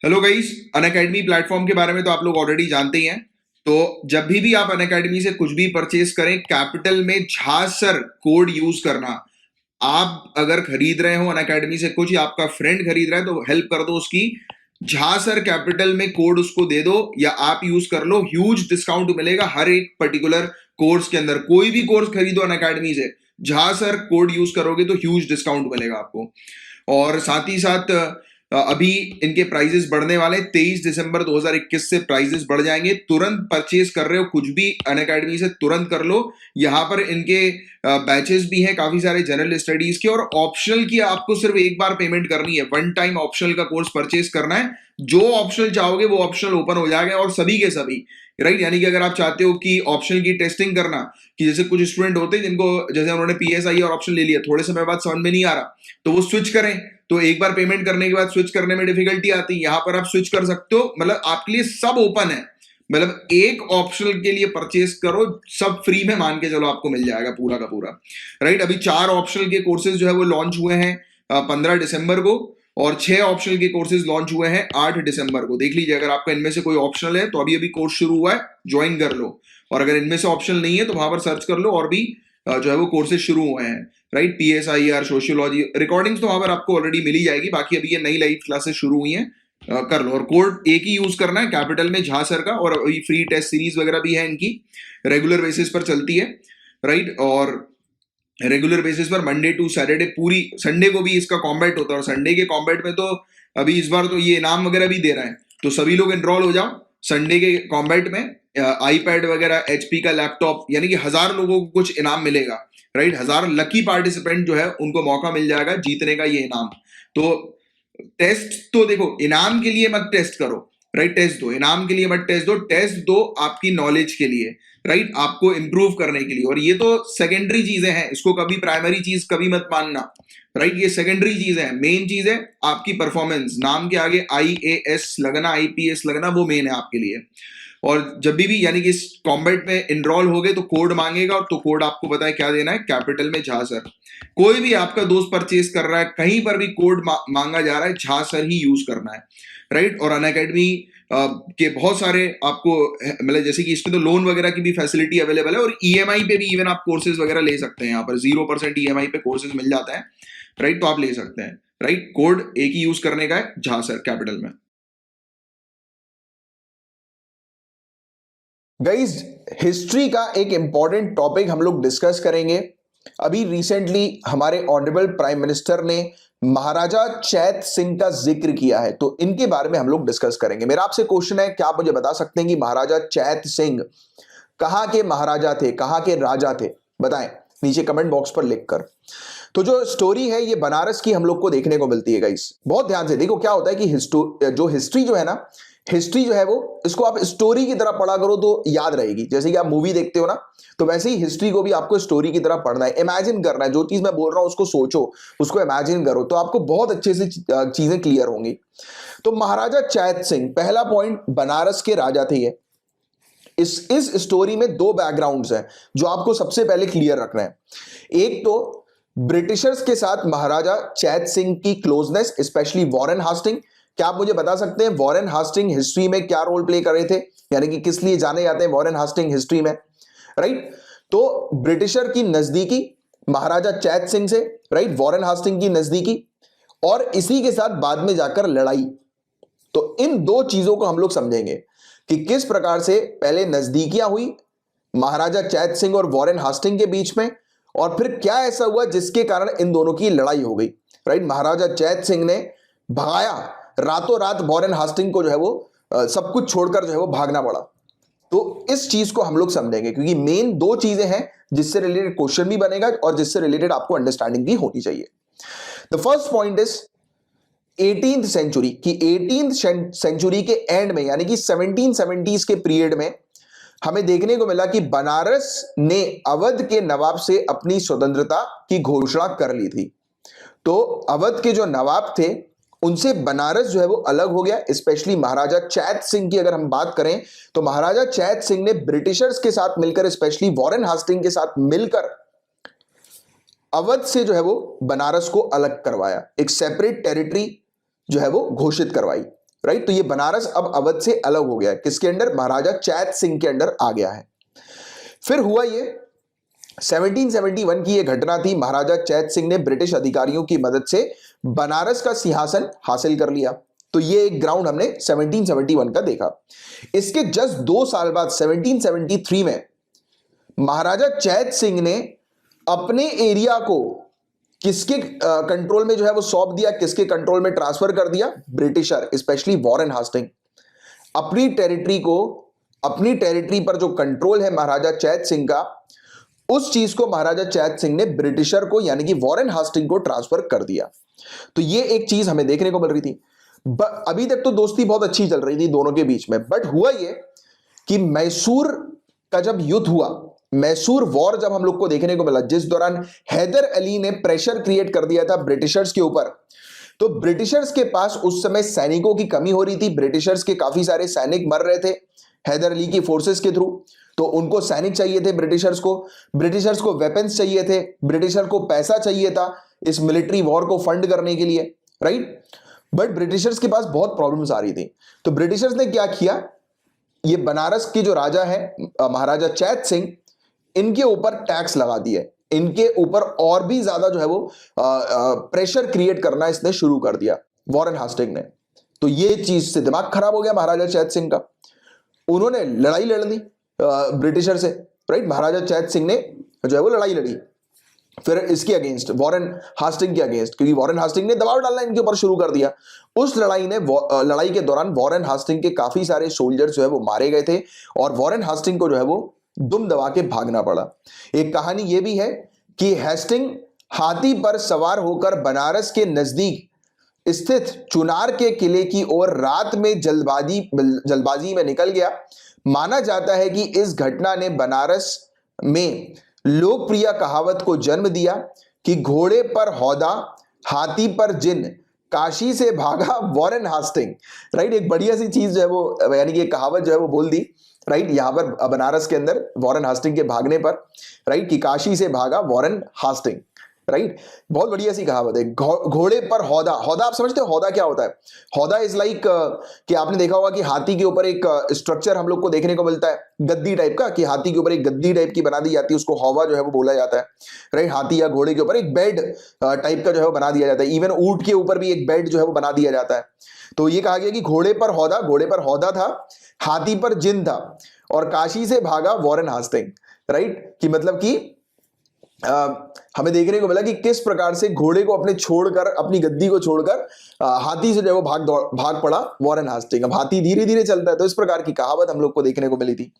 Hello guys, Unacademy platform के बारे में तो आप लोग ऑलरेडी जानते ही हैं। तो जब भी आप अनअकैडमी से कुछ भी परचेस करें, कैपिटल में झासर कोड यूज करना। आप अगर खरीद रहे हो अनअकैडमी से कुछ या आपका फ्रेंड खरीद रहा है तो हेल्प कर दो उसकी। झासर कैपिटल में कोड उसको दे दो या आप यूज कर लो, ह्यूज डिस्काउंट मिलेगा हर एक पर्टिकुलर कोर्स के अंदर। कोई भी कोर्स खरीदो अनअकैडमी से, झासर कोड यूज करोगे तो ह्यूज डिस्काउंट मिलेगा आपको। और साथ ही साथ अभी इनके प्राइजेस बढ़ने वाले 23 दिसंबर 2021 से प्राइजेस बढ़ जाएंगे। तुरंत परचेज कर रहे हो कुछ भी अनअकैडमी से, तुरंत कर लो। यहाँ पर इनके बैचेस भी हैं काफी सारे जनरल स्टडीज के, और ऑप्शनल की आपको सिर्फ एक बार पेमेंट करनी है। वन टाइम ऑप्शनल का कोर्स परचेज करना है, जो ऑप्शनल चाहोगे वो ऑप्शनल ओपन हो जाएगा और सभी के सभी। राइट, यानी कि अगर आप चाहते हो कि ऑप्शनल की टेस्टिंग करना, कि जैसे कुछ स्टूडेंट होते हैं जिनको जैसे उन्होंने पीएसआई और ऑप्शन ले लिया, थोड़े समय बाद समझ में नहीं आ रहा तो वो स्विच करें। तो एक बार पेमेंट करने के बाद स्विच करने में डिफिकल्टी आती है, यहां पर आप स्विच कर सकते हो। मतलब आपके लिए सब ओपन है। मतलब एक ऑप्शनल के लिए परचेस करो, सब फ्री में मान के चलो आपको मिल जाएगा पूरा का पूरा। राइट, अभी 4 ऑप्शनल के कोर्सेज जो है वो लॉन्च हुए हैं 15 दिसंबर को, और 6 ऑप्शनल के कोर्सेज लॉन्च हुए हैं 8 दिसंबर को। देख लीजिए, अगर आपका इनमें से कोई ऑप्शनल है तो अभी अभी कोर्स शुरू हुआ है, ज्वाइन कर लो। और अगर इनमें से ऑप्शनल नहीं है तो वहां पर सर्च कर लो, और भी जो है वो कोर्सेज शुरू हुए हैं। राइट, पीएसआईआर, सोशियोलॉजी, रिकॉर्डिंग्स तो वहां पर आपको ऑलरेडी मिली जाएगी। बाकी अभी ये नई लाइव क्लासेस शुरू हुई हैं, कर लो। और कोड एक ही यूज करना है, कैपिटल में झासर का। और अभी फ्री टेस्ट सीरीज वगैरह भी है इनकी, रेगुलर बेसिस पर चलती है। राइट, और रेगुलर बेसिस पर मंडे टू सैटरडे, पूरी संडे को भी इसका कॉम्बैट होता है। और संडे के कॉम्बैट में तो अभी इस बार तो ये इनाम वगैरह भी दे रहे हैं, तो सभी लोग एनरोल हो जाओ संडे के कॉम्बैट में। आईपैड वगैरह, एचपी का लैपटॉप, यानी कि 1000 लोगों को कुछ इनाम मिलेगा। राइट, 1000 लकी पार्टिसिपेंट जो है उनको मौका मिल जाएगा जीतने का ये इनाम। तो टेस्ट तो देखो, इनाम के लिए मत टेस्ट करो। राइट, टेस्ट दो, इनाम के लिए मत टेस्ट दो। टेस्ट दो आपकी नॉलेज के लिए, राइट, आपको इंप्रूव करने के लिए। और ये तो सेकेंडरी चीजें हैं, इसको कभी प्राइमरी चीज कभी मत मानना। राइट, ये सेकेंडरी चीज है। मेन चीज है आपकी परफॉर्मेंस। नाम के आगे आईएएस लगना, आईपीएस लगना, वो मेन है आपके लिए। और जब भी यानी कि इस कॉम्बैट में इनरोल हो गए तो कोड मांगेगा, और तो कोड आपको पता है क्या देना है, कैपिटल में झासर। कोई भी आपका दोस्त परचेस कर रहा है, कहीं पर भी कोड मांगा जा रहा है, झासर ही यूज करना है। राइट, और अनअकैडमी के बहुत सारे आपको, मतलब जैसे कि इसमें तो लोन वगैरह की भी फैसिलिटी अवेलेबल है, और ईएमआई पे भी इवन आप कोर्सेज वगैरह ले सकते हैं। यहाँ पर 0% ईएमआई पे कोर्सेज मिल जाता है। राइट, तो आप ले सकते हैं। राइट, कोड एक ही यूज करने का है, झासर कैपिटल में। गाइज, हिस्ट्री का एक इंपॉर्टेंट टॉपिक हम लोग डिस्कस करेंगे। अभी रिसेंटली हमारे ऑनरेबल प्राइम मिनिस्टर ने महाराजा चैत सिंह का जिक्र किया है, तो इनके बारे में हम लोग डिस्कस करेंगे। मेरा आपसे क्वेश्चन है, क्या आप मुझे बता सकते हैं कि महाराजा चैत सिंह कहां के महाराजा थे, कहां के राजा थे? बताएं नीचे कमेंट बॉक्स पर लिखकर। तो जो स्टोरी है ये बनारस की हम लोग को देखने को मिलती है। गाइस बहुत ध्यान से देखो, क्या होता है कि हिस्ट्री जो है ना, हिस्ट्री जो है वो, इसको आप स्टोरी की तरह पढ़ा करो तो याद रहेगी। जैसे कि आप मूवी देखते हो ना, तो वैसे ही हिस्ट्री को भी आपको स्टोरी की तरह पढ़ना है, इमेजिन करना है। जो चीज मैं बोल रहा हूं उसको सोचो, उसको इमेजिन करो, तो आपको बहुत अच्छे से चीजें क्लियर होंगी। तो महाराजा चैत सिंह, पहला पॉइंट, बनारस के राजा थे ये। इस स्टोरी में दो बैकग्राउंड्स हैं जो आपको सबसे पहले क्लियर रखना है। एक तो ब्रिटिशर्स के साथ महाराजा चैत सिंह की क्लोजनेस, स्पेशली वॉरेन हास्टिंग। क्या आप मुझे बता सकते हैं वॉरेन हास्टिंग हिस्ट्री में क्या रोल प्ले कर रहे थे, यानी कि किस लिए जाने जाते हैं वॉरेन हास्टिंग हिस्ट्री में? राइट, तो ब्रिटिशर की नजदीकी महाराजा चैत सिंह से, राइट, वॉरेन हास्टिंग की नजदीकी, और इसी के साथ बाद में जाकर लड़ाई। तो इन दो चीजों को हम लोग समझेंगे कि किस प्रकार से पहले नजदीकियां हुई महाराजा चैत सिंह और वॉरेन हास्टिंग के बीच में, और फिर क्या ऐसा हुआ जिसके कारण इन दोनों की लड़ाई हो गई। राइट, महाराजा चैत सिंह ने भगाया रातों रात वॉरेन हास्टिंग को, जो है वो सब कुछ छोड़कर जो है वो भागना पड़ा। तो इस चीज को हम लोग समझेंगे, क्योंकि मेन दो चीजें हैं जिससे रिलेटेड क्वेश्चन भी बनेगा और जिससे रिलेटेड आपको अंडरस्टैंडिंग भी होनी चाहिए। The first point is 18th century की, 18th सेंचुरी के एंड में, यानी कि 1770s के पीरियड में हमें देखने को मिला कि बनारस ने अवध के नवाब से अपनी स्वतंत्रता की घोषणा कर ली थी। तो अवध के जो नवाब थे उनसे बनारस जो है वो अलग हो गया। स्पेशली महाराजा चैत सिंह की अगर हम बात करें तो महाराजा चैत सिंह ने ब्रिटिशर्स के साथ मिलकर, स्पेशली वॉरेन हास्टिंग के साथ मिलकर, अवध से जो है वो बनारस को अलग करवाया, एक सेपरेट टेरिटरी जो है वो घोषित करवाई। राइट। तो ये बनारस अब अवध से अलग हो गया है, किसके अंडर, महाराजा चैत सिंह के अंडर आ गया है। फिर हुआ ये 1771 की ये घटना थी, महाराजा चैत सिंह ने ब्रिटिश अधिकारियों की मदद से बनारस का सिंहासन हासिल कर लिया। तो ये एक ग्राउंड हमने 1771 का देखा। इसके जस्ट 2 साल बाद 1773 में महाराजा चैत सिंह ने अपने एरिया को किसके कंट्रोल में जो है वो सौंप दिया, किसके कंट्रोल में ट्रांसफर कर दिया, ब्रिटिशर, स्पेशली वॉरेन हास्टिंग। अपनी टेरिटरी पर जो कंट्रोल है महाराजा चैत सिंह का, उस चीज को महाराजा चैत सिंह ने ब्रिटिशर को यानी कि वॉरेन हास्टिंग को ट्रांसफर कर दिया। तो ये एक चीज हमें देखने को मिल रही थी। अभी तक तो दोस्ती बहुत अच्छी चल रही थी दोनों के बीच में, बट हुआ ये कि मैसूर का जब युद्ध हुआ, मैसूर वॉर जब हम लोग को देखने को मिला, जिस दौरान हैदर अली ने प्रेशर क्रिएट कर दिया था ब्रिटिशर्स के ऊपर, तो ब्रिटिशर्स के पास उस समय सैनिकों की कमी हो रही थी। ब्रिटिशर्स के काफी सारे सैनिक मर रहे थे हैदर अली की फोर्सेस के थ्रू, तो उनको सैनिक चाहिए थे ब्रिटिशर्स को वेपन्स चाहिए थे, ब्रिटिशर को पैसा चाहिए था इस मिलिट्री वॉर को फंड करने के लिए, राइट। बट ब्रिटिशर्स के पास बहुत प्रॉब्लम्स आ रही थी, तो ब्रिटिशर्स ने क्या किया, ये बनारस के जो राजा है महाराजा चैत सिंह, इनके ऊपर टैक्स लगा दिए, इनके ऊपर और भी ज्यादा जो है वो प्रेशर क्रिएट करना इसने शुरू कर दिया वॉरेन हास्टिंग ने। तो ये चीज से दिमाग खराब हो गया महाराजा चैत सिंह का, उन्होंने लड़ाई लड़ ली ब्रिटिशर से, राइट। महाराजा चैत सिंह ने जो है वो लड़ाई लड़ी फिर इसके अगेंस्ट, वॉरेन हास्टिंग के अगेंस्ट, क्योंकि वॉरेन हास्टिंग ने दबाव डालना इनके ऊपर शुरू कर दिया। उस लड़ाई के दौरान वॉरेन हास्टिंग के काफी सारे सोल्जर्स जो है वो मारे गए थे और वॉरेन हास्टिंग को जो है वो दुम दबा के भागना पड़ा। एक कहानी यह भी है कि हेस्टिंग हाथी पर सवार होकर बनारस के नजदीक स्थित चुनार के किले की ओर रात में जल्दबाजी में निकल गया। माना जाता है कि इस घटना ने बनारस में लोकप्रिय कहावत को जन्म दिया कि घोड़े पर हौदा, हाथी पर जिन, काशी से भागा वॉरेन हास्टिंग, राइट। एक बढ़िया सी चीज जो है वो यानी कि कहावत जो है वो बोल दी, राइट, यहां पर बनारस के अंदर वॉरेन हास्टिंग के भागने पर, राइट, कि काशी से भागा वॉरेन हास्टिंग, राइट। बहुत बढ़िया सी कहावत है। घोड़े पर हौदा, हौदा आप समझते हो हौदा क्या होता है? हौदा इज लाइक कि आपने देखा होगा कि हाथी के ऊपर एक स्ट्रक्चर हम लोग को देखने को मिलता है गद्दी टाइप का, कि हाथी के ऊपर एक गद्दी टाइप की बना दी जाती है, उसको हौवा जो है वो बोला जाता है, राइट। हाथी या घोड़े के ऊपर एक बेड टाइप का जो है वो बना दिया जाता है, इवन ऊंट के ऊपर भी एक बेड जो है वो बना दिया जाता है। तो ये कहा गया कि घोड़े पर हौदा था, हाथी पर जिन था और काशी से भागा वॉरेन हास्टिंग, राइट। कि मतलब कि हमें देखने को मिला कि किस प्रकार से घोड़े को अपनी गद्दी को छोड़कर हाथी से जो है वो भाग पड़ा वॉरेन हास्टिंग। अब हाथी धीरे धीरे चलता है, तो इस प्रकार की कहावत हम लोग को देखने को मिली थी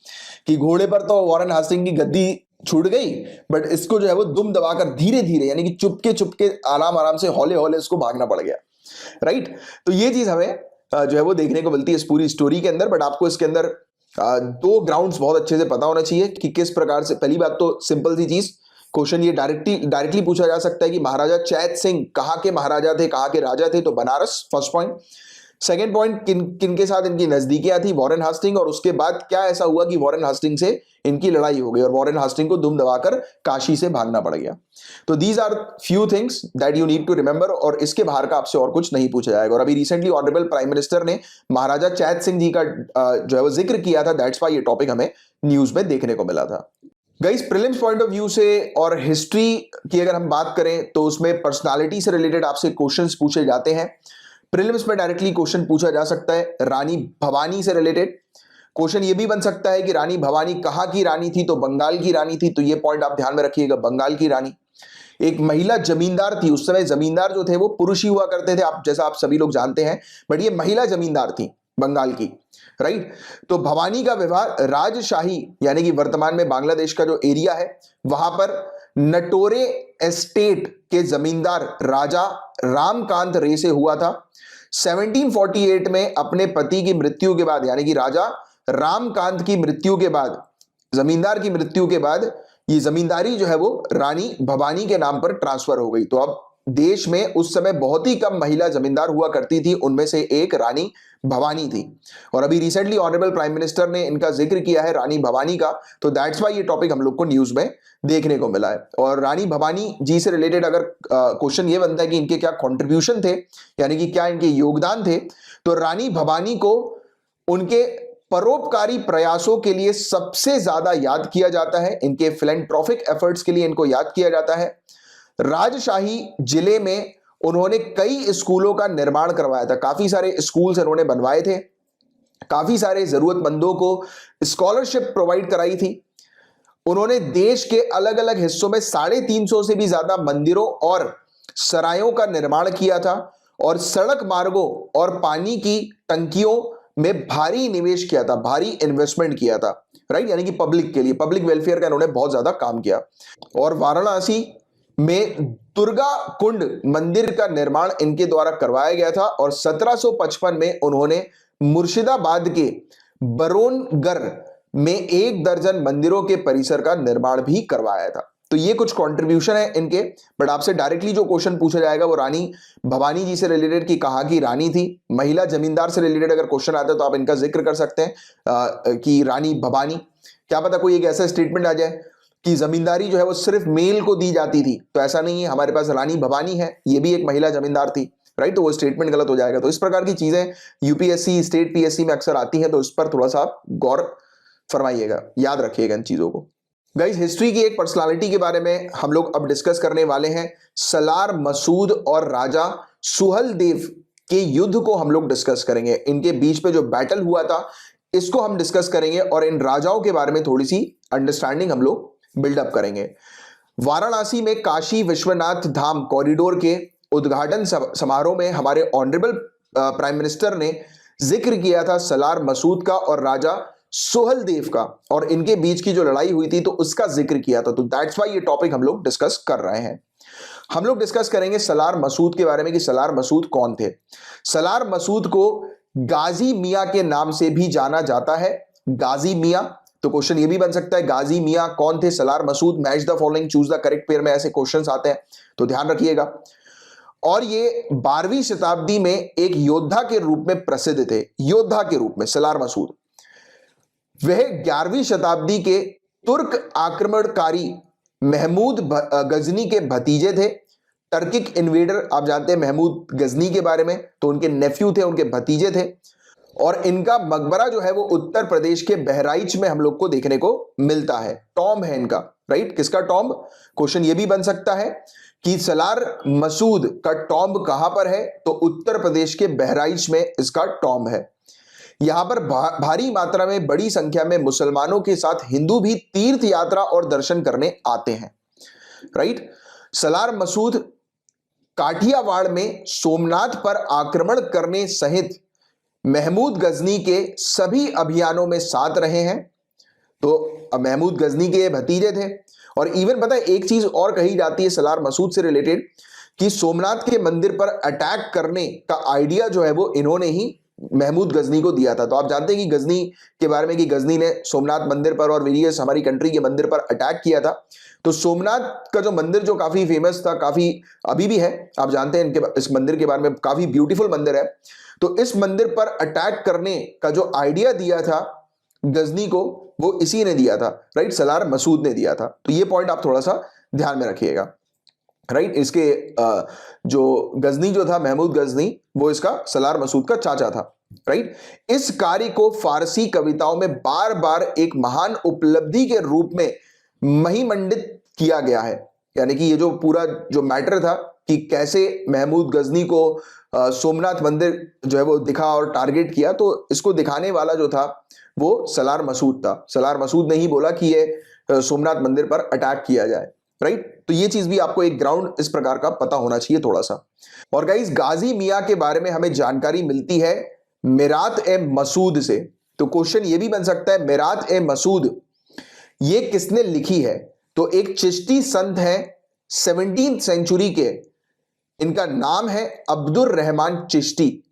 कि घोड़े पर तो वॉरेन हास्टिंग की गद्दी छूट गई, बट इसको जो है वो दुम दबाकर धीरे धीरे यानी कि चुपके आराम से हौले इसको भागना पड़ गया, राइट। तो ये चीज हमें जो है वो देखने को मिलती है इस पूरी स्टोरी के अंदर। बट आपको इसके अंदर 2 ग्राउंड्स बहुत अच्छे से पता होना चाहिए कि किस प्रकार से, पहली बात तो सिंपल सी चीज, क्वेश्चन ये डायरेक्टली पूछा जा सकता है कि महाराजा चैत सिंह कहाँ के महाराजा थे, कहाँ के राजा थे, तो Banaras, first point. Second point, किन के साथ इनकी नजदीकियां थी, वॉरेन हास्टिंग, और उसके बाद क्या ऐसा हुआ कि वॉरेन हास्टिंग से इनकी लड़ाई हो गई और वॉरेन हास्टिंग को दुम दबाकर काशी से भागना पड़ गया। तो these are few things that you need to remember, और इसके बाहर का आपसे और कुछ नहीं पूछा जाएगा। और अभी रिसेंटली ऑनरेबल प्राइम मिनिस्टर ने महाराजा चैत सिंह जी का जो है वो जिक्र किया था, दैट्स व्हाई ये टॉपिक हमें न्यूज में देखने को मिला था। Guys, prelims point of view से और हिस्ट्री की अगर हम बात करें तो उसमें पर्सनालिटी से रिलेटेड आपसे क्वेश्चंस पूछे जाते हैं। प्रीलिम्स में डायरेक्टली क्वेश्चन पूछा जा सकता है रानी भवानी से रिलेटेड। क्वेश्चन ये भी बन सकता है कि रानी भवानी कहाँ की रानी थी, तो बंगाल की रानी थी, तो ये पॉइंट आप ध्यान में रखिएगा, बंगाल की रानी। एक महिला जमींदार थी, उस समय जमींदार जो थे वो पुरुष ही हुआ करते थे, जैसा आप सभी लोग जानते हैं, बट ये महिला जमींदार थी बंगाल की, राइट। तो भवानी का विवाह राजशाही यानी कि वर्तमान में बांग्लादेश का जो एरिया है वहां पर नटोरे एस्टेट के जमींदार राजा रामकांत रे से हुआ था। 1748 में अपने पति की मृत्यु के बाद यानी कि राजा रामकांत की मृत्यु के बाद, जमींदार की मृत्यु के बाद, ये जमींदारी जो है वो रानी भवानी के नाम पर ट्रांसफर हो गई। तो अब देश में उस समय बहुत ही कम महिला जमींदार हुआ करती थी, उनमें से एक रानी भवानी थी। और अभी रिसेंटली ऑनरेबल प्राइम मिनिस्टर ने इनका जिक्र किया है रानी भवानी का, तो दैट्स वाई ये टॉपिक हम लोग को न्यूज में देखने को मिला है। और रानी भवानी जी से रिलेटेड अगर क्वेश्चन ये बनता है कि इनके क्या कंट्रीब्यूशन थे, यानी कि क्या इनके योगदान थे, तो रानी भवानी को उनके परोपकारी प्रयासों के लिए सबसे ज्यादा याद किया जाता है। इनके फिलैंथ्रोपिक एफर्ट्स के लिए इनको याद किया जाता है। राजशाही जिले में उन्होंने कई स्कूलों का निर्माण करवाया था, काफी सारे स्कूल्स इन्होंने बनवाए थे, काफी सारे जरूरतमंदों को स्कॉलरशिप प्रोवाइड कराई थी। उन्होंने देश के अलग अलग हिस्सों में 350 से भी ज्यादा मंदिरों और सरायों का निर्माण किया था, और सड़क मार्गों और पानी की टंकियों में भारी निवेश किया था, भारी इन्वेस्टमेंट किया था, राइट, यानी कि पब्लिक के लिए, पब्लिक वेलफेयर का इन्होंने बहुत ज्यादा काम किया। और वाराणसी में दुर्गा कुंड मंदिर का निर्माण इनके द्वारा करवाया गया था, और 1755 में उन्होंने मुर्शिदाबाद के बरोनगर में 1 दर्जन मंदिरों के परिसर का निर्माण भी करवाया था। तो ये कुछ कंट्रीब्यूशन है इनके। बट आपसे डायरेक्टली जो क्वेश्चन पूछा जाएगा वो रानी भवानी जी से रिलेटेड, की कहा की रानी थी। महिला जमींदार से रिलेटेड अगर क्वेश्चन आता है तो आप इनका जिक्र कर सकते हैं कि रानी भवानी, क्या पता कोई एक ऐसा स्टेटमेंट आ जाए कि जमींदारी जो है वो सिर्फ मेल को दी जाती थी, तो ऐसा नहीं है, हमारे पास रानी भवानी है, ये भी एक महिला जमींदार थी, राइट, तो वो स्टेटमेंट गलत हो जाएगा। तो इस प्रकार की चीजें यूपीएससी, स्टेट पीएससी में अक्सर आती हैं, तो इस पर थोड़ा सा आप गौर फरमाइएगा, याद रखिएगा इन चीजों को। गाइस, हिस्ट्री की एक पर्सनालिटी के बारे में हम लोग अब डिस्कस करने वाले हैं। सलार मसूद और राजा सुहलदेव के युद्ध को हम लोग डिस्कस करेंगे। इनके बीच पे जो बैटल हुआ था इसको हम डिस्कस करेंगे, और इन राजाओं के बारे में थोड़ी सी अंडरस्टैंडिंग हम लोग बिल्डअप करेंगे। वाराणसी में काशी विश्वनाथ धाम कॉरिडोर के उद्घाटन समारोह में हमारे ऑनरेबल प्राइम मिनिस्टर ने जिक्र किया था सलार मसूद का और राजा सुहलदेव का, और इनके बीच की जो लड़ाई हुई थी तो उसका जिक्र किया था। तो दैट्स वाई ये टॉपिक हम लोग डिस्कस कर रहे हैं। हम लोग डिस्कस करेंगे सलार मसूद के बारे में कि सलार मसूद कौन थे। सलार मसूद को गाजी मियां के नाम से भी जाना जाता है। गाजी मियां, तो क्वेश्चन ये भी बन सकता है गाजी मियां कौन थे Salar Masud, match the following, choose the correct pair में ऐसे क्वेश्चंस आते हैं, तो ध्यान रखिएगा। और ये 12वीं शताब्दी में एक योद्धा के रूप में प्रसिद्ध थे, योद्धा के रूप में सलार मसूद। वह 11वीं शताब्दी के तुर्क आक्रमणकारी महमूद गजनी के भतीजे थे। टर्किक इन्वेडर, आप जानते हैं महमूद गजनी के बारे में, तो उनके नेफ्यू थे, उनके भतीजे थे। और इनका मकबरा जो है वो उत्तर प्रदेश के बहराइच में हम लोग को देखने को मिलता है। टॉम्ब है इनका, राइट, किसका टॉम्ब? क्वेश्चन ये भी बन सकता है कि सलार मसूद का टॉम्ब कहां पर है, तो उत्तर प्रदेश के बहराइच में इसका टॉम्ब है। यहां पर भारी मात्रा में, बड़ी संख्या में मुसलमानों के साथ हिंदू भी तीर्थ यात्रा और दर्शन करने आते हैं, राइट। सलार मसूद काठियावाड़ में सोमनाथ पर आक्रमण करने सहित महमूद गजनी के सभी अभियानों में साथ रहे हैं। तो महमूद गजनी के भतीजे थे। और इवन पता है एक चीज और कही जाती है सलार मसूद से रिलेटेड, कि सोमनाथ के मंदिर पर अटैक करने का आइडिया जो है वो इन्होंने ही महमूद गजनी को दिया था। तो आप जानते हैं कि गजनी के बारे में, कि गजनी ने सोमनाथ मंदिर पर और वेरियस हमारी कंट्री के मंदिर पर अटैक किया था। तो सोमनाथ का जो मंदिर जो काफी फेमस था, काफी अभी भी है, आप जानते हैं इनके इस मंदिर के बारे में, काफी ब्यूटीफुल मंदिर है। तो इस मंदिर पर अटैक करने का जो आइडिया दिया था गजनी को, वो इसी ने दिया था, राइट, सलार मसूद ने दिया था। तो ये पॉइंट आप थोड़ा सा ध्यान में रखिएगा, राइट। इसके जो गजनी जो था महमूद गजनी, वो इसका सलार मसूद का चाचा था, राइट। इस कार्य को फारसी कविताओं में बार बार एक महान उपलब्धि के रूप में महिमंडित किया गया है। यानी कि ये जो पूरा जो मैटर था कि कैसे महमूद गजनी को सोमनाथ मंदिर जो है वो दिखा और टारगेट किया, तो इसको दिखाने वाला जो था वो सलार मसूद था। सलार मसूद ने ही बोला कि ये सोमनाथ मंदिर पर अटैक किया जाए, राइट। तो ये चीज भी आपको एक ग्राउंड इस प्रकार का पता होना चाहिए थोड़ा सा। और गाइस, गाजी मियां के बारे में हमें जानकारी मिलती है मिरात ए मसूद से। तो क्वेश्चन ये भी बन सकता है मिरात ए मसूद ये किसने लिखी है? तो एक चिश्ती संत है 17th सेंचुरी के, इनका नाम है अब्दुर रहमान चिश्ती।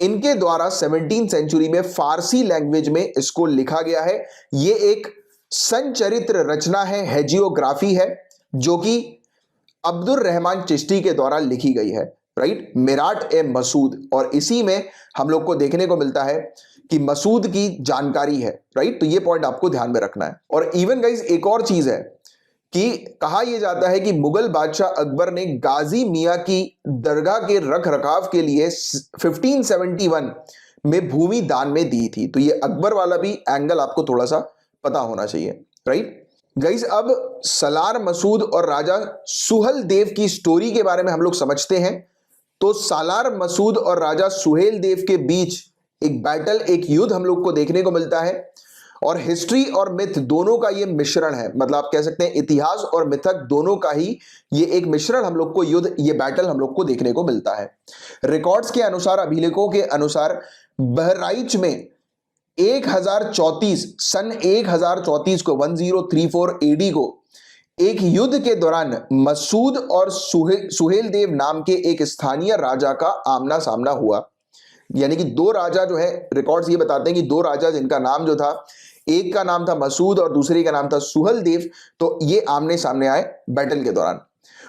इनके द्वारा 17th सेंचुरी में फारसी लैंग्वेज में इसको लिखा गया है। ये एक संचरित्र रचना है, हेजियोग्राफी है, जो कि अब्दुल रहमान चिश्ती के द्वारा लिखी गई है, राइट, मिराट ए मसूद। और इसी में हम लोग को देखने को मिलता है कि मसूद की जानकारी है, राइट। तो ये पॉइंट आपको ध्यान में रखना है। और इवन गाइस एक और चीज है कि कहा यह जाता है कि मुगल बादशाह अकबर ने गाजी मियां की दरगाह के रख रखाव के लिए 1571 में भूमि दान में दी थी। तो ये अकबर वाला भी एंगल आपको थोड़ा सा पता होना चाहिए, राइट। गाइस अब सलार मसूद और राजा सुहल देव की स्टोरी के बारे में हम लोग समझते हैं। तो सालार मसूद और राजा सुहेल देव के बीच एक बैटल, एक युद्ध हम लोग को देखने को मिलता है। और हिस्ट्री और मिथ दोनों का ये मिश्रण है, मतलब आप कह सकते हैं इतिहास और मिथक दोनों का ही ये एक मिश्रण हम लोग को युद्ध, ये बैटल हम लोग को देखने को मिलता है। रिकॉर्ड्स के अनुसार, अभिलेखों के अनुसार बहराइच में 1034 सन 1034 को 1034 एडी को एक युद्ध के दौरान मसूद और सुहेल देव नाम के एक स्थानीय राजा का आमना सामना हुआ। यानी कि दो राजा जो है, रिकॉर्ड्स ये बताते हैं कि दो राजा जिनका नाम जो था, एक का नाम था मसूद और दूसरे का नाम था सुहल देव, तो ये आमने सामने आए बैटल के दौरान।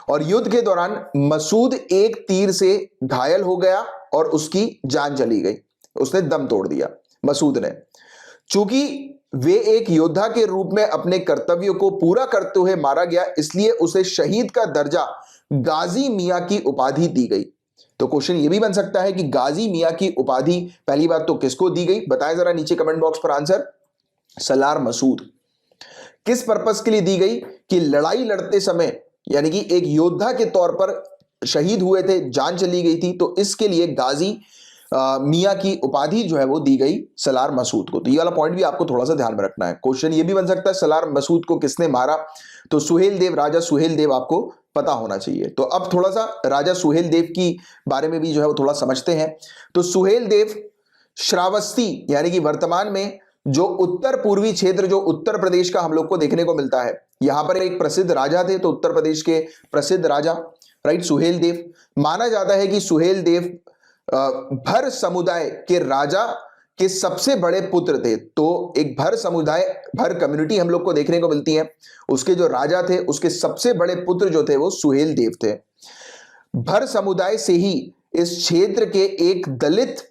और युद्ध के दौरान मसूद एक तीर से घायल हो गया और उसकी जान चली गई, उसने दम तोड़ दिया मसूद ने। चूंकि वे एक योद्धा के रूप में अपने कर्तव्यों को पूरा करते हुए मारा गया, इसलिए उसे शहीद का दर्जा गाजी मियां की उपाधि दी गई। तो क्वेश्चन ये भी बन सकता है कि गाजी मियां की उपाधि पहली बात तो किसको दी गई, बताएं जरा नीचे कमेंट बॉक्स पर आंसर। सलार मसूद। किस पर्पस के लिए दी गई कि लड़ाई लड़ते समय, यानी कि एक योद्धा के तौर पर शहीद हुए थे, जान चली गई थी, तो इसके लिए गाजी मियां की उपाधि जो है वो दी गई सलार मसूद को। तो ये वाला पॉइंट भी आपको थोड़ा सा ध्यान में रखना है। क्वेश्चन ये भी बन सकता है सलार मसूद को किसने मारा, तो सुहेल देव, राजा सुहेल देव आपको पता होना चाहिए। तो अब थोड़ा सा राजा सुहेल देव की बारे में भी जो है वो थोड़ा समझते हैं। तो सुहेल देव श्रावस्ती, यानी कि वर्तमान में जो उत्तर पूर्वी क्षेत्र, जो उत्तर प्रदेश का हम लोग को देखने को मिलता है, यहां पर एक प्रसिद्ध राजा थे। तो उत्तर प्रदेश के प्रसिद्ध राजा, राइट, सुहेल देव। माना जाता है कि सुहेल देव भर समुदाय के राजा के सबसे बड़े पुत्र थे। तो एक भर समुदाय, भर कम्युनिटी हम लोग को देखने को मिलती है, उसके जो राजा थे उसके सबसे बड़े पुत्र जो थे वो सुहेल देव थे। भर समुदाय से ही इस क्षेत्र के एक दलित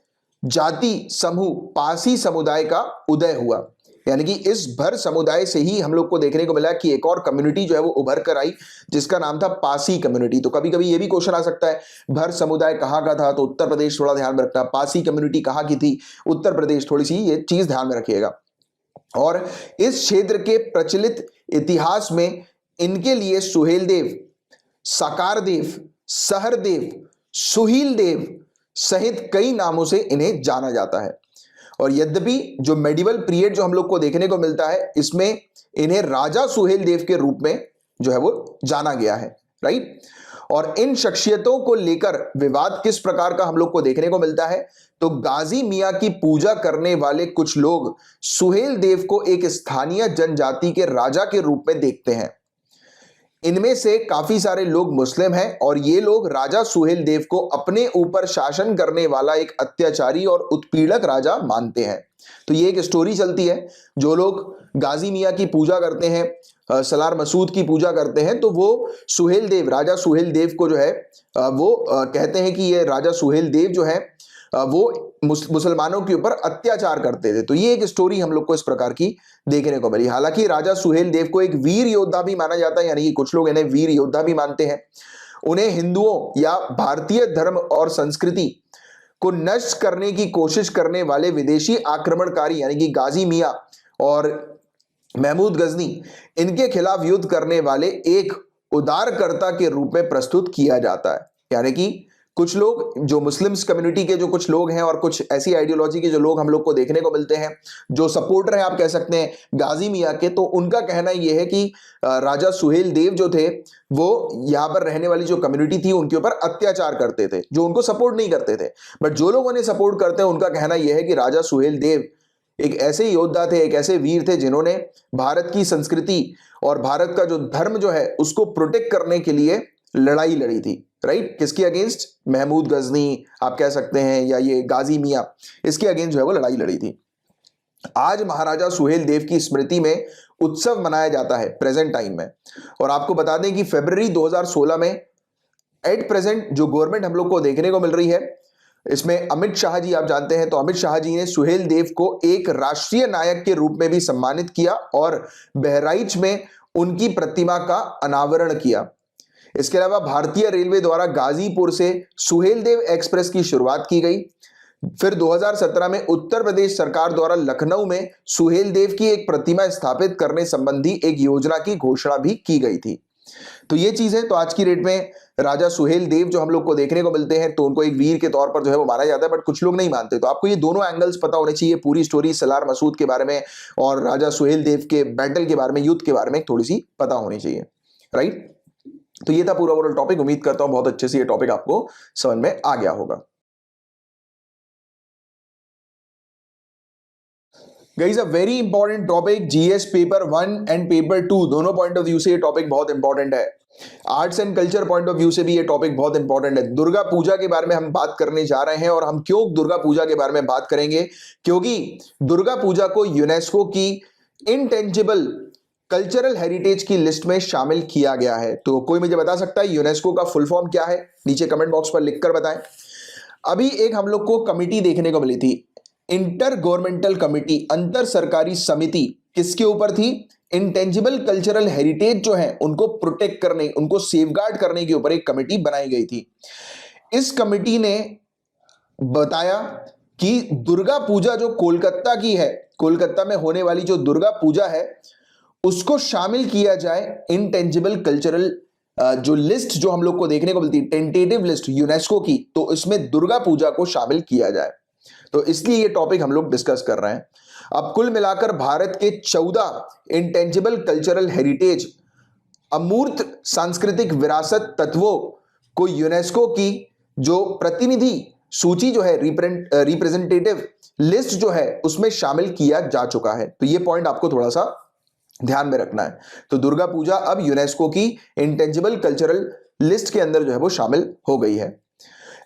जाति समूह पासी समुदाय का उदय हुआ। यानी कि इस भर समुदाय से ही हम लोग को देखने को मिला कि एक और कम्युनिटी जो है वो उभर कर आई, जिसका नाम था पासी कम्युनिटी। तो कभी कभी ये भी क्वेश्चन आ सकता है भर समुदाय कहाँ का था, तो उत्तर प्रदेश थोड़ा ध्यान में रखना। पासी कम्युनिटी कहाँ की थी, उत्तर प्रदेश, थोड़ी सी ये चीज ध्यान में रखिएगा। और इस क्षेत्र के प्रचलित इतिहास में इनके लिए सुहेल देव, साकार देव, सहर देव, सुहील देव सहित कई नामों से इन्हें जाना जाता है। और यद्यपि जो मेडिवल पीरियड जो हम लोग को देखने को मिलता है, इसमें इन्हें राजा सुहेल देव के रूप में जो है वो जाना गया है, राइट। और इन शख्सियतों को लेकर विवाद किस प्रकार का हम लोग को देखने को मिलता है, तो गाजी मियां की पूजा करने वाले कुछ लोग सुहेल देव को एक स्थानीय जनजाति के राजा के रूप में देखते हैं। इनमें से काफी सारे लोग मुस्लिम हैं और ये लोग राजा सुहेल देव को अपने ऊपर शासन करने वाला एक अत्याचारी और उत्पीड़क राजा मानते हैं। तो ये एक स्टोरी चलती है, जो लोग गाजी मियां की पूजा करते हैं, सलार मसूद की पूजा करते हैं, तो वो सुहेल देव, राजा सुहेल देव को जो है वो कहते हैं कि ये राजा सुहेल देव जो है वो मुसलमानों के ऊपर अत्याचार करते थे। तो ये एक स्टोरी हम लोग को इस प्रकार की देखने को मिली। हालांकि राजा सुहेल देव को एक वीर योद्धा भी माना जाता है, यानी कि कुछ लोग इन्हें वीर योद्धा भी मानते हैं। उन्हें हिंदुओं या भारतीय धर्म और संस्कृति को नष्ट करने की कोशिश करने वाले विदेशी आक्रमणकारी, यानी कि गाजी मियां और महमूद गजनी, इनके खिलाफ युद्ध करने वाले एक उदारकर्ता के रूप में प्रस्तुत किया जाता है। यानी कि कुछ लोग जो मुस्लिम्स कम्युनिटी के जो कुछ लोग हैं और कुछ ऐसी आइडियोलॉजी के जो लोग हम लोग को देखने को मिलते हैं, जो सपोर्टर हैं आप कह सकते हैं गाजी मियां के, तो उनका कहना यह है कि राजा सुहेल देव जो थे वो यहाँ पर रहने वाली जो कम्युनिटी थी उनके ऊपर अत्याचार करते थे, जो उनको सपोर्ट नहीं करते थे। बट जो लोग उन्हें सपोर्ट करते हैं उनका कहना यह है कि राजा सुहेल देव एक ऐसे योद्धा थे, एक ऐसे वीर थे जिन्होंने भारत की संस्कृति और भारत का जो धर्म जो है उसको प्रोटेक्ट करने के लिए लड़ाई लड़ी थी, राइट। किसके अगेंस्ट, महमूद गजनी आप कह सकते हैं, या ये गाजी मियां, इसके अगेंस्ट जो है वो लड़ाई लड़ी थी। आज महाराजा सुहेलदेव की स्मृति में उत्सव मनाया जाता है प्रेजेंट टाइम में। और आपको बता दें कि फरवरी 2016 में एट प्रेजेंट जो गवर्नमेंट हम लोग को देखने को मिल रही है, इसमें अमित शाह जी आप जानते हैं, तो अमित शाह जी ने सुहेलदेव को एक राष्ट्रीय नायक के रूप में भी सम्मानित किया और बहराइच में उनकी प्रतिमा का अनावरण किया। इसके अलावा भारतीय रेलवे द्वारा गाजीपुर से सुहेलदेव एक्सप्रेस की शुरुआत की गई। फिर 2017 में उत्तर प्रदेश सरकार द्वारा लखनऊ में सुहेलदेव की एक प्रतिमा स्थापित करने संबंधी एक योजना की घोषणा भी की गई थी। तो ये चीज है। तो आज की डेट में राजा सुहेलदेव जो हम लोग को देखने को मिलते हैं, तो उनको एक वीर के तौर पर जो है वो माना जाता है, बट कुछ लोग नहीं मानते। तो आपको ये दोनों एंगल्स पता होने चाहिए, पूरी स्टोरी सलार मसूद के बारे में और राजा सुहेलदेव के बैटल के बारे में, युद्ध के बारे में थोड़ी सी पता होनी चाहिए, राइट। तो ये था पूरा ओवरऑल टॉपिक। उम्मीद करता हूं बहुत अच्छे से ये टॉपिक आपको समझ में आ गया होगा। Guys a very important topic, GS paper 1 and paper 2 दोनों पॉइंट ऑफ व्यू से ये टॉपिक बहुत इंपॉर्टेंट है। Arts and culture point of view से भी ये टॉपिक बहुत इंपॉर्टेंट है। दुर्गा पूजा के बारे में हम बात करने जा रहे हैं। और हम क्यों दुर्गा पूजा के बारे में बात करेंगे? क्योंकि दुर्गा पूजा को यूनेस्को की इनटेंजिबल कल्चरल हेरिटेज की लिस्ट में शामिल किया गया है। तो कोई मुझे बता सकता है यूनेस्को का फुल फॉर्म क्या है? नीचे कमेंट बॉक्स पर लिखकर बताएं। अभी एक हम लोग को कमिटी देखने को मिली थी, इंटर गवर्नमेंटल कमिटी, अंतर सरकारी समिति। किसके ऊपर थी? इंटेंजिबल कल्चरल हेरिटेज जो है उनको प्रोटेक्ट करने, उनको सेफगार्ड करने के ऊपर एक कमिटी बनाई गई थी। इस कमिटी ने बताया कि दुर्गा पूजा जो कोलकाता की है, कोलकाता में होने वाली जो दुर्गा पूजा है उसको शामिल किया जाए इंटेंजिबल कल्चरल जो लिस्ट जो हम लोग को देखने को मिलती है, टेंटेटिव लिस्ट यूनेस्को की, तो इसमें दुर्गा पूजा को शामिल किया जाए। तो इसलिए ये टॉपिक हम लोग डिस्कस कर रहे हैं। अब कुल मिलाकर भारत के 14 इंटेंजिबल कल्चरल हेरिटेज, अमूर्त सांस्कृतिक विरासत तत्वों को यूनेस्को की जो प्रतिनिधि सूची जो है, रिप्रेजेंटेटिव लिस्ट जो है उसमें शामिल किया जा चुका है। तो ये पॉइंट आपको थोड़ा सा ध्यान में रखना है। तो दुर्गा पूजा अब यूनेस्को की इंटेंजिबल कल्चरल लिस्ट के अंदर जो है वो शामिल हो गई है।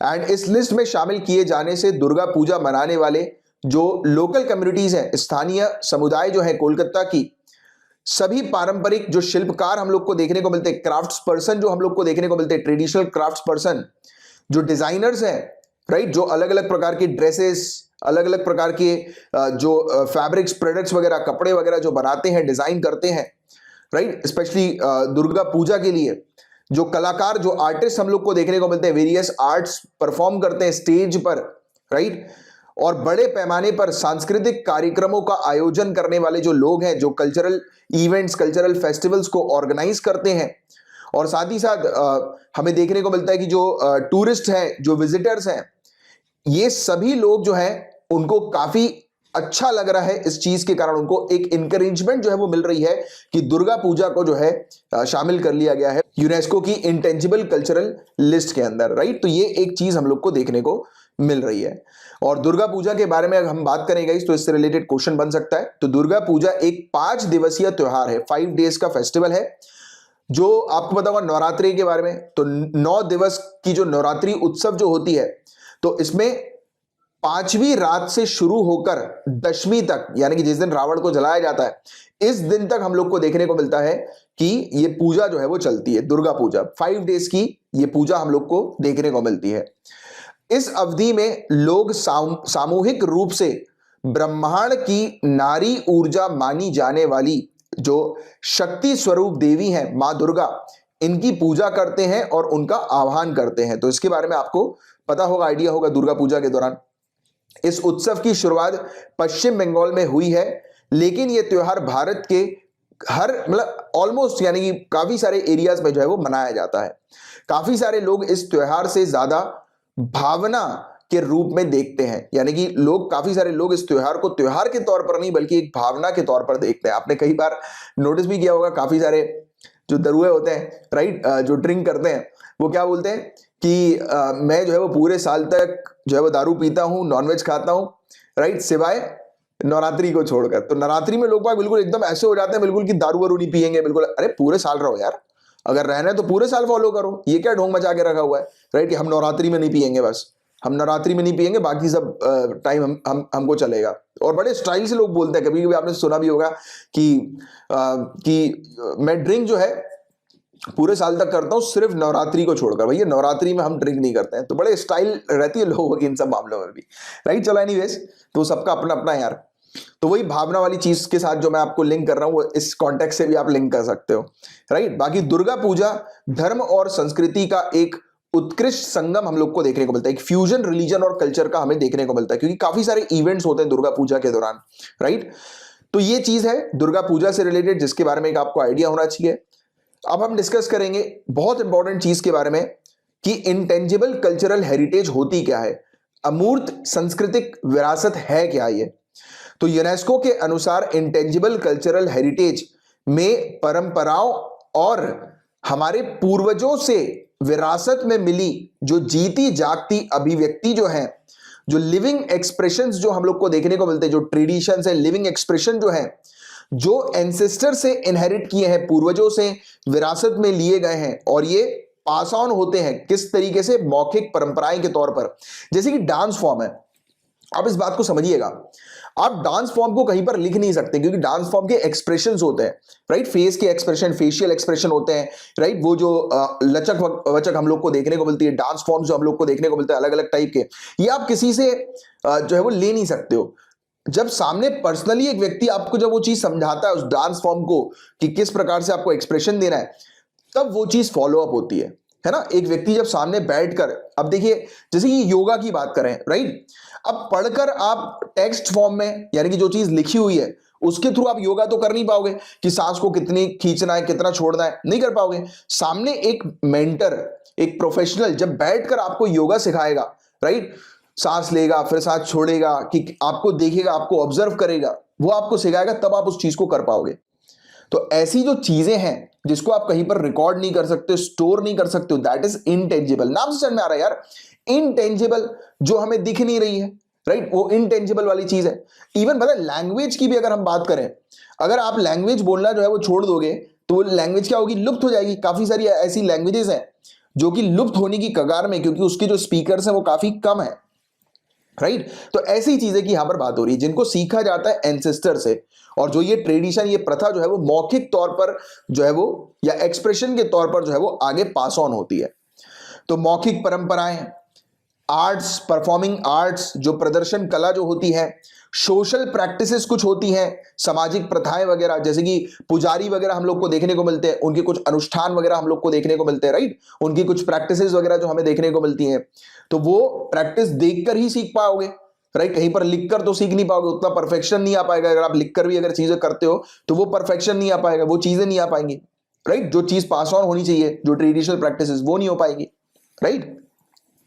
एंड इस लिस्ट में शामिल किए जाने से दुर्गा पूजा मनाने वाले जो लोकल कम्युनिटीज हैं, स्थानीय समुदाय जो है कोलकाता की, सभी पारंपरिक जो शिल्पकार हम लोग को देखने को मिलते हैं, क्राफ्ट्स पर्सन जो हम लोग को देखने को मिलते हैं, ट्रेडिशनल क्राफ्ट्स पर्सन, जो डिजाइनर्स हैं, राइट, जो अलग अलग प्रकार की ड्रेसेस, अलग अलग प्रकार के जो फैब्रिक्स, प्रोडक्ट्स वगैरह, कपड़े वगैरह जो बनाते हैं, डिजाइन करते हैं, राइट, स्पेशली दुर्गा पूजा के लिए जो कलाकार, जो आर्टिस्ट हम लोग को देखने को मिलते हैं, वेरियस आर्ट्स परफॉर्म करते हैं स्टेज पर, राइट, और बड़े पैमाने पर सांस्कृतिक कार्यक्रमों का आयोजन करने वाले जो लोग हैं, जो कल्चरल इवेंट्स, कल्चरल फेस्टिवल्स को ऑर्गेनाइज करते हैं। और साथ ही साथ हमें देखने को मिलता है कि जो टूरिस्ट हैं, जो विजिटर्स हैं, ये सभी लोग जो हैं उनको काफी अच्छा लग रहा है इस चीज के कारण, उनको एक इंकरेजमेंट जो है वो मिल रही है कि दुर्गा पूजा को जो है शामिल कर लिया गया है यूनेस्को की इंटेंजिबल कल्चरल लिस्ट के अंदर, राइट। तो ये एक चीज हम लोग को देखने को मिल रही है। और दुर्गा पूजा के बारे में अगर हम बात करेंगे तो इससे रिलेटेड क्वेश्चन बन सकता है। तो दुर्गा पूजा एक 5 दिवसीय त्योहार है, 5 डेज का फेस्टिवल है, जो आपको पता होगा नवरात्रि के बारे में। तो 9 दिवस की जो नवरात्रि उत्सव जो होती है, तो इसमें 5वीं रात से शुरू होकर 10वीं तक, यानी कि जिस दिन रावण को जलाया जाता है, इस दिन तक हम लोग को देखने को मिलता है कि ये पूजा जो है वो चलती है, दुर्गा पूजा 5 डेज की ये पूजा हम लोग को देखने को मिलती है। इस अवधि में लोग सामूहिक रूप से ब्रह्मांड की नारी ऊर्जा मानी जाने वाली जो शक्ति स्वरूप देवी हैं मां दुर्गा, इनकी पूजा करते हैं और उनका आह्वान करते हैं। तो इसके बारे में आपको पता होगा, आइडिया होगा दुर्गा पूजा के दौरान। इस उत्सव की शुरुआत पश्चिम बंगाल में हुई है, लेकिन यह त्योहार भारत के हर मतलब ऑलमोस्ट यानी कि काफी सारे एरियाज में जो है वो मनाया जाता है। काफी सारे लोग इस त्योहार से ज्यादा भावना के रूप में देखते हैं, यानी कि लोग, काफी सारे लोग इस त्योहार को त्योहार के तौर पर नहीं बल्कि एक भावना के तौर पर देखते हैं। आपने कई बार नोटिस भी किया होगा, काफी सारे जो दरुए होते हैं, राइट, जो ड्रिंक करते हैं, वो क्या बोलते हैं कि मैं जो है वो पूरे साल तक जो है वो दारू पीता हूं, नॉनवेज खाता हूं, राइट, सिवाय नवरात्रि को छोड़कर। तो नवरात्रि में लोग बाग बिल्कुल एकदम ऐसे हो जाते हैं बिल्कुल कि दारू वारू नहीं पिएंगे बिल्कुल। अरे पूरे साल रहो यार, अगर रहना है तो पूरे साल फॉलो करो, ये क्या ढोंग मचा के रखा हुआ है, राइट, कि हम नवरात्रि में नहीं पिएंगे, बस हम नवरात्रि में नहीं पिएंगे, बाकी सब टाइम हमको चलेगा। और बड़े स्टाइल से लोग बोलते हैं, कभी कभी आपने सुना भी होगा कि मैं ड्रिंक जो है पूरे साल तक करता हूं सिर्फ नवरात्रि को छोड़कर। भैया नवरात्रि में हम ड्रिंक नहीं करते हैं। तो बड़े स्टाइल रहती है लोगों की इन सब मामलों में भी, राइट। चलो एनीवेज, तो सबका अपना अपना यार। तो वही भावना वाली चीज के साथ जो मैं आपको लिंक कर रहा हूं, वो इस कॉन्टेक्स्ट से भी आप लिंक कर सकते हो, राइट। बाकी दुर्गा पूजा धर्म और संस्कृति का एक उत्कृष्ट संगम हम लोग को देखने को मिलता है, एक फ्यूजन रिलीजन और कल्चर का हमें देखने को मिलता है, क्योंकि काफी सारे इवेंट्स होते हैं दुर्गा पूजा के दौरान, राइट। तो ये चीज है दुर्गा पूजा से रिलेटेड, जिसके बारे में एक आपको आइडिया होना चाहिए। अब हम डिस्कस करेंगे बहुत इंपॉर्टेंट चीज के बारे में कि इंटेंजिबल कल्चरल हेरिटेज होती क्या है, अमूर्त सांस्कृतिक विरासत है क्या ये। तो यूनेस्को के अनुसार इंटेंजिबल कल्चरल हेरिटेज में परंपराओं और हमारे पूर्वजों से विरासत में मिली जो जीती जागती अभिव्यक्ति जो है, जो लिविंग एक्सप्रेशंस जो हम लोग को देखने को मिलते हैं, जो ट्रेडिशंस है, लिविंग एक्सप्रेशन जो है, जो एंसेस्टर से इनहेरिट किए हैं, पूर्वजों से विरासत में लिए गए हैं, और ये पास ऑन होते हैं किस तरीके से, मौखिक परंपराएं के तौर पर। जैसे कि डांस फॉर्म है, आप इस बात को समझिएगा, आप डांस फॉर्म को कहीं पर लिख नहीं सकते, क्योंकि डांस फॉर्म के एक्सप्रेशंस होते हैं, राइट। फेस के एक्सप्रेशन, फेशियल एक्सप्रेशन होते हैं, राइट। वो जो लचक वचक हम लोग को देखने को मिलती है, डांस फॉर्म जो हम लोग को देखने को मिलते हैं अलग अलग टाइप के, ये आप किसी से जो है वो ले नहीं सकते हो। जब सामने पर्सनली एक व्यक्ति आपको जब वो चीज समझाता है उस डांस फॉर्म को कि किस प्रकार से आपको एक्सप्रेशन देना है, तब वो चीज फॉलो अप होती है ना। एक व्यक्ति जब सामने बैठकर, अब देखिए जैसे कि योगा की बात करें, राइट, अब पढ़कर आप टेक्स्ट फॉर्म में, यानी कि जो चीज लिखी हुई है उसके थ्रू आप योगा तो कर नहीं पाओगे कि सांस को कितनी खींचना है, कितना छोड़ना है, नहीं कर पाओगे। सामने एक मेंटर, एक प्रोफेशनल जब बैठकर आपको योगा सिखाएगा, राइट, सांस लेगा फिर सांस छोड़ेगा, कि आपको देखेगा, आपको ऑब्जर्व करेगा, वो आपको सिखाएगा, तब आप उस चीज को कर पाओगे। तो ऐसी जो चीजें हैं जिसको आप कहीं पर रिकॉर्ड नहीं कर सकते, स्टोर नहीं कर सकते हो, दैट इज इंटेंजिबल। नाम से समझ में आ रहा है यार, इंटेंजिबल, जो हमें दिख नहीं रही है, राइट, वो इंटेंजिबल वाली चीज है। इवन पता है लैंग्वेज की भी अगर हम बात करें, अगर आप लैंग्वेज बोलना जो है वो छोड़ दोगे तो वो लैंग्वेज क्या होगी, लुप्त हो जाएगी। काफी सारी ऐसी लैंग्वेजेस हैं जो कि लुप्त होने की कगार में, क्योंकि उसके जो स्पीकर्स हैं वो काफी कम है, राइट। तो ऐसी चीजें की यहां पर बात हो रही है जिनको सीखा जाता है एंसेस्टर से, और जो ये ट्रेडिशन, ये प्रथा जो है वो मौखिक तौर पर जो है वो, या एक्सप्रेशन के तौर पर जो है वो आगे पास ऑन होती है। तो मौखिक परंपराएं, आर्ट्स, परफॉर्मिंग आर्ट्स, जो प्रदर्शन कला जो होती है, सोशल प्रैक्टिसेस कुछ होती हैं, सामाजिक प्रथाएं वगैरह, जैसे कि पुजारी वगैरह हम लोग को देखने को मिलते हैं, उनके कुछ अनुष्ठान वगैरह हम लोग को देखने को मिलते हैं, राइट, उनकी कुछ प्रैक्टिसेस वगैरह जो हमें देखने को मिलती हैं। तो वो प्रैक्टिस देखकर ही सीख पाओगे, राइट, कहीं पर लिखकर तो सीख नहीं पाओगे, उतना परफेक्शन नहीं आ पाएगा। अगर आप लिखकर भी अगर चीजें करते हो तो वो परफेक्शन नहीं आ पाएगा, वो चीजें नहीं आ पाएंगी, राइट। जो चीज पास ऑन होनी चाहिए, जो ट्रेडिशनल प्रैक्टिसेस, वो नहीं हो पाएगी, राइट।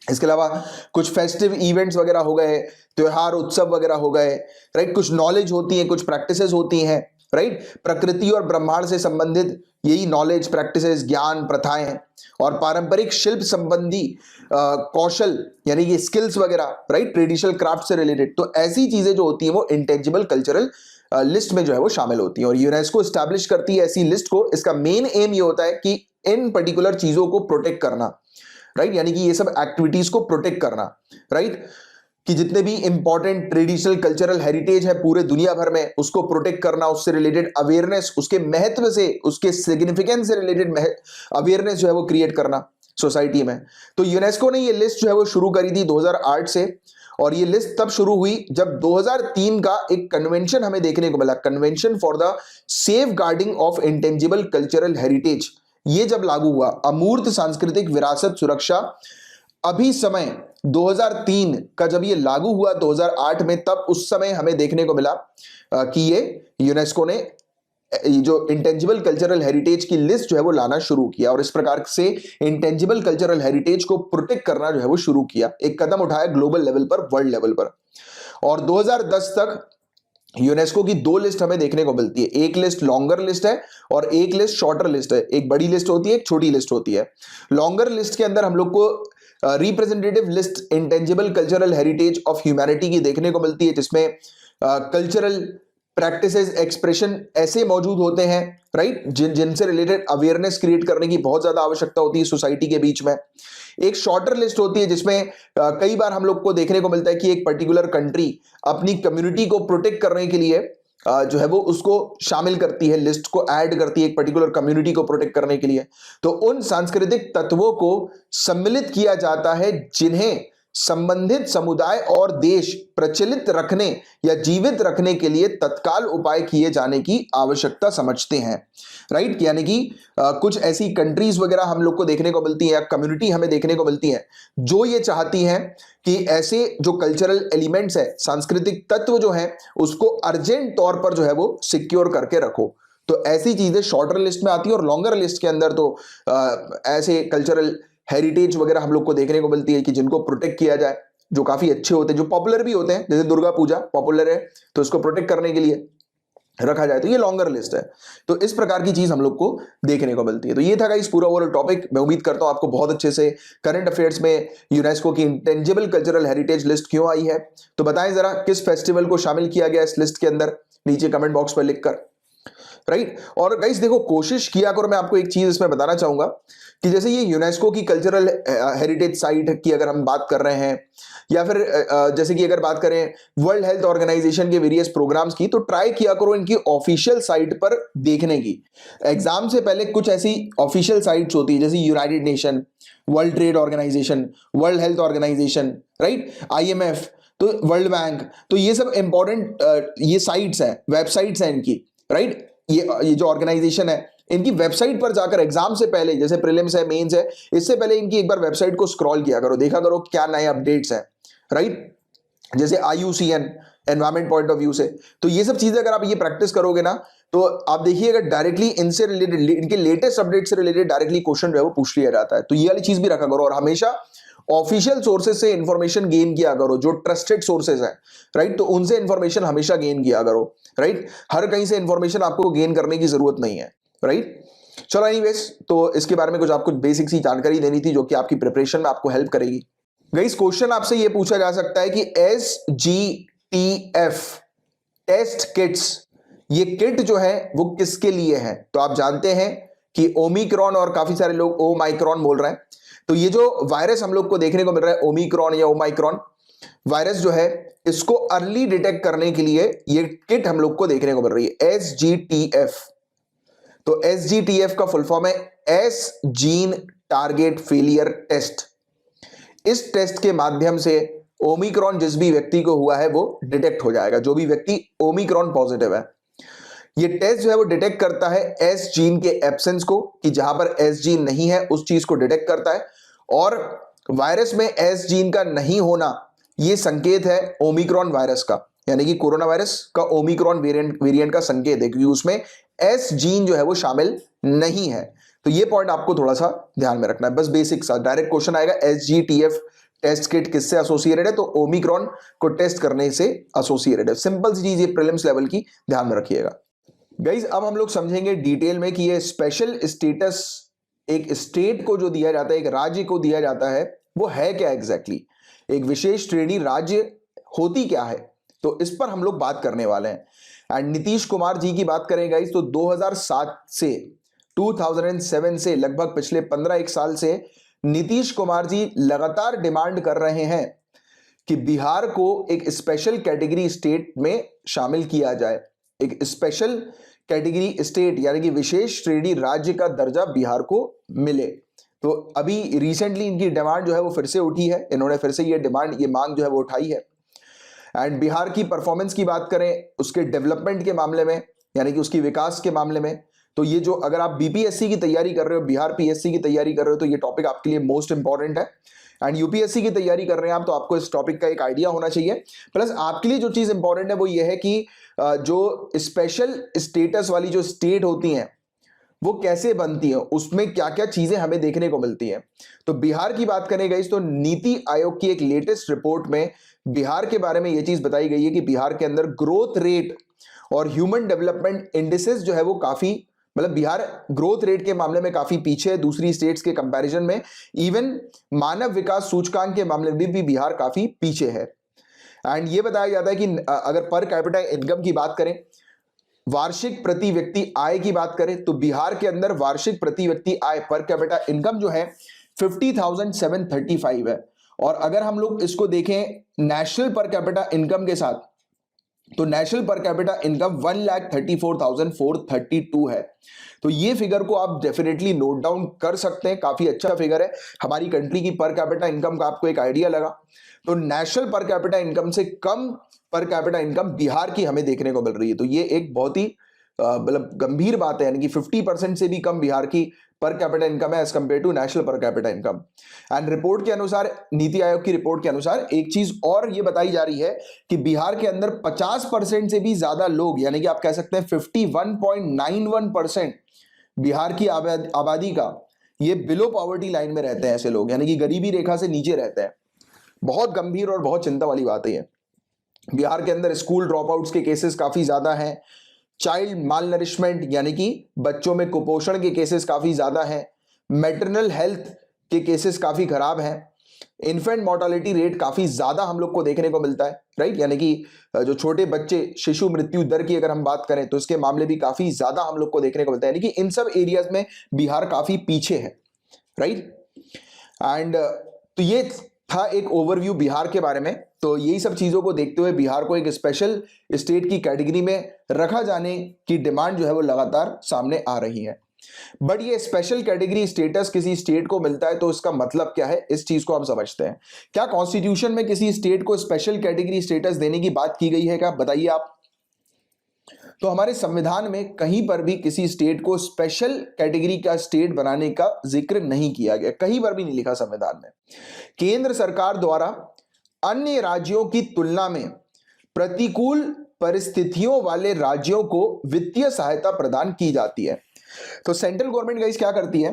इसके अलावा कुछ फेस्टिव इवेंट्स वगैरह हो गए, त्योहार उत्सव वगैरह हो गए, राइट, कुछ नॉलेज होती है, कुछ प्रैक्टिसेस होती हैं, राइट, प्रकृति और ब्रह्मांड से संबंधित यही नॉलेज, प्रैक्टिसेस, ज्ञान, प्रथाएं, और पारंपरिक शिल्प संबंधी कौशल, यानी कि स्किल्स वगैरह, राइट, ट्रेडिशनल क्राफ्ट से रिलेटेड। तो ऐसी चीजें जो होती हैं वो इंटेंजिबल कल्चरल लिस्ट में जो है वो शामिल होती है, और यूनेस्को स्टैब्लिश करती है ऐसी लिस्ट को। इसका मेन एम ये होता है कि इन पर्टिकुलर चीजों को प्रोटेक्ट करना, राइट, यानी कि ये सब एक्टिविटीज को प्रोटेक्ट करना, राइट, कि जितने भी इंपॉर्टेंट ट्रेडिशनल कल्चरल हेरिटेज है पूरे दुनिया भर में, उसको प्रोटेक्ट करना, उससे रिलेटेड अवेयरनेस, उसके महत्व से, उसके सिग्निफिकेंस से रिलेटेड अवेयरनेस जो है वो क्रिएट करना सोसाइटी में। तो यूनेस्को ने ये लिस्ट जो है वो शुरू करी थी 2008 से, और ये लिस्ट तब शुरू हुई जब 2003 का एक कन्वेंशन हमें देखने को मिला, convention for the safeguarding of intangible cultural heritage. ये जब लागू हुआ, अमूर्त सांस्कृतिक विरासत सुरक्षा, अभी समय 2003 का जब ये लागू हुआ 2008 में, तब उस समय हमें देखने को मिला कि ये यूनेस्को ने जो इंटेंजिबल कल्चरल हेरिटेज की लिस्ट जो है वो लाना शुरू किया, और इस प्रकार से इंटेंजिबल कल्चरल हेरिटेज को प्रोटेक्ट करना जो है वो शुरू किया, एक कदम उठाया ग्लोबल लेवल पर, वर्ल्ड लेवल पर। और 2010 तक यूनेस्को की दो लिस्ट हमें देखने को मिलती है, एक लिस्ट लॉन्गर लिस्ट है और एक लिस्ट शॉर्टर लिस्ट है। एक बड़ी लिस्ट होती है, एक छोटी लिस्ट होती है। लॉन्गर लिस्ट के अंदर हम लोग को representative list intangible cultural heritage of humanity की देखने को मिलती है, जिसमें कल्चरल प्रैक्टिसेस, एक्सप्रेशन ऐसे मौजूद होते हैं, राइट, जिनसे रिलेटेड अवेयरनेस क्रिएट करने की बहुत ज्यादा आवश्यकता होती है सोसाइटी के बीच में। एक शॉर्टर लिस्ट होती है जिसमें कई बार हम लोग को देखने को मिलता है कि एक पर्टिकुलर कंट्री अपनी कम्युनिटी को प्रोटेक्ट करने के लिए जो है वो उसको शामिल करती है, लिस्ट को ऐड करती है एक पर्टिकुलर कम्युनिटी को प्रोटेक्ट करने के लिए। तो उन सांस्कृतिक तत्वों को सम्मिलित किया जाता है जिन्हें संबंधित समुदाय और देश प्रचलित रखने या जीवित रखने के लिए तत्काल उपाय किए जाने की आवश्यकता समझते हैं, राइट। यानी कि कुछ ऐसी कंट्रीज वगैरह हम लोग को देखने को मिलती है या कम्युनिटी हमें देखने को मिलती है जो ये चाहती हैं कि ऐसे जो कल्चरल एलिमेंट्स है, सांस्कृतिक तत्व जो है, उसको अर्जेंट तौर पर जो है वो सिक्योर करके रखो। तो ऐसी चीजें शॉर्टर लिस्ट में आती है और लॉन्गर लिस्ट के अंदर तो ऐसे कल्चरल हेरिटेज वगैरह हम लोग को देखने को मिलती है कि जिनको प्रोटेक्ट किया जाए, जो काफी अच्छे होते हैं, जो पॉपुलर भी होते हैं, जैसे दुर्गा पूजा पॉपुलर है तो इसको प्रोटेक्ट करने के लिए रखा जाए, तो ये लॉन्गर लिस्ट है। तो इस प्रकार की चीज हम लोग को देखने को मिलती है। तो ये था गाइस पूरा ओवरऑल टॉपिक। मैं उम्मीद करता हूं आपको बहुत अच्छे से करंट अफेयर्स में यूनेस्को की इंटेंजिबल कल्चरल हेरिटेज लिस्ट क्यों आई है, तो बताएं जरा किस फेस्टिवल को शामिल किया गया इस लिस्ट के अंदर, नीचे कमेंट बॉक्स पर लिखकर, राइट। और गाइस देखो, कोशिश किया करो, मैं आपको एक चीज इसमें बताना चाहूंगा कि जैसे ये यूनेस्को की कल्चरल हेरिटेज साइट की अगर हम बात कर रहे हैं, या फिर जैसे कि अगर बात करें वर्ल्ड हेल्थ ऑर्गेनाइजेशन के वेरियस प्रोग्राम्स की, तो ट्राई किया करो इनकी ऑफिशियल साइट पर देखने की। एग्जाम से पहले कुछ ऐसी ऑफिशियल साइट्स होती है जैसे United Nation, World Trade Organization, World Health Organization, right, IMF, तो वर्ल्ड बैंक, तो ये सब इंपॉर्टेंट ये साइट्स हैं, वेबसाइट्स हैं इनकी, राइट। ये जो ऑर्गेनाइजेशन है, इनकी वेबसाइट पर जाकर एग्जाम से पहले, जैसे प्रीलिम्स है, मेंस है, इससे पहले इनकी एक बार वेबसाइट को स्क्रॉल किया करो, देखा करो क्या नए अपडेट्स हैं, राइट। जैसे IUCN environment point of view से, तो ये सब चीजें अगर आप ये प्रैक्टिस करोगे ना, तो आप देखिएगा डायरेक्टली इनसे रिलेटेड, इनके लेटेस्ट अपडेट से रिलेटेड डायरेक्टली क्वेश्चन जो है वो पूछ लिया जाता है। तो ये वाली चीज भी रखा करो और हमेशा ऑफिशियल सोर्सेज से इंफॉर्मेशन गेन किया करो, जो ट्रस्टेड सोर्सेज हैं, राइट, तो उनसे इंफॉर्मेशन हमेशा गेन किया करो, राइट। हर कहीं से इंफॉर्मेशन आपको गेन करने की जरूरत नहीं है, राइट। चलो एनीवेज, तो इसके बारे में कुछ आपको बेसिक सी जानकारी देनी थी जो कि आपकी प्रिपरेशन में आपको हेल्प करेगी। गाइस, क्वेश्चन आपसे ये पूछा जा सकता है कि SGTF टेस्ट किट्स, ये किट जो है वो किसके लिए है। तो आप जानते हैं कि ओमिक्रॉन, और काफी सारे लोग ओमाइक्रॉन बोल रहे हैं, तो ये जो वायरस हम लोग को देखने को मिल रहा है ओमिक्रॉन या ओमाइक्रॉन वायरस जो है, इसको अर्ली डिटेक्ट करने के लिए ये किट हम लोग को देखने को मिल रही है, SGTF। तो SGTF का फुल फॉर्म है S gene target failure test. इस टेस्ट के माध्यम से ओमिक्रॉन जिस भी व्यक्ति को हुआ है वो डिटेक्ट हो जाएगा, जो भी व्यक्ति ओमिक्रॉन पॉजिटिव है। ये टेस्ट जो है वो डिटेक्ट करता है एस जीन के एब्सेंस को, कि जहां पर एस जीन नहीं है उस चीज को डिटेक्ट करता है, और वायरस में एस जीन का नहीं होना ये संकेत है ओमिक्रॉन वायरस का, यानी कि कोरोना वायरस का ओमिक्रॉन वेरिएंट का संकेत है, क्योंकि उसमें एस जीन जो है वो शामिल नहीं है। तो ये पॉइंट आपको थोड़ा सा ध्यान में रखना है, बस बेसिक सा। डायरेक्ट क्वेश्चन आएगा SGTF टेस्ट किट किससे एसोसिएटेड है, तो ओमिक्रॉन को टेस्ट करने से एसोसिएटेड है। सिंपल सी चीज, ये प्रीलिम्स लेवल की, ध्यान में रखिएगा। गाइस, अब हम लोग समझेंगे डिटेल में कि ये स्पेशल स्टेटस एक स्टेट को जो दिया जाता है, एक राज्य को दिया जाता है, वो है क्या एग्जैक्टली, एक विशेष श्रेणी राज्य होती क्या है, तो इस पर हम लोग बात करने वाले हैं। एंड नीतीश कुमार जी की बात करें गाइस, तो 2007 से लगभग पिछले 15-1 साल से नीतीश कुमार जी लगातार डिमांड कर रहे हैं कि बिहार को एक स्पेशल कैटेगरी स्टेट में शामिल किया जाए, एक स्पेशल कैटेगरी स्टेट यानी कि विशेष श्रेणी राज्य का दर्जा बिहार को मिले। तो अभी रिसेंटली इनकी डिमांड जो है वो फिर से उठी है, इन्होंने फिर से ये डिमांड, ये मांग जो है वो उठाई है। एंड बिहार की परफॉर्मेंस की बात करें, उसके डेवलपमेंट के मामले में, यानी कि उसकी विकास के मामले में, तो ये जो अगर आप BPSC की तैयारी कर रहे हो, बिहार PSC की तैयारी कर रहे हो, तो ये टॉपिक आपके लिए मोस्ट इंपॉर्टेंट है। एंड UPSC की तैयारी कर रहे हैं आप, तो आपको इस टॉपिक का एक आइडिया होना चाहिए। प्लस आपके लिए जो चीज इंपॉर्टेंट है वो ये है कि जो स्पेशल स्टेटस वाली जो स्टेट होती हैं वो कैसे बनती है, उसमें क्या क्या चीजें हमें देखने को मिलती हैं। तो बिहार की बात करें गाइस, तो नीति आयोग की एक लेटेस्ट रिपोर्ट में बिहार के बारे में यह चीज बताई गई है कि बिहार के अंदर ग्रोथ रेट और ह्यूमन डेवलपमेंट इंडिसेस जो है वो काफी, मतलब बिहार ग्रोथ रेट के मामले में काफी पीछे है दूसरी स्टेट्स के कंपैरिजन में। इवन मानव विकास सूचकांक के मामले में भी बिहार काफी पीछे है। एंड ये बताया जाता है कि अगर पर कैपिटा इनकम की बात करें, वार्षिक प्रति व्यक्ति आय की बात करें तो बिहार के अंदर वार्षिक प्रति व्यक्ति आय पर कैपिटा इनकम जो है 50,735 है। और अगर हम लोग इसको देखें नेशनल पर कैपिटा इनकम के साथ तो नेशनल पर कैपिटा इनकम 1,34,432 है। तो ये फिगर को आप डेफिनेटली नोट डाउन कर सकते हैं, काफी अच्छा फिगर है। हमारी कंट्री की पर कैपिटा इनकम का आपको एक आइडिया लगा। तो नेशनल पर कैपिटा इनकम से कम पर कैपिटा इनकम बिहार की हमें देखने को मिल रही है। तो ये एक बहुत ही मतलब गंभीर बात है, यानी कि 50% से भी कम बिहार की पर कैपिटा इनकम है as compare to national per capita income. And report के अनुसार, नीति आयोग की रिपोर्ट के अनुसार एक चीज और ये बताई जा रही है कि बिहार के अंदर 50% से भी ज्यादा लोग, यानी कि आप कह सकते हैं 51.91% बिहार की आबादी का ये बिलो पॉवर्टी लाइन में रहते हैं ऐसे लोग, यानी कि गरीबी रेखा से नीचे रहते हैं। बहुत गंभीर और बहुत चिंता वाली बात है ये। बिहार के अंदर स्कूल ड्रॉप आउट्स के केसेस काफी ज्यादा हैं, चाइल्ड माल नरिशमेंट यानी कि बच्चों में कुपोषण के केसेस काफी ज्यादा हैं, मैटरनल हेल्थ के केसेस काफी खराब हैं, इन्फेंट मोर्टालिटी रेट काफी ज्यादा हम लोग को देखने को मिलता है, राइट। यानी कि जो छोटे बच्चे शिशु मृत्यु दर की अगर हम बात करें तो इसके मामले भी काफी ज्यादा हम लोग को देखने को मिलता है, यानी कि इन सब एरियाज में बिहार काफी पीछे है, राइट। एंड तो ये था एक ओवरव्यू बिहार के बारे में। तो यही सब चीजों को देखते हुए बिहार को एक स्पेशल स्टेट की कैटेगरी में रखा जाने की डिमांड जो है वो लगातार सामने आ रही है। बट ये स्पेशल कैटेगरी स्टेटस किसी स्टेट को मिलता है तो इसका मतलब क्या है, इस चीज को हम समझते हैं। क्या कॉन्स्टिट्यूशन में किसी स्टेट को स्पेशल कैटेगरी स्टेटस देने की बात की गई है क्या, बताइए आप। तो हमारे संविधान में कहीं पर भी किसी स्टेट को स्पेशल कैटेगरी का स्टेट बनाने का जिक्र नहीं किया गया, कहीं पर भी नहीं लिखा संविधान में। केंद्र सरकार द्वारा अन्य राज्यों की तुलना में प्रतिकूल परिस्थितियों वाले राज्यों को वित्तीय सहायता प्रदान की जाती है। तो सेंट्रल गवर्नमेंट गाइस क्या करती है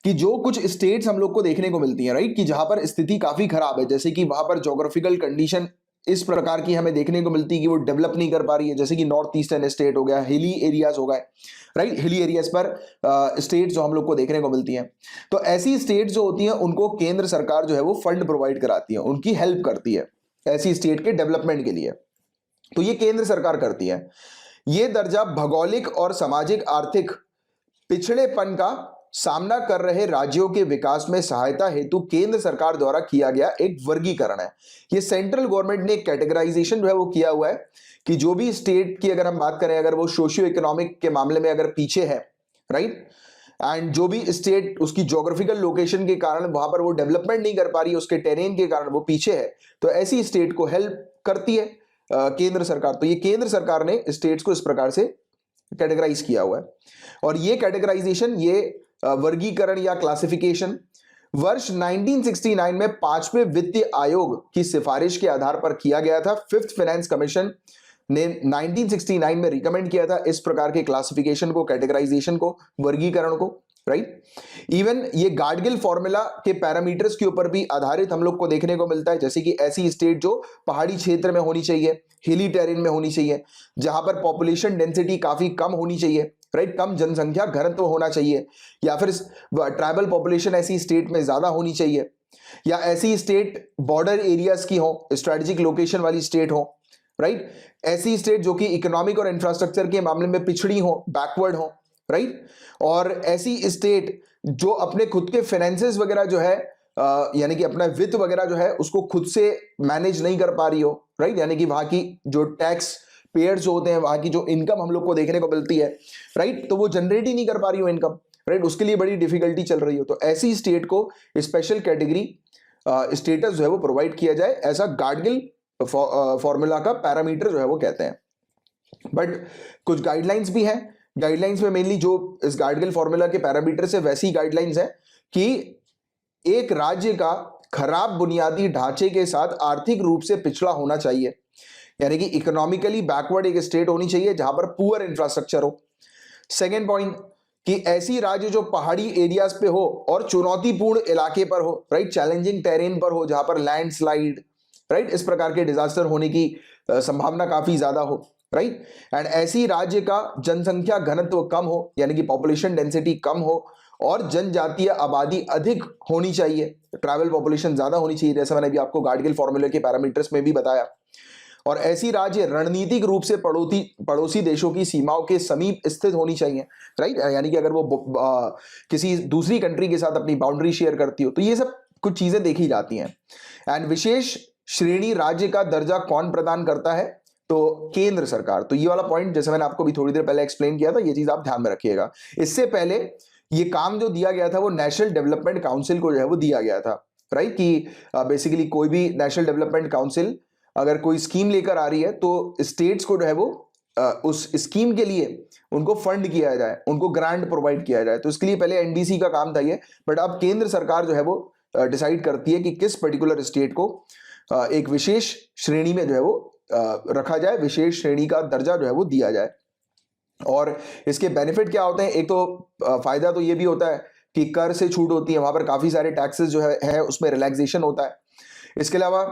कि जो कुछ स्टेट्स हम लोग को देखने को मिलती हैं, राइट, कि जहां पर स्थिति काफी खराब है, जैसे कि वहां पर ज्योग्राफिकल कंडीशन इस प्रकार की हमें देखने को मिलती है कि वो डेवलप नहीं कर पा रही है, जैसे कि नॉर्थ ईस्टर्न स्टेट हो गया, हिली एरियाज हो गए, राइट, हिली एरियाज पर स्टेट्स जो हम लोग को देखने को मिलती हैं। तो ऐसी स्टेट्स जो होती हैं उनको केंद्र सरकार जो है वो फंड प्रोवाइड कराती है, उनकी हेल्प करती है ऐसी स्टेट के डेवलपमेंट के लिए। तो ये केंद्र सरकार करती है। ये दर्जा भौगोलिक और सामाजिक आर्थिक पिछड़ेपन का सामना कर रहे राज्यों के विकास में सहायता हेतु केंद्र सरकार द्वारा किया गया एक वर्गीकरण है। ये सेंट्रल गवर्नमेंट ने कैटेगराइजेशन जो है वो किया हुआ है कि जो भी स्टेट की अगर हम बात करें, अगर वो सोशियो इकोनॉमिक के मामले में अगर पीछे है, राइट, एंड जो भी स्टेट उसकी ज्योग्राफिकल लोकेशन के कारण वहां पर वो डेवलपमेंट नहीं कर पा रही है, उसके टेरेन के कारण वो पीछे है, तो ऐसी स्टेट को हेल्प करती है केंद्र सरकार। तो ये केंद्र सरकार ने स्टेट्स को इस प्रकार से कैटेगराइज किया हुआ है। और ये कैटेगराइजेशन, ये वर्गीकरण या क्लासिफिकेशन वर्ष 1969 में 5वें वित्तीय आयोग की सिफारिश के आधार पर किया गया था। फिफ्थ फाइनेंस कमीशन ने 1969 में रिकमेंड किया था इस प्रकार के क्लासिफिकेशन को, कैटेगराइजेशन को, वर्गीकरण को, राइट। इवन ये गाडगिल फॉर्मूला के पैरामीटर्स के ऊपर भी आधारित हम लोग को देखने को मिलता है, जैसे कि ऐसी स्टेट जो पहाड़ी क्षेत्र में होनी चाहिए, हिली टेरेन में होनी चाहिए, जहां पर पॉपुलेशन डेंसिटी काफी कम होनी चाहिए, राइट, कम जनसंख्या घनत्व होना चाहिए, या फिर ट्राइबल पॉपुलेशन ऐसी स्टेट में ज्यादा होनी चाहिए, या ऐसी स्टेट बॉर्डर एरियाज की हो, स्ट्रेटेजिक लोकेशन वाली स्टेट हो, राइट, ऐसी स्टेट जो कि इकोनॉमिक और इंफ्रास्ट्रक्चर के मामले में पिछड़ी हो, बैकवर्ड हो, राइट, और ऐसी स्टेट जो अपने खुद के फाइनेंसेस वगैरह जो है यानी कि अपना वित्त वगैरह जो है उसको खुद से मैनेज नहीं कर पा रही हो, राइट, यानी कि वहां की जो टैक्स पेयर्स होते हैं, वहां की जो इनकम हम लोग को देखने को मिलती है, राइट, तो वो जनरेट ही नहीं कर पा रही हो इनकम, राइट, उसके लिए बड़ी डिफिकल्टी चल रही हो। तो ऐसी स्टेट को स्पेशल कैटेगरी स्टेटस जो है वो प्रोवाइड किया जाए, ऐसा गाडगिल फॉर्मूला का पैरामीटर जो है वो कहते हैं। बट कुछ गाइडलाइंस भी हैं। गाइडलाइंस में मेनली जो इस गाडगिल फॉर्मूला के पैरामीटर से वैसी गाइडलाइंस है कि एक राज्य का खराब बुनियादी ढांचे के साथ आर्थिक रूप से पिछड़ा होना चाहिए, यानी कि इकोनॉमिकली बैकवर्ड एक स्टेट होनी चाहिए जहां पर पुअर इंफ्रास्ट्रक्चर हो। सेकेंड पॉइंट कि ऐसी राज्य जो पहाड़ी एरियाज पे हो और चुनौतीपूर्ण इलाके पर हो, राइट, चैलेंजिंग टेरेन पर हो, जहां पर लैंडस्लाइड, राइट, इस प्रकार के डिजास्टर होने की संभावना काफी ज्यादा हो, राइट, एंड ऐसी राज्य का जनसंख्या घनत्व कम हो, यानी कि पॉपुलेशन डेंसिटी कम हो, और जनजातीय आबादी अधिक होनी चाहिए, ट्राइबल पॉपुलेशन ज्यादा होनी चाहिए, जैसा मैंने अभी आपको गाडगिल फॉर्मूले के पैरामीटर्स में भी बताया। और ऐसी राज्य रणनीतिक रूप से पड़ोसी देशों की सीमाओं के समीप स्थित होनी चाहिए, राइट। यानी कि अगर वो किसी दूसरी कंट्री के साथ अपनी बाउंड्री शेयर करती हो, तो ये सब कुछ चीजें देखी जाती हैं। एंड विशेष श्रेणी राज्य का दर्जा कौन प्रदान करता है? तो केंद्र सरकार। तो ये वाला पॉइंट जैसे मैंने आपको भी थोड़ी देर पहले एक्सप्लेन किया था, ये चीज आप ध्यान में रखिएगा। इससे पहले ये काम जो दिया गया था वो नेशनल डेवलपमेंट काउंसिल को जो है वो दिया गया था, राइट। कि बेसिकली कोई भी नेशनल डेवलपमेंट काउंसिल अगर कोई स्कीम लेकर आ रही है तो स्टेट्स को जो है वो उस स्कीम के लिए उनको फंड किया जाए, उनको ग्रांट प्रोवाइड किया जाए। तो इसके लिए पहले एनडीसी का काम था ये, बट अब केंद्र सरकार जो है वो डिसाइड करती है कि किस पर्टिकुलर स्टेट को एक विशेष श्रेणी में जो है वो रखा जाए, विशेष श्रेणी का दर्जा जो है वो दिया जाए। और इसके बेनिफिट क्या होते हैं? एक तो फायदा तो ये भी होता है कि कर से छूट होती है, वहां पर काफी सारे टैक्सेस जो है उसमें रिलैक्सेशन होता है। इसके अलावा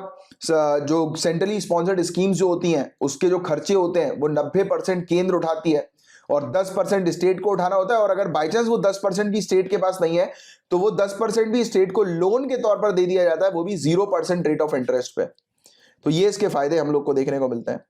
जो सेंट्रली स्पॉन्सर्ड स्कीम्स जो होती हैं उसके जो खर्चे होते हैं वो 90% केंद्र उठाती है और 10% स्टेट को उठाना होता है। और अगर बाई चांस वो 10% भी स्टेट के पास नहीं है तो वो 10% भी स्टेट को लोन के तौर पर दे दिया जाता है, वो भी 0% रेट ऑफ इंटरेस्ट पे। तो ये इसके फायदे हम लोग को देखने को मिलते हैं।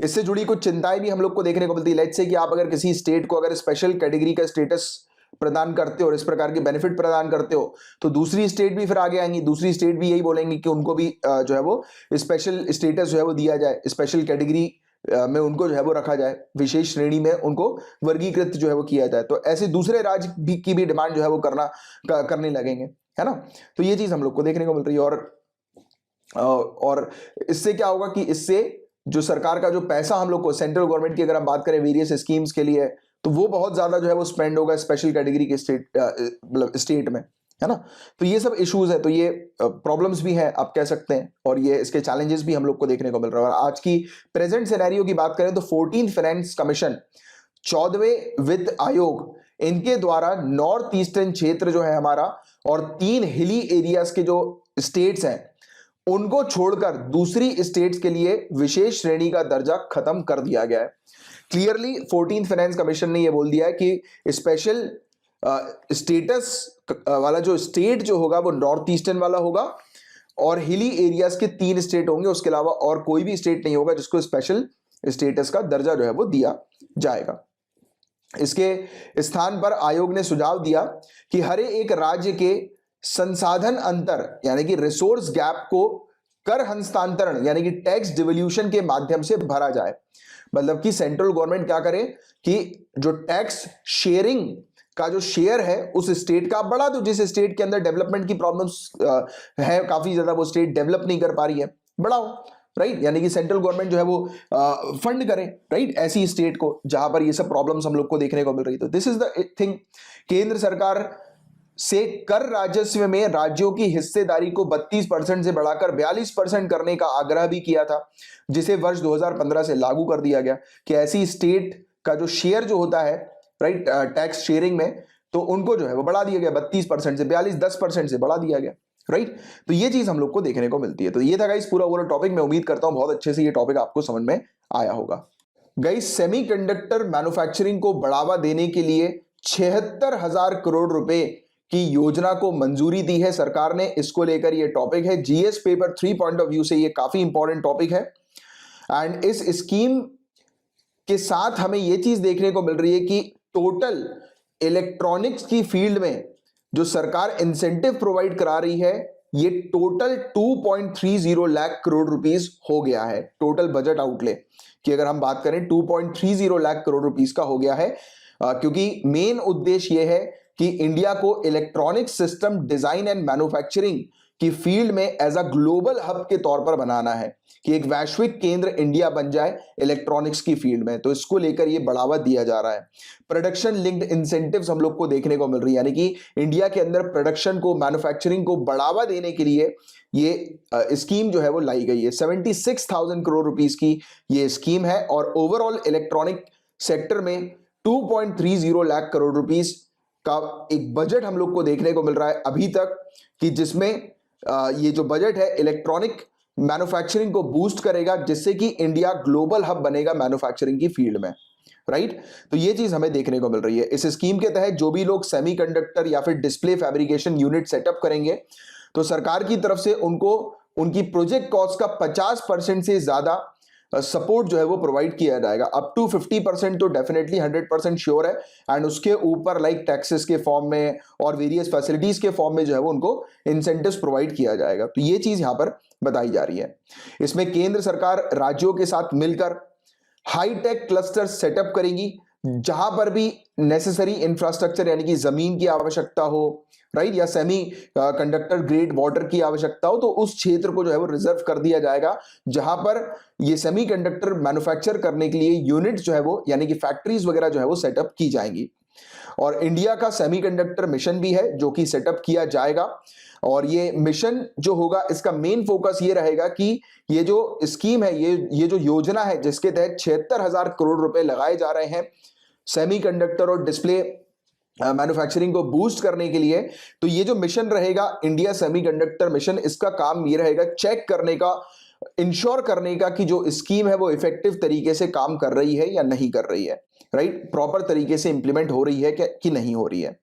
इससे जुड़ी कुछ चिंताएं भी हम लोग को देखने को मिलती है। लेट्स से कि आप अगर किसी स्टेट को अगर स्पेशल कैटेगरी का स्टेटस प्रदान करते हो और इस प्रकार के बेनिफिट प्रदान करते हो तो दूसरी स्टेट भी फिर आगे आएंगी, दूसरी स्टेट भी यही बोलेंगी कि उनको भी जो है वो स्पेशल स्टेटस जो है वो दिया जाए, स्पेशल कैटेगरी में उनको जो है वो रखा जाए, विशेष श्रेणी में उनको वर्गीकृत जो है वो किया जाए। तो ऐसे दूसरे राज्य भी की भी डिमांड जो है वो करने लगेंगे, है ना। तो ये चीज हम लोग को देखने को मिल रही है। और इससे क्या होगा कि इससे जो सरकार का जो पैसा हम लोग को सेंट्रल गवर्नमेंट की अगर हम बात करें वेरियस स्कीम्स के लिए, तो वो बहुत ज्यादा जो है वो स्पेंड होगा स्पेशल कैटेगरी के स्टेट में, है ना। तो ये सब इश्यूज है, तो ये प्रॉब्लम्स भी हैं आप कह सकते हैं, और ये इसके चैलेंजेस भी हम लोग को देखने को मिल रहा है। और आज की प्रेजेंट सिनेरियो की बात करें तो 14th फाइनेंस कमीशन, 14वें वित्त आयोग, इनके द्वारा नॉर्थ ईस्टर्न क्षेत्र जो है हमारा और 3 हिली एरियाज के जो स्टेट्स हैं उनको छोड़कर दूसरी स्टेट्स के लिए विशेष श्रेणी का दर्जा खत्म कर दिया गया है। क्लियरली 14th फाइनेंस कमीशन ने यह बोल दिया है कि स्पेशल स्टेटस वाला जो स्टेट जो होगा वो नॉर्थ ईस्टर्न वाला होगा और हिली एरियाज के 3 स्टेट होंगे, उसके अलावा और कोई भी स्टेट नहीं होगा जिसको स्पेशल स्टेटस का दर्जा जो है वो दिया जाएगा। इसके स्थान पर आयोग ने सुझाव दिया कि हर एक राज्य के संसाधन अंतर यानी कि रिसोर्स गैप को कर हस्तांतरण यानी कि टैक्स डिवोल्यूशन के माध्यम से भरा जाए। मतलब कि सेंट्रल गवर्नमेंट क्या करे कि जो टैक्स शेयरिंग का जो शेयर है उस स्टेट का बढ़ा दो, जिस स्टेट के अंदर डेवलपमेंट की प्रॉब्लम्स है काफी ज्यादा, वो स्टेट डेवलप नहीं कर पा रही है, बढ़ाओ, राइट। यानी कि सेंट्रल गवर्नमेंट जो है वो फंड करे, राइट, ऐसी स्टेट को जहां पर ये सब प्रॉब्लम्स हम लोग को देखने को मिल रही। तो दिस इज द थिंग। केंद्र सरकार से कर राजस्व में राज्यों की हिस्सेदारी को 32% से बढ़ाकर 42% करने का आग्रह भी किया था, जिसे वर्ष 2015 से लागू कर दिया गया कि ऐसी स्टेट का जो शेयर जो होता है, राइट, टैक्स शेयरिंग में, तो उनको जो है वो बढ़ा दिया गया 32% से 10% से बढ़ा दिया गया, राइट। तो ये चीज हम लोग को देखने को मिलती है। तो ये था गाइस पूरा ओवरऑल टॉपिक। मैं उम्मीद करता हूं बहुत अच्छे से ये टॉपिक आपको समझ में आया होगा। गाइस, सेमीकंडक्टर मैन्युफैक्चरिंग को बढ़ावा देने के लिए 76,000 करोड़ रुपए की योजना को मंजूरी दी है सरकार ने। इसको लेकर ये टॉपिक है, GS paper 3 point of view से ये काफी इंपॉर्टेंट टॉपिक है। एंड इस स्कीम के साथ हमें ये चीज देखने को मिल रही है कि टोटल इलेक्ट्रॉनिक्स की फील्ड में जो सरकार इंसेंटिव प्रोवाइड करा रही है ये टोटल 2.30 लाख करोड़ रुपीस हो गया है। टोटल बजट आउटले की अगर हम बात करें 2.30 लाख करोड़ रुपीस का हो गया है, क्योंकि मेन उद्देश्य यह है कि इंडिया को electronic system design and manufacturing की फील्ड में एज अ ग्लोबल हब के तौर पर बनाना है, कि एक वैश्विक केंद्र इंडिया बन जाए इलेक्ट्रॉनिक्स की फील्ड में। तो इसको लेकर ये बढ़ावा दिया जा रहा है। प्रोडक्शन लिंक्ड इंसेंटिव्स हम लोग को देखने को मिल रही है, यानी कि इंडिया के अंदर प्रोडक्शन को, मैन्युफैक्चरिंग को बढ़ावा देने के लिए ये स्कीम जो है वो लाई गई है। 76,000 करोड़ रुपीस की ये स्कीम है और ओवरऑल इलेक्ट्रॉनिक सेक्टर में 2.30 लाख करोड़ रुपीस का एक बजट हम लोग को देखने को मिल रहा है अभी तक, कि जिसमें ये जो बजट है इलेक्ट्रॉनिक मैन्युफैक्चरिंग को बूस्ट करेगा, जिससे कि इंडिया ग्लोबल हब बनेगा मैन्युफैक्चरिंग की फील्ड में, राइट। तो ये चीज हमें देखने को मिल रही है। इस स्कीम के तहत जो भी लोग सेमीकंडक्टर या फिर डिस्प्ले फैब्रिकेशन यूनिट सेटअप करेंगे तो सरकार की तरफ से उनको उनकी प्रोजेक्ट कॉस्ट का 50% से ज्यादा सपोर्ट जो है वो प्रोवाइड किया जाएगा। अप टू 50% तो डेफिनेटली 100% श्योर है, एंड उसके ऊपर लाइक टैक्सेस के फॉर्म में और वेरियस फैसिलिटीज के फॉर्म में जो है वो उनको इंसेंटिव्स प्रोवाइड किया जाएगा। तो ये चीज यहां पर बताई जा रही है। इसमें केंद्र सरकार राज्यों के साथ मिलकर हाईटेक क्लस्टर सेटअप करेंगी, जहां पर भी नेसेसरी इंफ्रास्ट्रक्चर यानी कि जमीन की आवश्यकता हो, राइट, या सेमी कंडक्टर ग्रेड वाटर की आवश्यकता हो, तो उस क्षेत्र को जो है वो रिजर्व कर दिया जाएगा, जहां पर ये सेमी कंडक्टर मैन्युफैक्चर करने के लिए यूनिट जो है वो यानी कि फैक्ट्रीज वगैरह जो है वो सेटअप की जाएंगी। और इंडिया का सेमीकंडक्टर मिशन भी है जो कि सेटअप किया जाएगा, और ये मिशन जो होगा इसका मेन फोकस ये रहेगा कि ये जो स्कीम है, ये जो योजना है जिसके तहत 76,000 करोड़ रुपए लगाए जा रहे हैं सेमीकंडक्टर और डिस्प्ले मैन्युफैक्चरिंग को बूस्ट करने के लिए, तो ये जो मिशन रहेगा इंडिया सेमीकंडक्टर मिशन, इसका काम ये रहेगा चेक करने का, इंश्योर करने का कि जो स्कीम है वो इफेक्टिव तरीके से काम कर रही है या नहीं कर रही है, राइट, प्रॉपर तरीके से इंप्लीमेंट हो रही है कि नहीं हो रही है।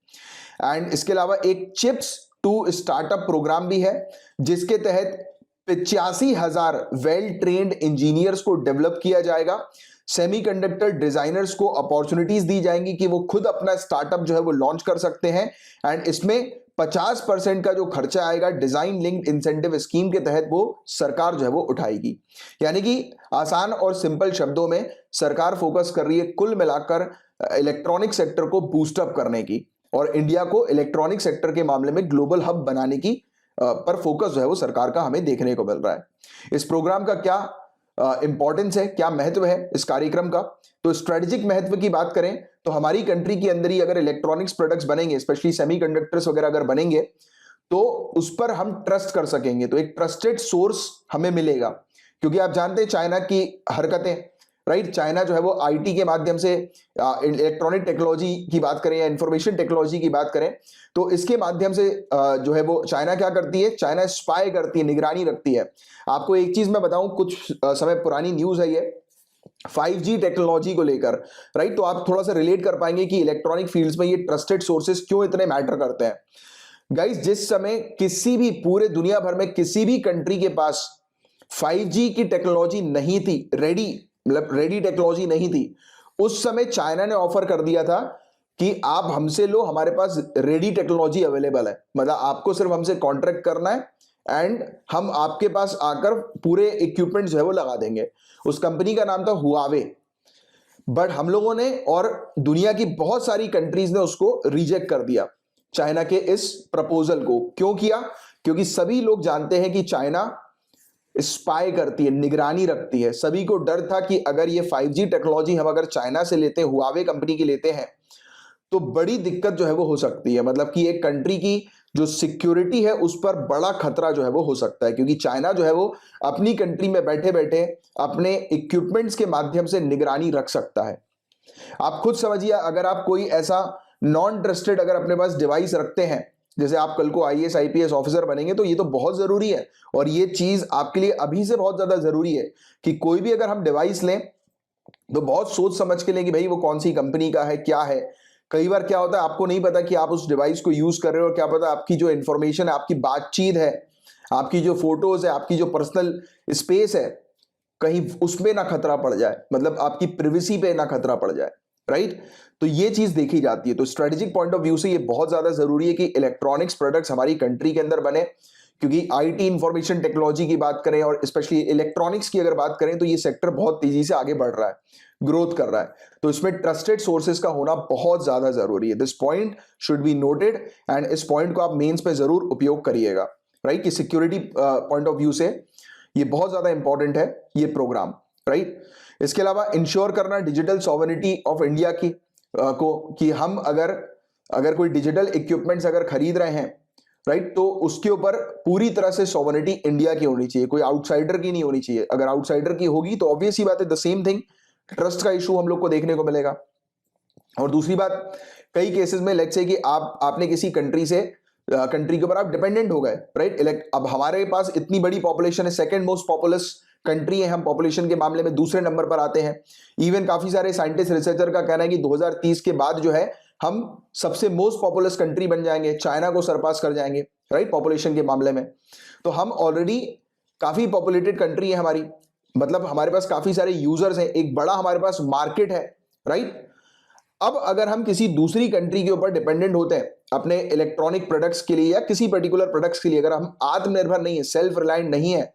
एंड इसके अलावा एक चिप्स टू स्टार्टअप प्रोग्राम भी है, जिसके तहत 85,000 वेल ट्रेन्ड इंजीनियर्स को डेवलप किया जाएगा। सेमीकंडक्टर डिजाइनर्स को अपॉर्चुनिटीज दी जाएंगी कि वो खुद अपना स्टार्टअप जो है वो लॉन्च कर सकते हैं, एंड इसमें 50% का जो खर्चा आएगा डिजाइन लिंक्ड इंसेंटिव स्कीम के तहत वो सरकार जो है वो उठाएगी। यानी कि आसान और सिंपल शब्दों में सरकार फोकस कर रही है कुल मिलाकर इलेक्ट्रॉनिक सेक्टर को बूस्टअप करने की, और इंडिया को इलेक्ट्रॉनिक सेक्टर के मामले में ग्लोबल हब बनाने की पर फोकस जो है वो सरकार का हमें देखने को मिल रहा है। इस प्रोग्राम का क्या इंपॉर्टेंस है, क्या महत्व है इस कार्यक्रम का, तो स्ट्रेटेजिक महत्व की बात करें तो हमारी कंट्री के अंदर ही अगर इलेक्ट्रॉनिक्स प्रोडक्ट्स बनेंगे, स्पेशली सेमीकंडक्टर्स वगैरह अगर बनेंगे, तो उस पर हम ट्रस्ट कर सकेंगे, तो एक ट्रस्टेड सोर्स हमें मिलेगा। क्योंकि आप जानते हैं चाइना की हरकतें, राइट, चाइना जो है वो आईटी के माध्यम से इलेक्ट्रॉनिक टेक्नोलॉजी की बात करें या इंफॉर्मेशन टेक्नोलॉजी की बात करें, तो इसके माध्यम से जो है वो चाइना क्या करती है, चाइना स्पाई करती है, निगरानी रखती है। आपको एक चीज मैं बताऊं, कुछ समय पुरानी न्यूज है ये 5G टेक्नोलॉजी को लेकर, राइट, तो आप थोड़ा सा रिलेट कर पाएंगे कि इलेक्ट्रॉनिक फील्ड्स में ये ट्रस्टेड सोर्सेस क्यों इतने मैटर करते हैं। गाइस, जिस समय किसी भी पूरे दुनिया भर में किसी भी कंट्री के पास 5G की टेक्नोलॉजी नहीं थी, रेडी टेक्नोलॉजी नहीं थी, उस समय चाइना ने ऑफर कर दिया था कि आप हमसे लो, हमारे पास रेडी टेक्नोलॉजी अवेलेबल है, मतलब आपको सिर्फ हमसे कॉन्ट्रैक्ट करना है एंड हम आपके पास आकर पूरे इक्विपमेंट जो है वो लगा देंगे। उस कंपनी का नाम था हुआवे, बट हम लोगों ने और दुनिया की बहुत सारी कंट्रीज ने उसको रिजेक्ट कर दिया, चाइना के इस प्रपोजल को। क्यों किया? क्योंकि सभी लोग जानते हैं कि चाइना स्पाई करती है, निगरानी रखती है। सभी को डर था कि अगर ये 5G टेक्नोलॉजी हम अगर चाइना से लेते हैं, हुआवे कंपनी की लेते हैं, तो बड़ी दिक्कत जो है वो हो सकती है, मतलब कि एक कंट्री की जो सिक्योरिटी है उस पर बड़ा खतरा जो है वो हो सकता है, क्योंकि चाइना जो है वो अपनी कंट्री में बैठे बैठे अपने इक्विपमेंट्स के माध्यम से निगरानी रख सकता है। आप खुद समझिए, अगर आप कोई ऐसा नॉन ट्रस्टेड अगर अपने पास डिवाइस रखते हैं, जैसे आप कल को IAS IPS ऑफिसर बनेंगे, तो ये तो बहुत जरूरी है, और ये चीज आपके लिए अभी से बहुत ज्यादा जरूरी है कि कोई भी अगर हम डिवाइस लें तो बहुत सोच समझ के लें कि भाई वो कौन सी कंपनी का है, क्या है। कई बार क्या होता है, आपको नहीं पता कि आप उस डिवाइस को यूज कर रहे हो, और क्या पता आपकी जो इंफॉर्मेशन है, आपकी बातचीत है, आपकी जो फोटोज है, आपकी जो पर्सनल स्पेस है, कहीं उसमें ना खतरा पड़ जाए, मतलब आपकी प्रिवेसी पे ना खतरा पड़ जाए, राइट। तो ये चीज देखी जाती है। तो स्ट्रेटेजिक पॉइंट ऑफ व्यू से ये बहुत ज्यादा जरूरी है कि इलेक्ट्रॉनिक्स प्रोडक्ट्स हमारी कंट्री के अंदर बने, क्योंकि आईटी इंफॉर्मेशन टेक्नोलॉजी की बात करें और स्पेशली इलेक्ट्रॉनिक्स की अगर बात करें, तो ये सेक्टर बहुत तेजी से आगे बढ़ रहा है, ग्रोथ कर रहा है। तो इसमें ट्रस्टेड सोर्सेज का होना बहुत ज्यादा जरूरी है। This point should be noted, and इस पॉइंट को आप मेंस पे जरूर उपयोग करिएगा, राइट, कि सिक्योरिटी पॉइंट ऑफ व्यू से ये बहुत ज्यादा इंपॉर्टेंट है ये प्रोग्राम, राइट। इसके अलावा इंश्योर करना डिजिटल सॉवरेनिटी ऑफ इंडिया की को, कि हम अगर कोई डिजिटल इक्विपमेंट्स अगर खरीद रहे हैं, राइट, तो उसके ऊपर पूरी तरह से सॉवरेनिटी इंडिया की होनी चाहिए, कोई आउटसाइडर की नहीं होनी चाहिए। अगर आउटसाइडर की होगी तो ऑब्वियस ही बात है, द सेम थिंग, ट्रस्ट का इशू हम लोग को देखने को मिलेगा। और दूसरी बात, कई केसेस में लेट्स से कि आपने किसी कंट्री के ऊपर आप डिपेंडेंट हो गए, राइट। अब हमारे पास इतनी बड़ी पॉपुलेशन है, सेकंड मोस्ट पॉपुलस कंट्री है, हम पॉपुलेशन के मामले में दूसरे नंबर पर आते हैं। इवन काफी सारे साइंटिस्ट रिसर्चर का कहना है कि 2030 के बाद जो है हम सबसे मोस्ट पॉपुलस कंट्री बन जाएंगे, चाइना को सरपास कर जाएंगे, राइट, पॉपुलेशन के मामले में। तो हम ऑलरेडी काफी पॉपुलेटेड कंट्री है हमारी, मतलब हमारे पास काफी सारे यूजर्स हैं, एक बड़ा हमारे पास मार्केट है, राइट। अब अगर हम किसी दूसरी कंट्री के ऊपर डिपेंडेंट होते हैं अपने इलेक्ट्रॉनिक प्रोडक्ट्स के लिए या किसी पर्टिकुलर प्रोडक्ट्स के लिए, अगर हम आत्मनिर्भर नहीं है, सेल्फ रिलायंट नहीं है,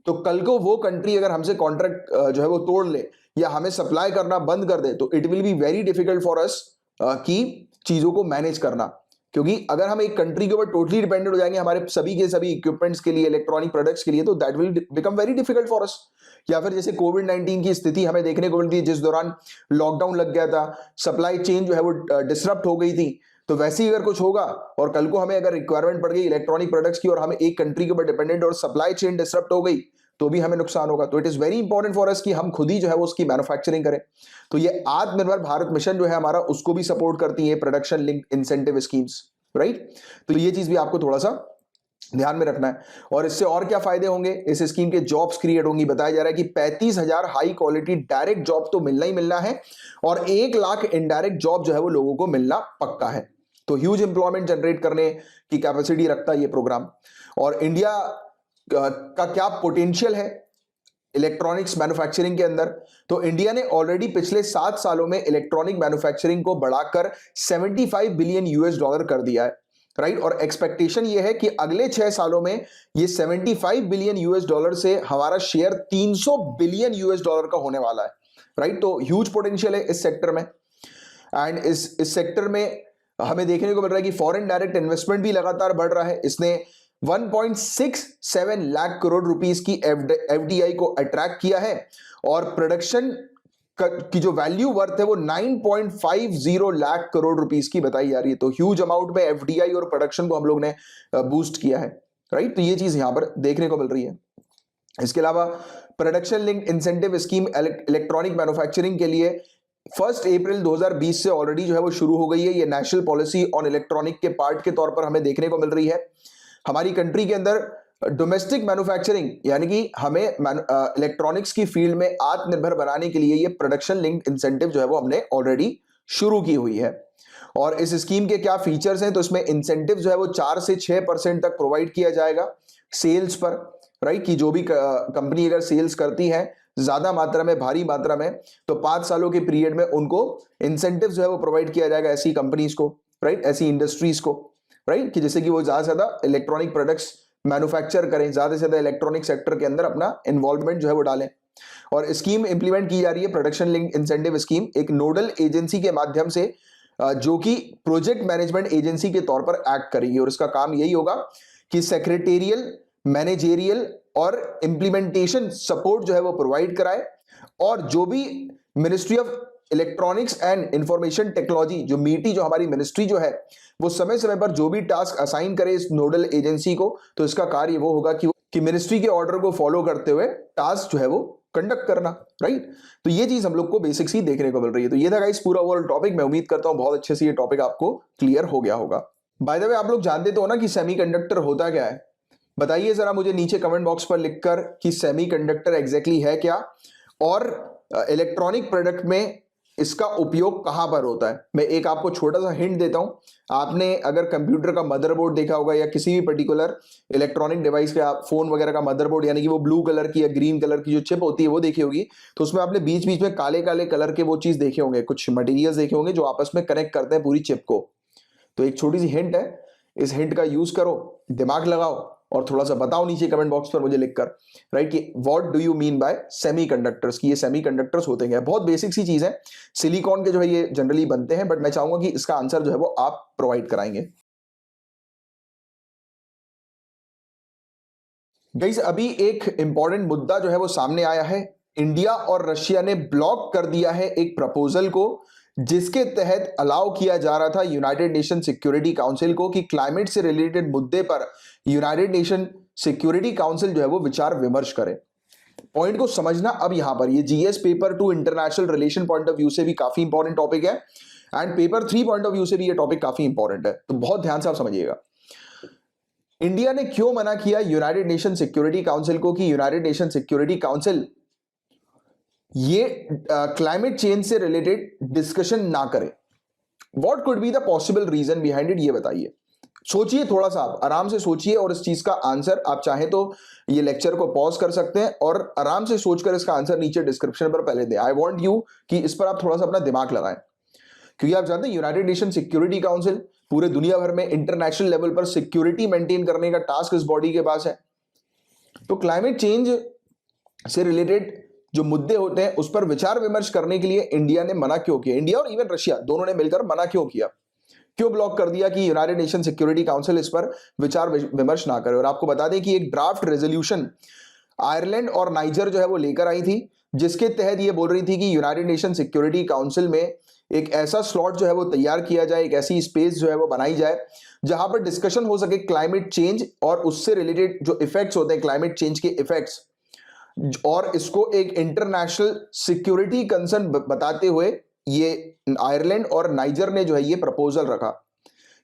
तो कल को वो कंट्री अगर हमसे कॉन्ट्रैक्ट जो है वो तोड़ ले या हमें सप्लाई करना बंद कर दे, तो it will be very difficult for us की चीजों को मैनेज करना। क्योंकि अगर हम एक कंट्री के ऊपर टोटली डिपेंडेंट हो जाएंगे हमारे सभी के सभी इक्विपमेंट्स के लिए, इलेक्ट्रॉनिक प्रोडक्ट्स के लिए, तो that will become very difficult for us. या फिर जैसे कोविड-19 की स्थिति हमें देखने को मिलती है, जिस दौरान लॉकडाउन लग गया था, सप्लाई चेन जो है वो डिसरप्ट हो गई थी, तो वैसे ही अगर कुछ होगा और कल को हमें अगर रिक्वायरमेंट पड़ गई इलेक्ट्रॉनिक प्रोडक्ट्स की और हम एक कंट्री के ऊपर डिपेंडेंट और सप्लाई चेन डिसरप्ट हो गई, तो भी हमें नुकसान होगा। तो it is very important for us कि हम खुद ही जो है वो उसकी मैन्युफैक्चरिंग करें। तो ये आत्मनिर्भर भारत मिशन जो है हमारा, उसको भी सपोर्ट करती है production linked incentive schemes, right. तो ये चीज भी आपको थोड़ा सा ध्यान में रखना है। और इससे और क्या फायदे होंगे, इस स्कीम के जॉब्स क्रिएट होंगी। बताया जा रहा है कि 35,000 हाई क्वालिटी डायरेक्ट जॉब तो मिलना ही मिलना है और 1 लाख इनडायरेक्ट जॉब जो है वो लोगों को मिलना पक्का है। तो ह्यूज एम्प्लॉयमेंट जनरेट करने की कैपेसिटी रखता है ये प्रोग्राम। और इंडिया का क्या पोटेंशियल है इलेक्ट्रॉनिक्स मैन्युफैक्चरिंग के अंदर, तो इंडिया ने ऑलरेडी पिछले 7 सालों में इलेक्ट्रॉनिक मैन्युफैक्चरिंग को बढ़ाकर $75 बिलियन कर दिया है, राइट। और एक्सपेक्टेशन ये है कि अगले 6 सालों में ये $75 बिलियन से हमारा शेयर $300 बिलियन का होने वाला है, राइट। तो ह्यूज पोटेंशियल है इस सेक्टर में। एंड इस सेक्टर में हमें देखने को मिल रहा है कि फॉरेन डायरेक्ट इन्वेस्टमेंट भी लगातार बढ़ रहा है। इसने 1.67 लाख करोड़ रुपीस की एफडीआई को अट्रैक्ट किया है और प्रोडक्शन की जो वैल्यू वर्थ है वो 9.50 लाख करोड़ रुपीस की बताई जा रही है। तो ह्यूज अमाउंट में एफडीआई और प्रोडक्शन को हम लोग ने बूस्ट किया है, राइट। तो ये चीज यहां पर देखने को मिल रही है। इसके अलावा production linked incentive scheme electronic manufacturing के लिए 1 अप्रैल 2020 से ऑलरेडी जो है वो शुरू हो गई है। ये नेशनल पॉलिसी ऑन इलेक्ट्रॉनिक के पार्ट के तौर पर हमें देखने को मिल रही है। हमारी कंट्री के अंदर डोमेस्टिक मैन्युफैक्चरिंग यानी कि हमें इलेक्ट्रॉनिक्स की फील्ड में आत्मनिर्भर बनाने के लिए ये प्रोडक्शन लिंक्ड इंसेंटिव जो है वो हमने ऑलरेडी शुरू की हुई है। और इस स्कीम के क्या फीचर्स हैं, तो इसमें इंसेंटिव जो है वो 4 से 6% तक प्रोवाइड किया जाएगा सेल्स पर, राइट। कि जो भी कंपनी अगर सेल्स करती है ज्यादा मात्रा में, भारी मात्रा में, तो 5 सालों के पीरियड में उनको इंसेंटिव जो है वो प्रोवाइड किया जाएगा ऐसी कंपनीज को, राइट, ऐसी इंडस्ट्रीज को, राइट। कि जैसे कि वो ज्यादा से ज्यादा इलेक्ट्रॉनिक प्रोडक्ट्स मैन्युफैक्चर करें, ज्यादा से ज्यादा इलेक्ट्रॉनिक सेक्टर के अंदर अपना इन्वॉल्वमेंट जो है वो डालें। और स्कीम इंप्लीमेंट की जा रही है प्रोडक्शन लिंक्ड इंसेंटिव स्कीम एक नोडल एजेंसी के माध्यम से, जो कि प्रोजेक्ट मैनेजमेंट एजेंसी के तौर पर एक्ट करेगी। और इसका काम यही होगा कि सेक्रेटेरियल, मैनेजेरियल और इंप्लीमेंटेशन सपोर्ट जो है वो प्रोवाइड कराए। और जो भी ministry of electronics and information technology, जो मीटी जो हमारी मिनिस्ट्री जो है, वो समय समय पर जो भी टास्क असाइन करे इस नोडल एजेंसी को, तो इसका कार्य वो होगा कि मिनिस्ट्री के ऑर्डर को फॉलो करते हुए टास्क जो है वो कंडक्ट करना, राइट। तो ये चीज हम लोग को बेसिक्स ही देखने को मिल रही है। तो ये था गाइस पूरा ओवरऑल टॉपिक। मैं उम्मीद करता हूं बहुत अच्छे से ये टॉपिक आपको क्लियर हो गया होगा। बाय द वे, आप लोग जानते तो हो ना कि सेमीकंडक्टर होता क्या है? बताइए जरा मुझे नीचे कमेंट बॉक्स पर लिखकर कि सेमीकंडक्टर एग्जैक्टली है क्या और इलेक्ट्रॉनिक प्रोडक्ट में इसका उपयोग कहां पर होता है। मैं एक आपको छोटा सा हिंट देता हूं। आपने अगर कंप्यूटर का मदरबोर्ड देखा होगा या किसी भी पर्टिकुलर इलेक्ट्रॉनिक डिवाइस का, फोन वगैरह का मदरबोर्ड, यानी कि वो ब्लू कलर की या ग्रीन कलर की जो चिप होती है वो देखी होगी, तो उसमें आपने बीच बीच में काले काले कलर के वो चीज देखे होंगे, कुछ मटेरियल्स देखे होंगे जो आपस में कनेक्ट करते हैं पूरी चिप को। तो एक छोटी सी हिंट है, इस हिंट का यूज करो, दिमाग लगाओ और थोड़ा सा बताओ नीचे कमेंट बॉक्स पर मुझे लिखकर, राइट, कि what do you mean by semiconductors, कि ये सेमीकंडक्टर्स होते हैं। बहुत बेसिक सी चीज है, सिलिकॉन के जो है ये जनरली बनते हैं, बट मैं चाहूंगा कि इसका आंसर जो है वो आप प्रोवाइड कराएंगे। गाइस, अभी एक इंपॉर्टेंट मुद्दा जो है वो सामने आया है। इंडिया और रशिया ने ब्लॉक कर दिया है एक प्रपोजल को, जिसके तहत अलाउ किया जा रहा था यूनाइटेड नेशन सिक्योरिटी काउंसिल को कि क्लाइमेट से रिलेटेड मुद्दे पर यूनाइटेड नेशन सिक्योरिटी काउंसिल जो है वो विचार विमर्श करे। पॉइंट को समझना अब यहां पर, ये GS paper 2 international relation point of view से भी काफी इंपॉर्टेंट टॉपिक है and paper 3 point of view से भी ये टॉपिक काफी इंपॉर्टेंट है। तो बहुत ध्यान से आप समझिएगा, इंडिया ने क्यों मना किया यूनाइटेड नेशन सिक्योरिटी काउंसिल को कि यूनाइटेड नेशन सिक्योरिटी काउंसिल ये क्लाइमेट चेंज से रिलेटेड डिस्कशन ना करे। What could be the possible reason behind it, ये बताइए। सोचिए थोड़ा सा, आप आराम से सोचिए और इस चीज का आंसर आप चाहें तो ये लेक्चर को पॉज कर सकते हैं और आराम से सोचकर इसका आंसर नीचे डिस्क्रिप्शन पर पहले दें। आई वांट यू कि इस पर आप थोड़ा सा अपना दिमाग लगाएं, क्योंकि आप जानते हैं यूनाइटेड नेशन सिक्योरिटी काउंसिल पूरे दुनिया भर में इंटरनेशनल लेवल पर सिक्योरिटी मेंटेन करने का टास्क इस बॉडी के पास है। तो क्लाइमेट चेंज से रिलेटेड जो मुद्दे होते हैं उस पर विचार विमर्श करने के लिए इंडिया ने मना क्यों किया, इंडिया और इवन रशिया दोनों ने मिलकर मना क्यों किया, क्यों ब्लॉक कर दिया कि यूनाइटेड नेशन सिक्योरिटी काउंसिल इस पर विचार विमर्श ना करे। और आपको बता दें कि एक ड्राफ्ट रेजोल्यूशन आयरलैंड और नाइजर जो है वो लेकर आई थी, जिसके तहत ये बोल रही थी कि यूनाइटेड नेशन सिक्योरिटी काउंसिल में एक ऐसा स्लॉट जो है वो तैयार किया जाए, एक ऐसी स्पेस जो है वो बनाई जाए जहां पर डिस्कशन हो सके क्लाइमेट चेंज और उससे रिलेटेड जो इफेक्ट्स होते हैं, क्लाइमेट चेंज के इफेक्ट्स, और इसको एक इंटरनेशनल सिक्योरिटी कंसर्न बताते हुए ये आयरलैंड और नाइजर ने जो है ये प्रपोजल रखा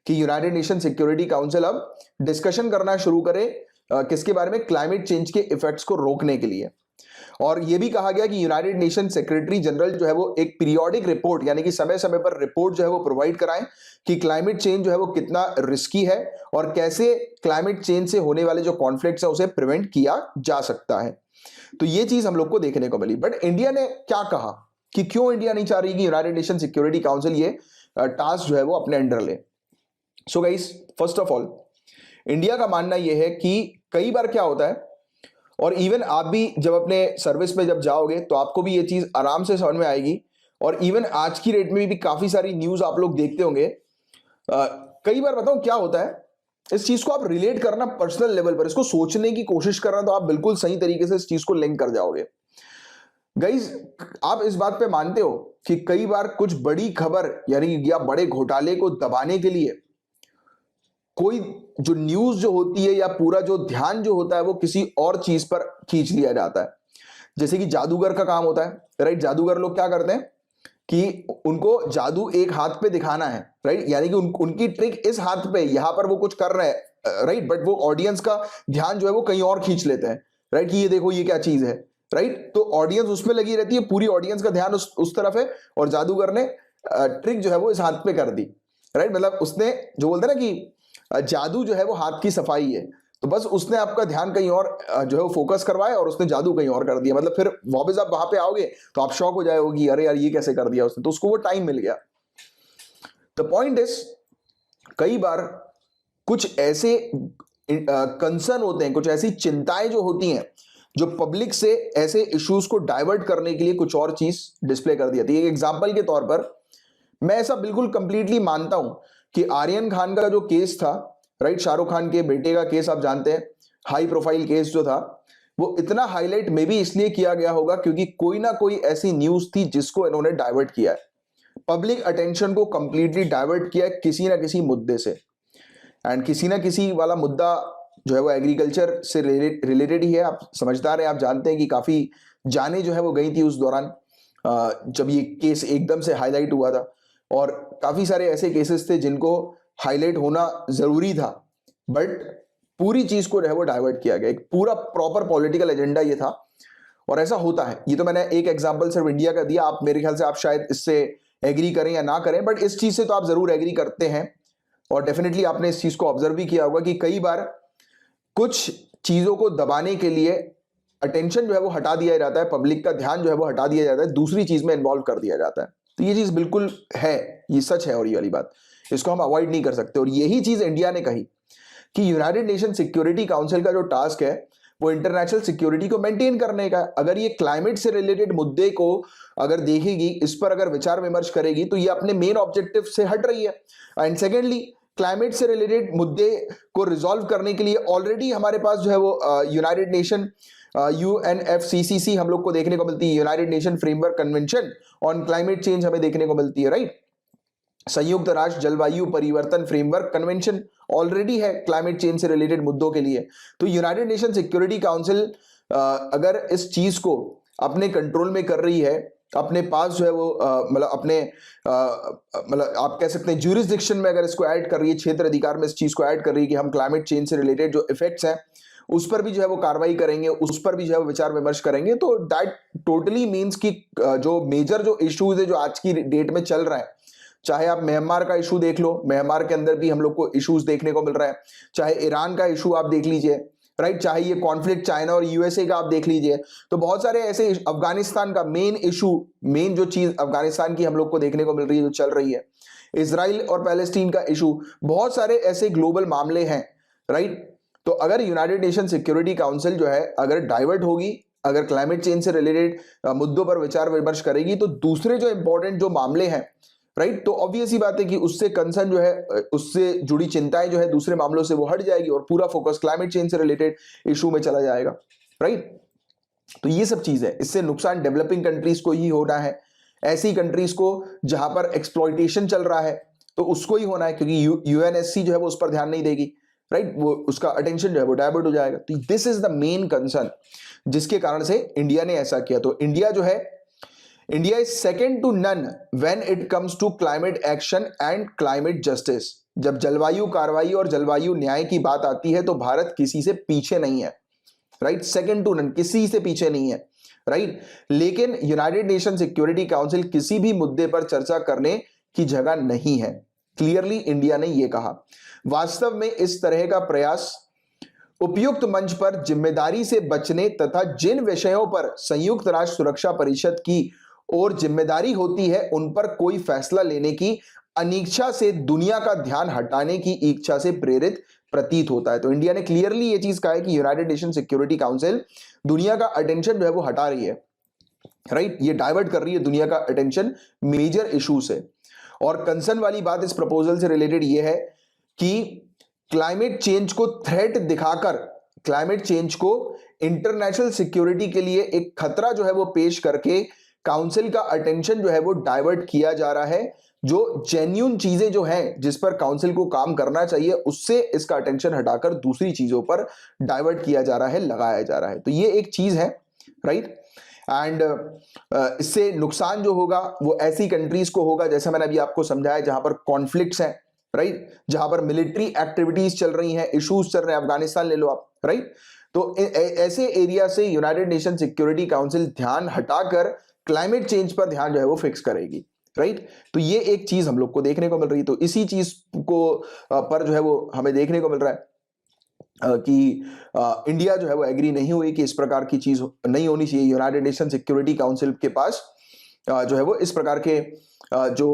कि यूनाइटेड नेशन सिक्योरिटी काउंसिल अब डिस्कशन करना शुरू करे किसके बारे में, क्लाइमेट चेंज के इफेक्ट्स को रोकने के लिए। और यह भी कहा गया कि यूनाइटेड नेशन सेक्रेटरी जनरल जो है वो एक पीरियोडिक रिपोर्ट यानी कि समय समय पर रिपोर्ट जो है वो प्रोवाइड कराएं कि क्लाइमेट चेंज जो है वो कितना रिस्की है और कैसे क्लाइमेट चेंज से होने वाले जो कॉन्फ्लिक्ट्स है उसे प्रिवेंट किया जा सकता है। तो ये चीज हम लोग को देखने को मिली। बट इंडिया ने क्या कहा कि क्यों इंडिया नहीं चाह रही कि यूनाइटेड नेशन सिक्योरिटी काउंसिल ये टास्क जो है वो अपने अंडर ले। So guys, first of all India का मानना यह है कि कई बार क्या होता है, और इवन आप भी जब अपने सर्विस में जब जाओगे तो आपको भी ये चीज आराम से समझ में आएगी, और इवन आज की डेट में भी काफी सारी न्यूज आप लोग देखते होंगे। कई बार बताऊं क्या होता है, इस चीज को आप रिलेट करना पर्सनल लेवल पर, इसको सोचने की कोशिश करना, तो आप बिल्कुल सही तरीके से इस चीज को लिंक कर जाओगे। गाइज, आप इस बात पे मानते हो कि कई बार कुछ बड़ी खबर यानी या बड़े घोटाले को दबाने के लिए कोई जो न्यूज जो होती है या पूरा जो ध्यान जो होता है वो किसी और चीज पर खींच लिया जाता है। जैसे कि जादूगर का काम होता है, राइट। जादूगर लोग क्या करते हैं कि उनको जादू एक हाथ पे दिखाना है, राइट, यानी कि उनकी ट्रिक इस हाथ पे, यहां पर वो कुछ कर रहे हैं, राइट, बट वो ऑडियंस का ध्यान जो है वो कहीं और खींच लेते हैं, राइट, कि ये देखो ये क्या चीज है, राइट। तो ऑडियंस उसमें लगी रहती है, पूरी ऑडियंस का ध्यान उस तरफ है, और जादूगर ने ट्रिक जो है वो इस हाथ पे कर दी, राइट। मतलब उसने जो बोलते हैं ना कि जादू जो है वो हाथ की सफाई है, तो बस उसने आपका ध्यान कहीं और जो है वो फोकस करवाया और उसने जादू कहीं और कर दिया। मतलब फिर वापस आप वहां पे आओगे तो आप शॉक हो जाओगे कि अरे यार ये कैसे कर दिया उसने, तो उसको वो टाइम मिल गया। द पॉइंट इज, कई बार कुछ ऐसे कंसर्न होते हैं, कुछ ऐसी चिंताएं जो होती हैं जो पब्लिक से ऐसे इश्यूज को डाइवर्ट करने के लिए कुछ और चीज डिस्प्ले कर दी जाती है। एक एग्जाम्पल के तौर पर मैं ऐसा बिल्कुल कंप्लीटली मानता हूं कि आर्यन खान का जो केस था, राइट, शाहरुख खान के बेटे का केस, आप जानते हैं हाई प्रोफाइल केस जो था, वो इतना हाईलाइट में भी इसलिए किया गया होगा क्योंकि कोई ना कोई ऐसी न्यूज थी जिसको इन्होंने डाइवर्ट किया है, पब्लिक अटेंशन को कंप्लीटली डाइवर्ट किया है किसी ना किसी मुद्दे से। एंड किसी ना किसी वाला मुद्दा जो है वो एग्रीकल्चर से रिलेटेड ही है। आप समझदार हैं, आप जानते हैं कि काफी जाने जो है वो गई थी उस दौरान जब ये केस एकदम से हाईलाइट हुआ था, और काफी सारे ऐसे केसेस थे जिनको हाईलाइट होना जरूरी था, बट पूरी चीज को जो है वो डाइवर्ट किया गया। एक पूरा प्रॉपर पॉलिटिकल एजेंडा ये था, और ऐसा होता है। ये तो मैंने एक एग्जांपल सिर्फ इंडिया का दिया, आप मेरे ख्याल से आप शायद इससे एग्री करें या ना करें, बट इस चीज से तो आप जरूर एग्री करते हैं, और डेफिनेटली आपने इस चीज को ऑब्जर्व भी किया होगा कि कई बार कुछ चीजों को दबाने के लिए अटेंशन जो है वो हटा दिया जाता है, पब्लिक का ध्यान जो है वो हटा दिया जाता है, दूसरी चीज में इन्वॉल्व कर दिया जाता है। तो ये चीज बिल्कुल है, ये सच है, और ये वाली बात इसको हम अवॉइड नहीं कर सकते। और यही चीज इंडिया ने कही कि यूनाइटेड नेशन सिक्योरिटी काउंसिल का जो टास्क है वो इंटरनेशनल सिक्योरिटी को मेंटेन करने का। अगर ये क्लाइमेट से रिलेटेड मुद्दे को अगर देखेगी, इस पर अगर विचार विमर्श करेगी, तो ये अपने मेन ऑब्जेक्टिव से हट रही है। एंड सेकेंडली, क्लाइमेट से रिलेटेड मुद्दे को रिजॉल्व करने के लिए ऑलरेडी हमारे पास जो है वो यूनाइटेड नेशन UNFCCC हम लोग को देखने को मिलती है, United nation framework convention on climate change हमें देखने को मिलती है, राइट। संयुक्त राष्ट्र जलवायु परिवर्तन फ्रेमवर्क कन्वेंशन ऑलरेडी है क्लाइमेट चेंज से रिलेटेड मुद्दों के लिए। तो यूनाइटेड नेशन सिक्योरिटी काउंसिल अगर इस चीज को अपने कंट्रोल में कर रही है, अपने पास जो है वो मतलब अपने मतलब आप कह सकते हैं ज्यूरिसडिक्शन में अगर इसको ऐड कर रही है, क्षेत्र अधिकार में इस चीज को ऐड कर रही है कि हम क्लाइमेट चेंज से रिलेटेड जो इफेक्ट्स हैं उस पर भी जो है वो कार्रवाई करेंगे, उस पर भी जो है वो विचार विमर्श करेंगे, तो दैट टोटली मीन्स कि जो मेजर जो इश्यूज है जो आज की डेट में चल रहा है, चाहे आप म्यांमार का इशू देख लो, म्यांमार के अंदर भी हम लोग को इश्यूज देखने को मिल रहा है, चाहे ईरान का इशू आप देख लीजिए, राइट, चाहे ये कॉन्फ्लिक्ट चाइना और यूएसए का आप देख लीजिए, तो बहुत सारे ऐसे, अफगानिस्तान का मेन इशू, मेन जो चीज अफगानिस्तान की हम लोग को देखने को मिल रही है, जो चल रही है, इजराइल और पैलेस्टीन का इशू, बहुत सारे ऐसे ग्लोबल मामले हैं, राइट। तो अगर यूनाइटेड नेशन सिक्योरिटी काउंसिल जो है अगर डाइवर्ट होगी, अगर क्लाइमेट चेंज से रिलेटेड मुद्दों पर विचार विमर्श करेगी, तो दूसरे जो इंपॉर्टेंट जो मामले हैं, राइट, तो ऑब्वियस ही बात है कि उससे कंसर्न जो है, उससे जुड़ी चिंताएं जो है दूसरे मामलों से वो हट जाएगी और पूरा फोकस क्लाइमेट चेंज से रिलेटेड इशू में चला जाएगा, राइट। तो ये सब चीज है, इससे नुकसान डेवलपिंग कंट्रीज को ही होना है, ऐसी कंट्रीज को जहां पर एक्सप्लॉइटेशन चल रहा है तो उसको ही होना है, क्योंकि यूएनएससी जो है वो उस पर ध्यान नहीं देगी, राइट, वो उसका अटेंशन जो है वो डाइवर्ट हो जाएगा। तो this is the main concern जिसके कारण से इंडिया ने ऐसा किया। तो इंडिया जो है, India is second to none when it comes to climate action and climate justice. जब जलवायु कार्रवाई और जलवायु न्याय की बात आती है तो भारत किसी से पीछे नहीं है, राइट, सेकेंड टू नन, किसी से पीछे नहीं है, राइट। लेकिन यूनाइटेड नेशन सिक्योरिटी काउंसिल किसी भी मुद्दे पर चर्चा करने की जगह नहीं है, क्लियरली इंडिया ने यह कहा। वास्तव में इस तरह का प्रयास उपयुक्त मंच पर जिम्मेदारी से बचने तथा जिन विषयों पर संयुक्त राष्ट्र सुरक्षा परिषद की और जिम्मेदारी होती है उन पर कोई फैसला लेने की अनिच्छा से, दुनिया का ध्यान हटाने की इच्छा से प्रेरित प्रतीत होता है। तो इंडिया ने क्लियरली ये चीज कहा है कि यूनाइटेड नेशन सिक्योरिटी काउंसिल दुनिया का अटेंशन जो है वो हटा रही है, राइट, ये डाइवर्ट कर रही है दुनिया का अटेंशन मेजर इशू से। और कंसर्न वाली बात इस प्रपोजल से रिलेटेड ये है कि क्लाइमेट चेंज को थ्रेट दिखाकर, क्लाइमेट चेंज को इंटरनेशनल सिक्योरिटी के लिए एक खतरा जो है वो पेश करके काउंसिल का अटेंशन जो है वो डाइवर्ट किया जा रहा है। जो जेन्युइन चीजें जो हैं जिस पर काउंसिल को काम करना चाहिए उससे इसका अटेंशन हटाकर दूसरी चीजों पर डाइवर्ट किया जा रहा है, लगाया जा रहा है। तो ये एक चीज है, राइट। एंड इससे नुकसान जो होगा वो ऐसी कंट्रीज को होगा, जैसे मैंने अभी आपको समझाया, जहां पर कॉन्फ्लिक्ट्स हैं, राइट, जहां पर मिलिट्री एक्टिविटीज चल रही हैं, इश्यूज चल रहे हैं, अफगानिस्तान ले लो आप, राइट। तो ऐसे एरिया से यूनाइटेड नेशन सिक्योरिटी काउंसिल ध्यान हटाकर क्लाइमेट चेंज पर ध्यान जो है वो फिक्स करेगी, राइट। तो ये एक चीज हम लोग को देखने को मिल रही है। तो इसी चीज को पर जो है वो हमें देखने को मिल रहा है कि इंडिया जो है वो एग्री नहीं हुई कि इस प्रकार की चीज नहीं होनी चाहिए। यूनाइटेड नेशन सिक्योरिटी काउंसिल के पास जो है वो इस प्रकार के जो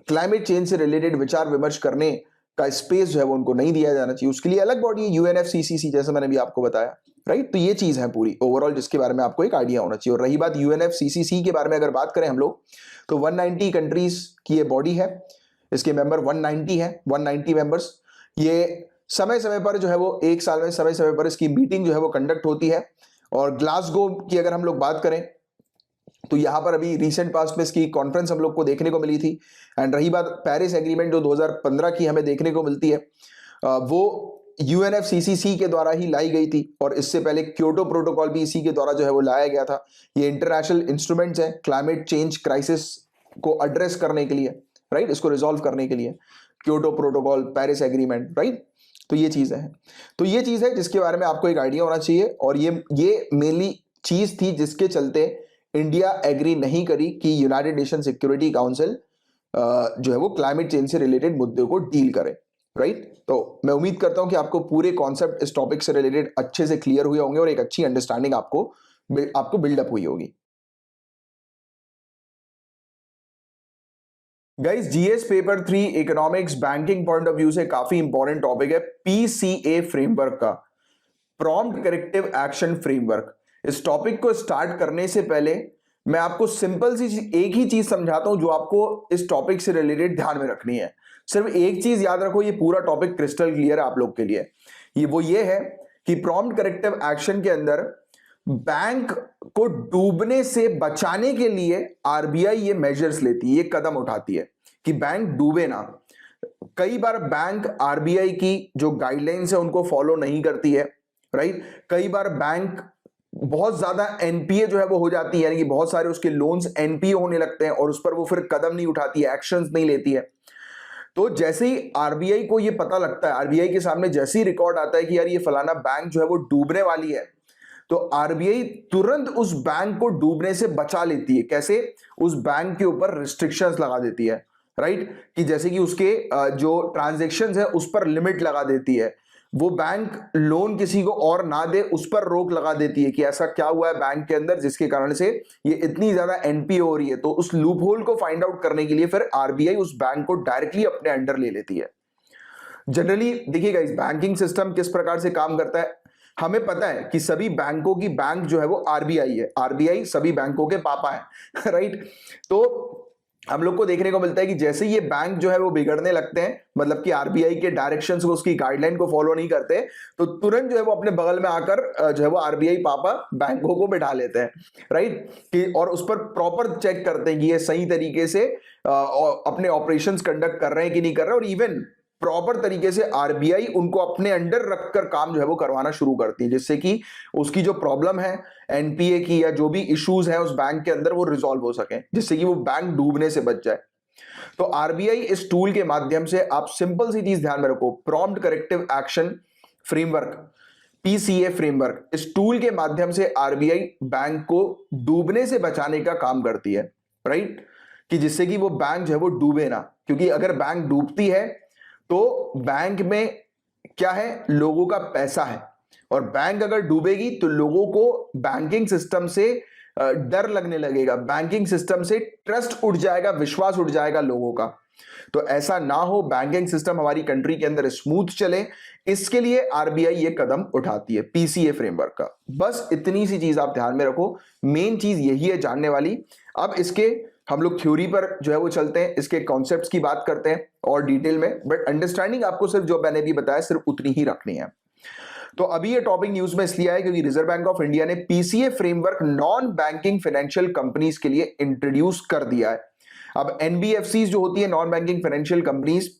क्लाइमेट चेंज से रिलेटेड विचार विमर्श करने का स्पेस जो है वो उनको नहीं दिया जाना चाहिए। उसके लिए अलग बॉडी है यूएनएफसीसीसी, जैसे मैंने भी आपको बताया, राइट। तो ये चीज है पूरी ओवरऑल जिसके बारे में आपको एक आइडिया होना चाहिए। और रही बात यूएनएफसीसीसी के बारे में अगर बात करें हम लोग, तो 190 कंट्रीज की ये बॉडी है, इसके मेंबर 190 है, 190 मेंबर्स। ये समय समय पर जो है वो एक साल में समय समय पर इसकी मीटिंग जो है वो कंडक्ट होती है। और ग्लासगो की अगर हम लोग बात करें तो यहां पर अभी रिसेंट पास्ट में इसकी कॉन्फ्रेंस हम लोग को देखने को मिली थी। एंड रही बात पेरिस एग्रीमेंट जो 2015 की हमें देखने को मिलती है, वो यूएनएफसीसीसी के द्वारा ही लाई गई थी। और इससे पहले क्योटो प्रोटोकॉल भी इसी के द्वारा जो है वो लाया गया था। ये इंटरनेशनल इंस्ट्रूमेंट्स हैं क्लाइमेट चेंज क्राइसिस को एड्रेस करने के लिए, राइट, इसको रिजॉल्व करने के लिए, Kyoto protocol, Paris agreement, right. तो ये चीज है, तो ये चीज है जिसके बारे में आपको एक आइडिया होना चाहिए। और ये मेनली चीज थी जिसके चलते इंडिया एग्री नहीं करी कि यूनाइटेड नेशन सिक्योरिटी काउंसिल जो है वो क्लाइमेट चेंज से रिलेटेड मुद्दे को डील करे, राइट। तो मैं उम्मीद करता हूं कि आपको पूरे कॉन्सेप्ट इस टॉपिक से रिलेटेड अच्छे से क्लियर हुए होंगे और एक अच्छी अंडरस्टैंडिंग आपको बिल्डअप हुई होगी। Guys, GS paper 3 economics banking point of view से काफी इंपॉर्टेंट टॉपिक है पीसीए फ्रेमवर्क का, प्रॉम्प्ट करेक्टिव एक्शन फ्रेमवर्क। इस टॉपिक को स्टार्ट करने से पहले मैं आपको सिंपल सी एक ही चीज समझाता हूं जो आपको इस टॉपिक से रिलेटेड ध्यान में रखनी है। सिर्फ एक चीज याद रखो, ये पूरा टॉपिक क्रिस्टल क्लियर है आप लोग के लिए। ये है कि प्रॉम्प्ट करेक्टिव एक्शन के अंदर बैंक को डूबने से बचाने के लिए आरबीआई ये मेजर्स लेती है, ये कदम उठाती है कि बैंक डूबे ना। कई बार बैंक आरबीआई की जो गाइडलाइंस है उनको फॉलो नहीं करती है, राइट। कई बार बैंक बहुत ज्यादा एनपीए जो है वो हो जाती है, यानी कि बहुत सारे उसके लोन्स एनपीए होने लगते हैं और उस पर वो फिर कदम नहीं उठाती है, एक्शंस नहीं लेती है। तो जैसे ही आरबीआई को ये पता लगता है, आरबीआई के सामने जैसे ही रिकॉर्ड आता है कि यार ये फलाना बैंक जो है वो डूबने वाली है, तो आरबीआई तुरंत उस बैंक को डूबने से बचा लेती है। कैसे? उस बैंक के ऊपर रिस्ट्रिक्शंस लगा देती है, राइट, कि जैसे कि उसके जो ट्रांजैक्शंस है उस पर लिमिट लगा देती है, वो बैंक लोन किसी को और ना दे उस पर रोक लगा देती है कि ऐसा क्या हुआ है बैंक के अंदर जिसके कारण से ये इतनी ज्यादा एनपीए हो रही है। तो उस लूप होल को फाइंड आउट करने के लिए फिर आरबीआई उस बैंक को डायरेक्टली अपने अंडर ले लेती है। जनरली देखिएगा इस बैंकिंग सिस्टम किस प्रकार से काम करता है, हमें पता है कि सभी बैंकों की बैंक जो है वो आरबीआई है, आरबीआई सभी बैंकों के पापा है राइट। तो हम लोग को देखने को मिलता है कि जैसे ये बैंक जो है वो बिगड़ने लगते हैं, मतलब कि आरबीआई के डायरेक्शंस को उसकी गाइडलाइन को फॉलो नहीं करते, तो तुरंत जो है वो अपने बगल में आकर जो है वो आरबीआई पापा बैंकों को बिठा लेते हैं, राइट, कि और उस पर प्रॉपर चेक करते हैं कि ये सही तरीके से अपने ऑपरेशंस कंडक्ट कर रहे हैं कि नहीं कर रहे, और इवन प्रॉपर तरीके से आरबीआई उनको अपने अंडर रखकर काम जो है वो करवाना शुरू करती है, जिससे कि उसकी जो प्रॉब्लम है एनपीए की या जो भी इश्यूज है उस बैंक के अंदर वो रिजॉल्व हो सके, जिससे कि वो बैंक डूबने से बच जाए। तो आरबीआई इस टूल के माध्यम से, आप सिंपल सी चीज ध्यान में रखो, prompt corrective action framework, PCA framework, इस टूल के माध्यम से आरबीआई बैंक को डूबने से बचाने का काम करती है, राइट, कि जिससे कि वो बैंक जो है वो डूबे ना, क्योंकि अगर बैंक डूबती है तो बैंक में क्या है, लोगों का पैसा है, और बैंक अगर डूबेगी तो लोगों को बैंकिंग सिस्टम से डर लगने लगेगा, बैंकिंग सिस्टम से ट्रस्ट उठ जाएगा, विश्वास उठ जाएगा लोगों का। तो ऐसा ना हो, बैंकिंग सिस्टम हमारी कंट्री के अंदर स्मूथ चले, इसके लिए आरबीआई ये कदम उठाती है पीसीए फ्रेमवर्क का। बस इतनी सी चीज आप ध्यान में रखो, मेन चीज यही है जानने वाली। अब इसके हम लोग थ्योरी पर जो है वो चलते हैं, इसके कॉन्सेप्ट्स की बात करते हैं और डिटेल में, बट अंडरस्टैंडिंग आपको सिर्फ जो मैंने भी बताया सिर्फ उतनी ही रखनी है। तो अभी ये टॉपिक न्यूज में इसलिए आया क्योंकि रिजर्व बैंक ऑफ इंडिया ने PCA framework non banking financial companies के लिए इंट्रोड्यूस कर दिया है। अब एनबीएफसी जो होती है, नॉन बैंकिंग फाइनेंशियल कंपनीज,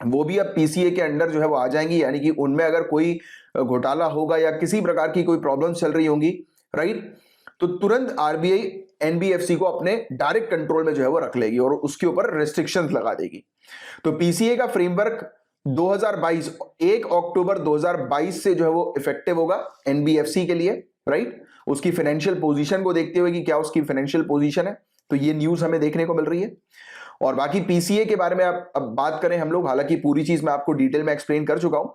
वो भी अब पीसीए के अंडर जो है वो आ जाएंगी, यानी कि उनमें अगर कोई घोटाला होगा या किसी प्रकार की कोई प्रॉब्लम चल रही होंगी, राइट, तो तुरंत आरबीआई एनबीएफसी को अपने डायरेक्ट कंट्रोल में जो है वो रख लेगी और उसके ऊपर रेस्ट्रिक्शंस लगा देगी। तो पीसीए का फ्रेमवर्क 2022 1 अक्टूबर 2022 से जो है वो इफेक्टिव होगा एनबीएफसी के लिए, राइट, उसकी फाइनेंशियल पोजीशन को देखते हुए कि क्या उसकी फाइनेंशियल पोजीशन है, तो ये न्यूज हमें देखने को मिल रही है। और बाकी पीसीए के बारे में अब बात करें हम लोग, हालांकि पूरी चीज मैं आपको डिटेल में एक्सप्लेन कर चुका हूं,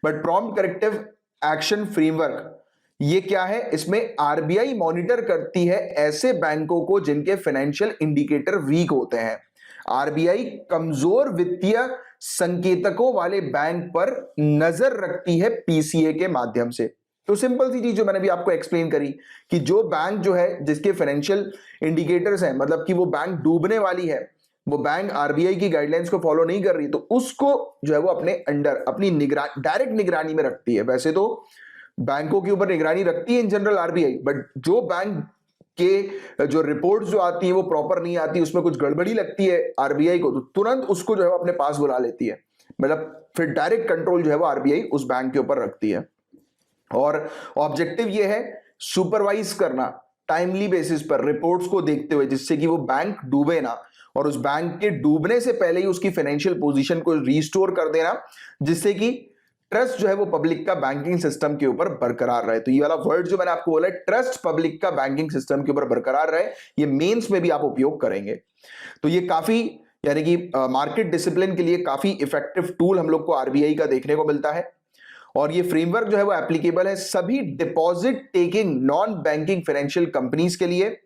but prompt corrective action framework ये क्या है, इसमें आरबीआई मॉनिटर करती है ऐसे बैंकों को जिनके फाइनेंशियल इंडिकेटर वीक होते हैं। आरबीआई कमजोर वित्तीय संकेतकों वाले बैंक पर नजर रखती है पीसीए के माध्यम से। तो सिंपल सी चीज जो मैंने भी आपको एक्सप्लेन करी कि जो बैंक जो है जिसके फाइनेंशियल इंडिकेटर्स हैं, मतलब कि वो बैंक डूबने वाली है, वो बैंक आरबीआई की गाइडलाइंस को फॉलो नहीं कर रही, तो उसको जो है वो अपने अंडर अपनी डायरेक्ट निगरानी में रखती है। वैसे तो बैंकों के ऊपर निगरानी रखती है इन जनरल आरबीआई, बट जो बैंक के जो रिपोर्ट्स जो आती है वो प्रॉपर नहीं आती, उसमें कुछ गड़बड़ी लगती है आरबीआई को, तो तुरंत उसको जो है वो अपने पास बुला लेती है, मतलब फिर डायरेक्ट कंट्रोल जो है वो आरबीआई उस बैंक के ऊपर रखती है। और ऑब्जेक्टिव ये है सुपरवाइज करना टाइमली बेसिस पर रिपोर्ट्स को देखते हुए, जिससे कि वो बैंक डूबे ना, और उस बैंक के डूबने से पहले ही उसकी फाइनेंशियल पोजीशन को रिस्टोर कर देना, जिससे कि ट्रस्ट जो है वो पब्लिक का बैंकिंग सिस्टम के ऊपर बरकरार रहे। तो ये वाला वर्ड जो मैंने आपको बोला है, ट्रस्ट पब्लिक का बैंकिंग सिस्टम के ऊपर बरकरार रहे, ये मेंस में भी आप उपयोग करेंगे। तो ये काफी, यानी कि मार्केट डिसिप्लिन के लिए काफी इफेक्टिव टूल हम लोग को आरबीआई का देखने को मिलता है। और ये फ्रेमवर्क जो है वो एप्लीकेबल है सभी deposit taking non banking financial companies के लिए,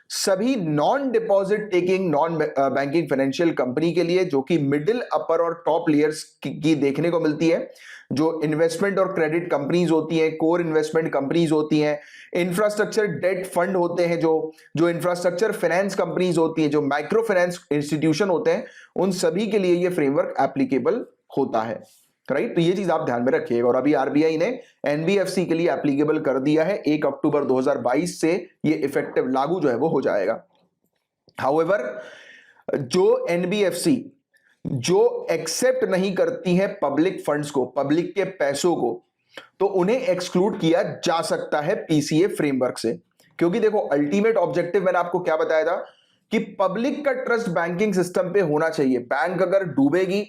सभी non deposit taking non banking financial company के लिए, जो कि मिडिल, अपर और टॉप लेयर्स की देखने को मिलती है, जो इन्वेस्टमेंट और क्रेडिट कंपनीज होती हैं, कोर इन्वेस्टमेंट कंपनीज होती हैं, इंफ्रास्ट्रक्चर डेट फंड होते हैं, जो इंफ्रास्ट्रक्चर फाइनेंस कंपनीज होती हैं, जो माइक्रो फाइनेंस इंस्टीट्यूशन होते हैं, उन सभी के लिए ये फ्रेमवर्क एप्लीकेबल होता है, राइट। तो ये चीज आप ध्यान में रखिएगा। और अभी आरबीआई ने एनबीएफसी के लिए एप्लीकेबल कर दिया है, 1 अक्टूबर 2022 से ये इफेक्टिव लागू जो है वो हो जाएगा। हाउएवर जो एनबीएफसी जो एक्सेप्ट नहीं करती है पब्लिक फंड्स को, पब्लिक के पैसों को, तो उन्हें एक्सक्लूड किया जा सकता है पीसीए फ्रेमवर्क से। क्योंकि देखो अल्टीमेट ऑब्जेक्टिव मैंने आपको क्या बताया था कि पब्लिक का ट्रस्ट बैंकिंग सिस्टम पे होना चाहिए। बैंक अगर डूबेगी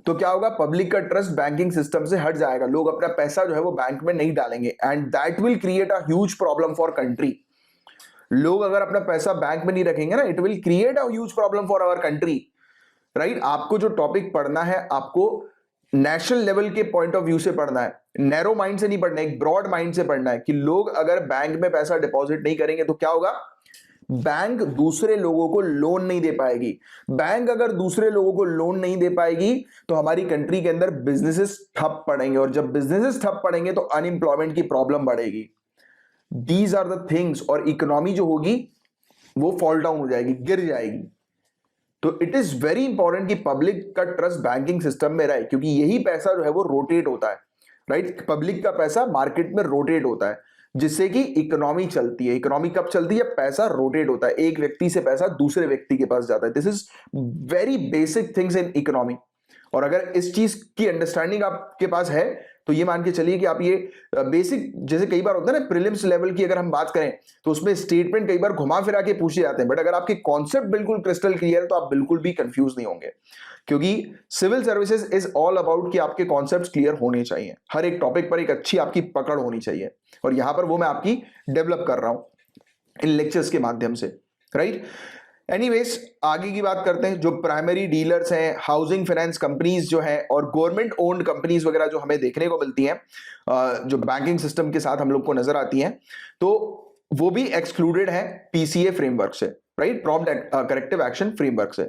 तो क्या होगा, पब्लिक का ट्रस्ट बैंकिंग सिस्टम से हट जाएगा, लोग अपना पैसा जो है वो बैंक में नहीं डालेंगे, and that will create a huge problem for country. लोग अगर अपना पैसा बैंक में नहीं रखेंगे ना, it will create a huge problem for our country. Right? आपको जो टॉपिक पढ़ना है आपको नेशनल लेवल के पॉइंट ऑफ व्यू से पढ़ना है, नैरो माइंड से नहीं पढ़ना है, एक ब्रॉड माइंड से पढ़ना है कि लोग अगर बैंक में पैसा डिपॉजिट नहीं करेंगे तो क्या होगा, बैंक दूसरे लोगों को लोन नहीं दे पाएगी। बैंक अगर दूसरे लोगों को लोन नहीं दे पाएगी तो हमारी कंट्री के अंदर बिजनेसेस ठप पड़ेंगे, और जब बिजनेसेस ठप पड़ेंगे तो अनएम्प्लॉयमेंट की प्रॉब्लम बढ़ेगी। दीज आर द थिंग्स, और इकोनॉमी जो होगी वो फॉल डाउन हो जाएगी, गिर जाएगी। तो इट इज वेरी इंपॉर्टेंट कि पब्लिक का ट्रस्ट बैंकिंग सिस्टम में रहे, क्योंकि यही पैसा जो है वो रोटेट होता है, राइट? पब्लिक का पैसा मार्केट में रोटेट होता है, जिससे कि इकोनॉमी चलती है। इकोनॉमी कब चलती है? पैसा रोटेट होता है, एक व्यक्ति से पैसा दूसरे व्यक्ति के पास जाता है। This is very basic things in economy. और अगर इस चीज की अंडरस्टैंडिंग आपके पास है तो ये मान के चलिए कि आप ये बेसिक, जैसे कई बार होता है ना प्रीलिम्स लेवल की अगर हम बात करें तो उसमें स्टेटमेंट कई बार घुमा फिरा के पूछे जाते हैं, बट अगर आपके कॉन्सेप्ट बिल्कुल क्रिस्टल क्लियर है तो आप बिल्कुल भी कंफ्यूज नहीं होंगे, क्योंकि civil services is all about कि आपके कॉन्सेप्ट्स क्लियर होने चाहिए, हर एक टॉपिक पर एक अच्छी आपकी पकड़ होनी चाहिए, और यहां पर वो मैं आपकी डेवलप कर रहा हूं इन लेक्चर्स के माध्यम से, राइट? एनीवेज, आगे की बात करते हैं। जो प्राइमरी डीलर्स हैं, हाउसिंग फाइनेंस कंपनीज जो हैं, और गवर्नमेंट ओन्ड कंपनीज वगैरह जो हमें देखने को मिलती हैं, जो बैंकिंग सिस्टम के साथ हम लोग को नजर आती हैं, तो वो भी एक्सक्लूडेड है पीसीए फ्रेमवर्क से, right? Prompt corrective action framework से।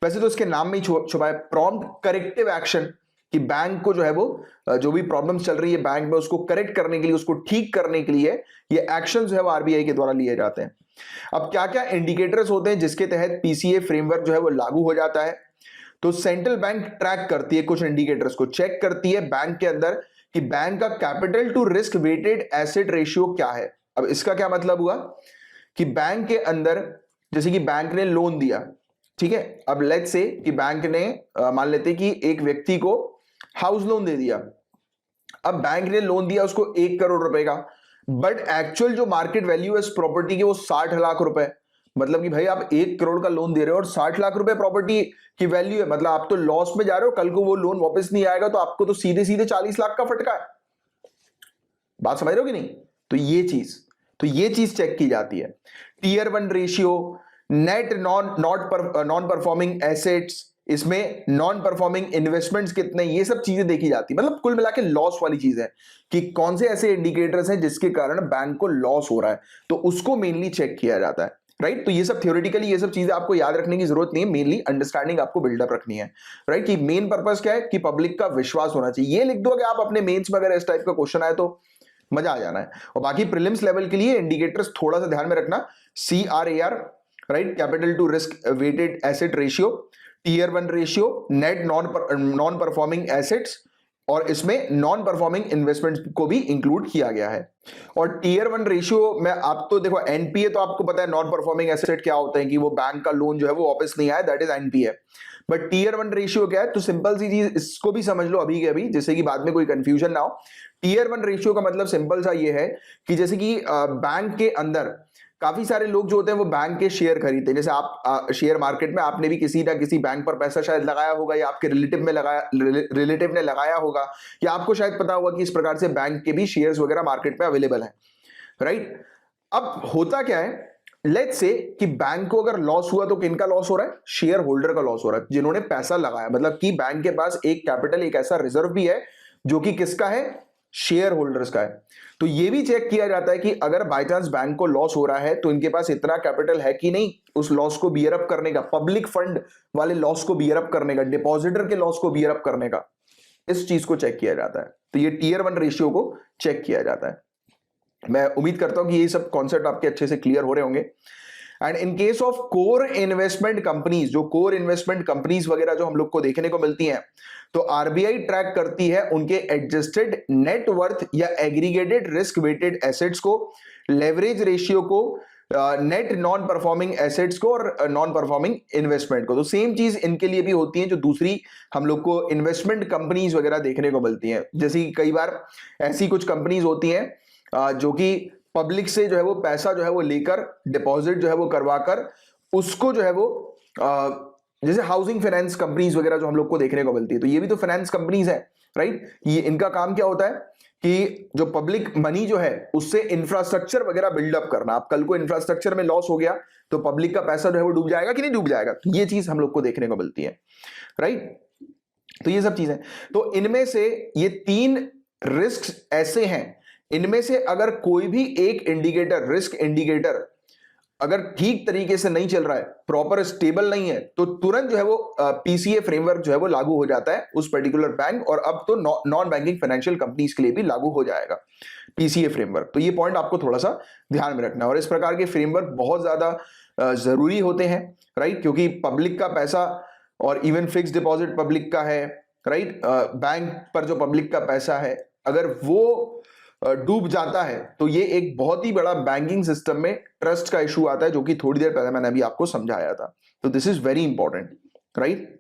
वैसे तो इसके नाम में ही छुपा है प्रॉम्प्ट करेक्टिव एक्शन, कि बैंक को जो है वो जो भी प्रॉब्लम्स चल रही है बैंक में उसको करेक्ट करने के लिए, उसको ठीक करने के लिए ये एक्शन जो है वो आरबीआई के द्वारा लिए जाते हैं। अब क्या क्या इंडिकेटर्स होते हैं जिसके तहत पीसीए फ्रेमवर्क जो है वो लागू हो जाता है? तो सेंट्रल बैंक ट्रैक करती है, कुछ इंडिकेटर्स को चेक करती है बैंक के अंदर कि बैंक का capital to risk weighted asset ratio क्या है। अब इसका क्या मतलब हुआ कि बैंक के अंदर, जैसे कि बैंक ने लोन दिया, ठीक है, अब लेट्स से कि बैंक ने मान लेते कि एक व्यक्ति को हाउस लोन दे दिया। अब बैंक ने लोन दिया उसको 1 करोड़ रुपए का, बट एक्चुअल जो मार्केट वैल्यू है इस प्रॉपर्टी की वो 60 लाख रुपए। मतलब कि भाई आप 1 करोड़ का लोन दे रहे हो और 60 लाख रुपए प्रॉपर्टी की वैल्यू है, मतलब आप तो लॉस में जा रहे हो, कल को वो लोन वापस नहीं आएगा तो आपको तो सीधे सीधे 40 लाख का फटका है। बात समझ रहे हो कि नहीं? तो ये चीज चेक की जाती है। Tier 1 ratio, net non performing assets, इसमें नॉन परफॉर्मिंग इन्वेस्टमेंट्स कितने, ये सब चीजें देखी जाती है। मतलब कुल मिला के लॉस वाली चीज है कि कौन से ऐसे इंडिकेटर्स हैं जिसके कारण बैंक को लॉस हो रहा है, तो उसको मेनली चेक किया जाता है, राइट? तो ये सब थ्योरेटिकली ये सब चीजें आपको याद रखने की जरूरत नहीं है, मेनली अंडरस्टैंडिंग आपको बिल्डअप रखनी है, राइट? कि मेन पर्पस क्या है कि पब्लिक का विश्वास होना चाहिए। ये लिख दो अगर आप अपने मेंस में अगर इस टाइप का क्वेश्चन आए तो मजा आ जाना है। और बाकी प्रीलिम्स लेवल के लिए इंडिकेटर्स थोड़ा सा ध्यान में रखना, CRAR, right? Capital to risk weighted asset ratio, tier 1 ratio, net non performing assets, और इसमें नॉन परफॉर्मिंग इन्वेस्टमेंट्स को भी इंक्लूड किया गया है। और टीयर 1 रेशियो में आप तो देखो एनपीए तो आपको पता है नॉन परफॉर्मिंग एसेट क्या होता है, कि वो बैंक का लोन जो है वो वापस नहीं आया, that is NPA. But tier 1 ratio क्या है? तो सिंपल सी चीज, इसको भी समझ लो अभी के अभी, जिससे कि बाद में कोई कंफ्यूजन ना हो। टीयर 1 रेशियो का मतलब सिंपल सा ये है कि जैसे कि बैंक के अंदर काफी सारे लोग जो होते हैं वो बैंक के शेयर खरीदते हैं। जैसे आप शेयर मार्केट में आपने भी किसी ना किसी बैंक पर पैसा शायद लगाया होगा, या आपके रिलेटिव ने लगाया होगा, या आपको शायद पता होगा कि इस प्रकार से बैंक के भी शेयर्स वगैरह मार्केट में अवेलेबल हैं, राइट? अब होता क्या है, लेट्स से कि बैंक को अगर लॉस हुआ तो किनका लॉस हो रहा है? शेयर होल्डर का लॉस हो रहा है, जिन्होंने पैसा लगाया। मतलब कि बैंक के पास एक कैपिटल, एक ऐसा रिजर्व भी है जो कि किसका है? शेयर होल्डर्स का है। तो ये भी चेक किया जाता है कि अगर बाय चांस बैंक को लॉस हो रहा है तो इनके पास इतना कैपिटल है कि नहीं उस लॉस को बियर अप करने का, पब्लिक फंड वाले लॉस को बियर अप करने का, डिपॉजिटर के लॉस को बियर अप करने का। इस चीज को चेक किया जाता है। तो ये टीयर 1 रेशियो को चेक किया जाता है। मैं उम्मीद करता हूं कि ये सब कॉन्सेप्ट आपके अच्छे से क्लियर हो रहे होंगे। And in case of core investment companies, जो कोर इन्वेस्टमेंट कंपनीज वगैरह जो हम लोग को देखने को मिलती हैं, तो आरबीआई ट्रैक करती है उनके एडजस्टेड नेट वर्थ या एग्रीगेटेड रिस्क वेटेड एसेट्स को, लेवरेज रेशियो को, नेट नॉन परफॉर्मिंग एसेट्स को, और नॉन परफॉर्मिंग इन्वेस्टमेंट को। तो सेम चीज इनके लिए भी होती है जो दूसरी हम लोग को इन्वेस्टमेंट कंपनीज वगैरह देखने को मिलती हैं। जैसे कि कई बार ऐसी कुछ कंपनीज होती हैं जो कि पब्लिक से जो है वो पैसा जो है वो लेकर, डिपॉजिट जो है वो करवाकर, उसको जो है वो जैसे हाउसिंग फाइनेंस कंपनीज वगैरह जो हम लोग को देखने को मिलती है, तो ये भी तो फाइनेंस कंपनीज है, राइट। ये इनका काम क्या होता है कि जो पब्लिक मनी जो है उससे इंफ्रास्ट्रक्चर वगैरह बिल्डअप करना। अब कल को इंफ्रास्ट्रक्चर में लॉस हो गया तो पब्लिक का पैसा जो है वो डूब जाएगा कि नहीं डूब जाएगा, तो ये चीज हम लोग को देखने को मिलती है, राइट। तो ये सब चीजें, तो इनमें से ये 3 रिस्क ऐसे हैं, इनमें से अगर कोई भी एक इंडिकेटर, रिस्क इंडिकेटर अगर ठीक तरीके से नहीं चल रहा है, प्रॉपर स्टेबल नहीं है, तो तुरंत जो है वो पीसीए फ्रेमवर्क जो है वो लागू हो जाता है उस पर्टिकुलर बैंक, और अब तो नॉन बैंकिंग फाइनेंशियल कंपनीज के लिए भी लागू हो जाएगा पीसीए फ्रेमवर्क। तो ये पॉइंट आपको थोड़ा सा ध्यान में रखना है, और इस प्रकार के फ्रेमवर्क बहुत ज्यादा जरूरी होते हैं, राइट, क्योंकि पब्लिक का पैसा और इवन फिक्स डिपॉजिट पब्लिक का है, राइट, बैंक पर जो पब्लिक का पैसा है अगर वो डूब जाता है तो ये एक बहुत ही बड़ा बैंकिंग सिस्टम में ट्रस्ट का इशू आता है, जो कि थोड़ी देर पहले मैंने अभी आपको समझाया था। तो this is very important, right.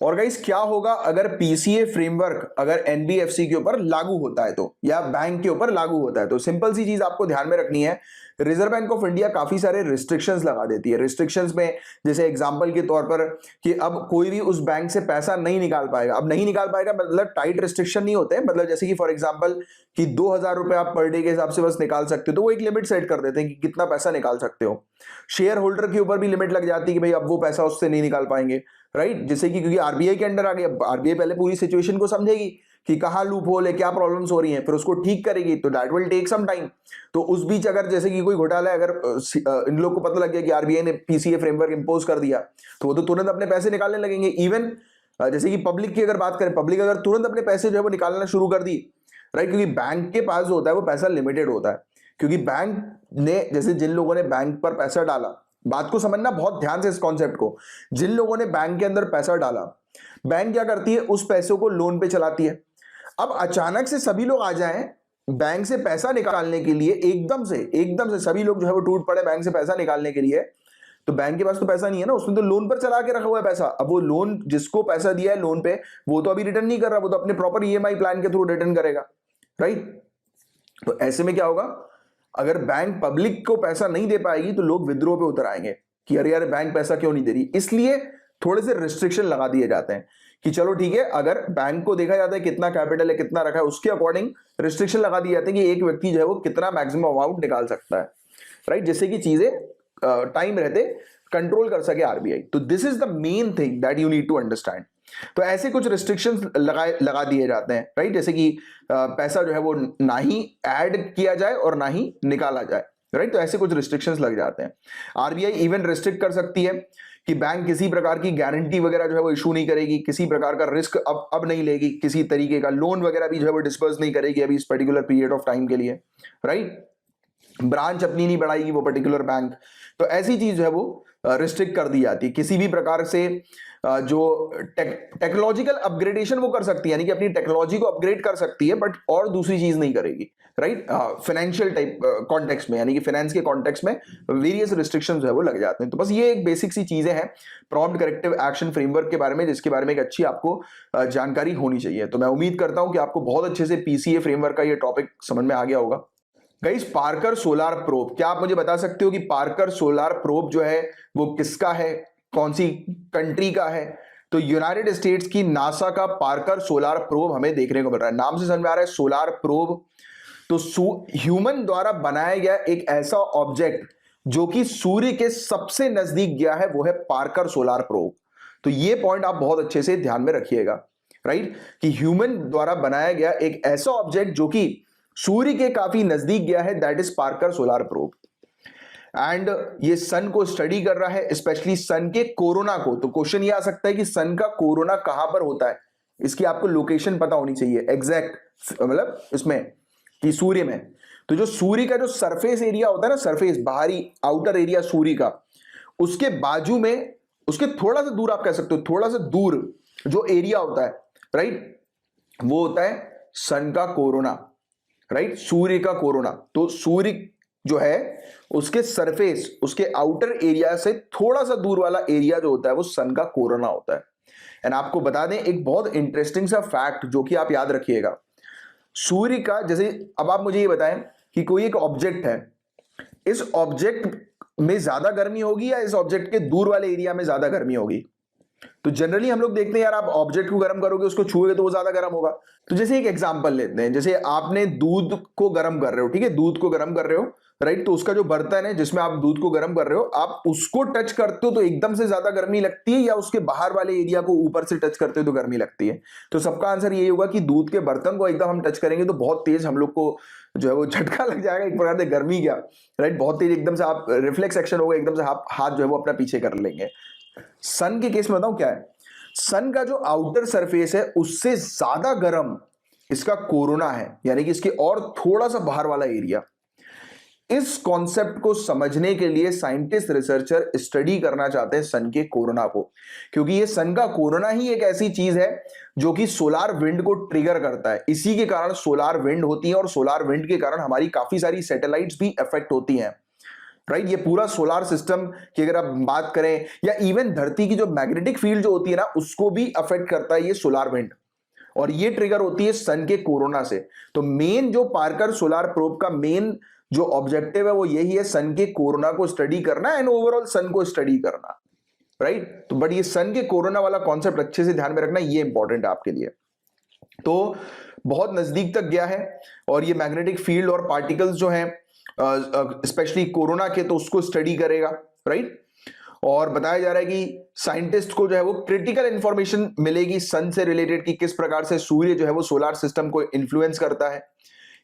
और गाइस क्या होगा अगर पीसीए फ्रेमवर्क अगर एनबीएफसी के ऊपर लागू होता है तो, या बैंक के ऊपर लागू होता है तो, सिंपल सी चीज आपको ध्यान में रखनी है, रिजर्व बैंक ऑफ इंडिया काफी सारे रिस्ट्रिक्शंस लगा देती है। रिस्ट्रिक्शंस में जैसे एग्जांपल के तौर पर कि अब कोई भी उस बैंक से पैसा नहीं निकाल पाएगा। अब नहीं निकाल पाएगा मतलब टाइट रिस्ट्रिक्शन नहीं होते हैं, मतलब जैसे कि फॉर एग्जांपल कि 2000 रुपए आप पर डे के हिसाब से बस निकाल सकते हो, तो वो एक लिमिट सेट कर देते हैं कि कितना पैसा निकाल सकते हो। शेयर होल्डर के ऊपर भी लिमिट लग जाती है कि भाई अब वो पैसा उससे नहीं निकाल पाएंगे, राइट। जैसे कि क्योंकि आरबीआई के अंडर आ गई, अब आरबीआई पहले पूरी सिचुएशन को समझेगी कि कहां लूप होल है, क्या प्रॉब्लम्स हो रही हैं, फिर उसको ठीक करेगी, तो that will take some time. तो उस बीच अगर जैसे कि कोई घोटाला है, अगर इन लोग को पता लग गया कि आरबीआई ने पीसीए फ्रेमवर्क इंपोज कर दिया, तो वो तो तुरंत अपने पैसे निकालने लगेंगे। इवन जैसे कि पब्लिक की अगर बात करें, पब्लिक अगर तुरंत अपने पैसे जो है वो निकालना शुरू कर दी, राइट, क्योंकि बैंक के पास जो होता है वो पैसा लिमिटेड होता है, क्योंकि बैंक ने, जैसे जिन लोगों ने बैंक पर पैसा डाला, बात को समझना बहुत ध्यान से इस कॉन्सेप्ट को, जिन लोगों ने बैंक के अंदर पैसा डाला, बैंक क्या करती है उस पैसों को लोन पे चलाती है। अब अचानक से सभी लोग आ जाएं बैंक से पैसा निकालने के लिए, एकदम से सभी लोग जो है वो टूट पड़े बैंक से पैसा निकालने के लिए, तो बैंक के पास तो पैसा नहीं है ना, उसने तो लोन पर चला के रखा हुआ है पैसा। अब वो लोन जिसको पैसा दिया है लोन पे, वो तो अभी रिटर्न नहीं कर रहा, वो तो अपने प्रॉपर ईएमआई प्लान के थ्रू रिटर्न करेगा, राइट। तो ऐसे में क्या होगा, अगर बैंक पब्लिक को पैसा नहीं दे पाएगी तो लोग विद्रोह पे उतर आएंगे कि अरे यार बैंक पैसा क्यों नहीं दे रही। इसलिए थोड़े से रिस्ट्रिक्शन लगा दिए जाते हैं कि चलो ठीक है, अगर बैंक को देखा जाता है कितना कैपिटल है, कितना रखा है, उसके अकॉर्डिंग रिस्ट्रिक्शन लगा दिए जाते हैं कि एक व्यक्ति जो है वो कितना मैक्सिमम अमाउंट निकाल सकता है, राइट, जिससे कि चीजें टाइम रहते कंट्रोल कर सके आरबीआई। तो this is the main thing that you need to understand. तो ऐसे कुछ रिस्ट्रिक्शंस लगा दिए जाते हैं, राइट, जैसे कि पैसा जो है वो ना ही ऐड किया जाए और ना ही निकाला जाए, राइट। तो ऐसे कुछ रिस्ट्रिक्शंस लग जाते हैं। आरबीआई इवन रिस्ट्रिक्ट कर सकती है कि बैंक किसी प्रकार की गारंटी वगैरह जो है वो इशू नहीं करेगी, किसी प्रकार का रिस्क अब नहीं लेगी, किसी तरीके का लोन वगैरह भी जो है वो डिस्पर्स नहीं करेगी अभी इस पर्टिकुलर पीरियड ऑफ टाइम के लिए, राइट। ब्रांच अपनी नहीं बढ़ाएगी वो पर्टिकुलर बैंक। तो ऐसी चीज जो है वो रिस्ट्रिक्ट कर दी जाती है। किसी भी प्रकार से जो टेक्नोलॉजिकल अपग्रेडेशन वो कर सकती है, यानी कि अपनी टेक्नोलॉजी को अपग्रेड कर सकती है, बट और दूसरी चीज नहीं करेगी, राइट। फाइनेंशियल टाइप कॉन्टेक्स्ट में, यानी कि फाइनेंस के कॉन्टेक्स्ट में वेरियस रिस्ट्रिक्शंस जो है वो लग जाते हैं। तो बस ये एक बेसिक सी चीजें हैं प्रॉम्प्ट करेक्टिव एक्शन फ्रेमवर्क के बारे में, जिसके बारे में एक अच्छी आपको जानकारी होनी चाहिए। तो मैं उम्मीद करता हूं कि आपको बहुत अच्छे से पीसीए फ्रेमवर्क का ये टॉपिक समझ में आ गया होगा। गाइस, पार्कर सोलार प्रोब, क्या आप मुझे बता सकते हो कि पार्कर सोलार प्रोब जो है वो किसका है, कौन सी कंट्री का है? तो यूनाइटेड स्टेट्स की नासा का पार्कर सोलार प्रोब हमें देखने को मिल रहा है। नाम से समझ में आ रहा है सोलार प्रोब। तो ह्यूमन द्वारा बनाया गया एक ऐसा ऑब्जेक्ट जो कि सूर्य के सबसे नजदीक गया है, वो है पार्कर सोलार प्रोब। तो ये पॉइंट आप बहुत अच्छे से ध्यान में रखिएगा, राइट, कि ह्यूमन द्वारा बनाया गया एक ऐसा ऑब्जेक्ट जो कि सूर्य के काफी नजदीक गया है, that is Parker solar probe. And ये सन को स्टडी कर रहा है, स्पेशली सन के कोरोना को। तो क्वेश्चन ये आ सकता है कि सन का कोरोना कहां पर होता है, इसकी आपको लोकेशन पता होनी चाहिए एग्जैक्ट, मतलब इसमें कि सूर्य में। तो जो सूर्य का जो सरफेस एरिया होता है ना, सरफेस बाहरी आउटर एरिया सूर्य का, उसके बाजू में, उसके थोड़ा सा दूर आप कह सकते हो, थोड़ा सा दूर जो एरिया होता है, राइट, वो होता है सन का कोरोना, राइट, सूर्य का कोरोना। तो सूर्य जो है उसके सरफेस, उसके आउटर एरिया से थोड़ा सा दूर वाला एरिया जो होता है वो सन का कोरोना होता है। एंड आपको बता दें एक बहुत इंटरेस्टिंग सा फैक्ट जो कि आप याद रखिएगा, सूर्य का, जैसे अब आप मुझे ये बताएं कि कोई एक ऑब्जेक्ट है, इस ऑब्जेक्ट में ज्यादा गर्मी होगी या इस ऑब्जेक्ट के दूर वाले एरिया में ज्यादा गर्मी होगी? तो जनरली हम लोग देखते हैं यार, आप ऑब्जेक्ट को गर्म करोगे, उसको छूओगे तो वो ज्यादा गर्म होगा। तो जैसे एक एग्जांपल लेते हैं, जैसे आपने दूध को गर्म कर रहे हो, ठीक है, दूध को गर्म कर रहे हो, राइट। तो उसका जो बर्तन है जिसमें आप दूध को गर्म कर रहे हो, आप उसको टच करते हो तो एकदम से ज्यादा गर्मी लगती है, या उसके बाहर वाले एरिया को ऊपर से टच करते हो तो गर्मी लगती है? तो सबका आंसर यही होगा कि दूध के बर्तन को एकदम हम टच करेंगे तो बहुत तेज हम लोग को जो है वो झटका लग जाएगा, एक प्रकार से गर्मी क्या, राइट, बहुत तेज एकदम से आप रिफ्लेक्स एक्शन होगा, एकदम से आप हाथ जो है वो अपना पीछे कर लेंगे। सन के केस में बताऊं क्या है, सन का जो आउटर सरफेस है उससे ज्यादा गर्म इसका कोरोना है, यानी कि इसके और थोड़ा सा बाहर वाला एरिया। इस कॉन्सेप्ट को समझने के लिए साइंटिस्ट रिसर्चर स्टडी करना चाहते हैं सन के कोरोना को, क्योंकि ये सन का कोरोना ही एक ऐसी चीज है जो कि सोलार विंड को ट्रिगर करता है। इसी के कारण सोलार विंड होती है, और सोलार विंड के कारण हमारी काफी सारी सैटेलाइट्स भी अफेक्ट होती हैं, राइट। ये पूरा सोलार सिस्टम की अगर आप बात करें, या इवन धरती की जो मैग्नेटिक फील्ड जो होती है ना, उसको भी अफेक्ट करता है ये सोलार विंड, और ये ट्रिगर होती है सन के कोरोना से। तो मेन जो पार्कर सोलार प्रोब का मेन जो ऑब्जेक्टिव है वो यही है, सन के कोरोना को स्टडी करना एंड ओवरऑल सन को स्टडी करना, राइट। तो बट ये सन के कोरोना वाला कॉन्सेप्ट अच्छे से ध्यान में रखना, ये इंपॉर्टेंट है आपके लिए। तो बहुत नजदीक तक गया है, और ये मैग्नेटिक फील्ड और पार्टिकल्स जो हैं स्पेशली कोरोना के, तो उसको स्टडी करेगा, राइट। और बताया जा रहा है कि साइंटिस्ट को जो है वो क्रिटिकल इंफॉर्मेशन मिलेगी सन से रिलेटेड, कि किस प्रकार से सूर्य जो है वो सोलार सिस्टम को इन्फ्लुएंस करता है।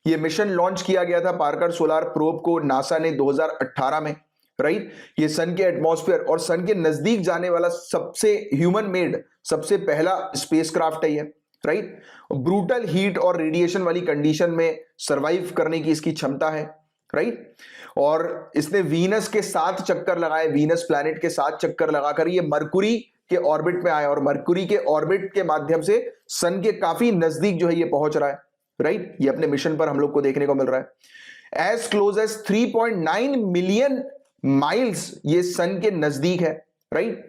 ये मिशन लॉन्च किया गया था पार्कर सोलार प्रोब को नासा ने 2018 में, राइट। ये सन के एटमॉस्फेयर और सन के नजदीक जाने वाला सबसे ह्यूमन मेड सबसे पहला स्पेसक्राफ्ट है ये, राइट। ब्रूटल हीट और रेडिएशन वाली कंडीशन में सरवाइव करने की इसकी क्षमता है, राइट। और इसने वीनस के 7 चक्कर लगाए, वीनस प्लैनेट के 7 चक्कर लगाकर ये मरकुरी के ऑर्बिट में आया, और मरकुरी के ऑर्बिट के माध्यम से सन के काफी नजदीक जो है ये पहुंच रहा है, राइट। ये अपने मिशन पर हम लोग को देखने को मिल रहा है। As close as 3.9 million miles ये सन के नजदीक है, राइट,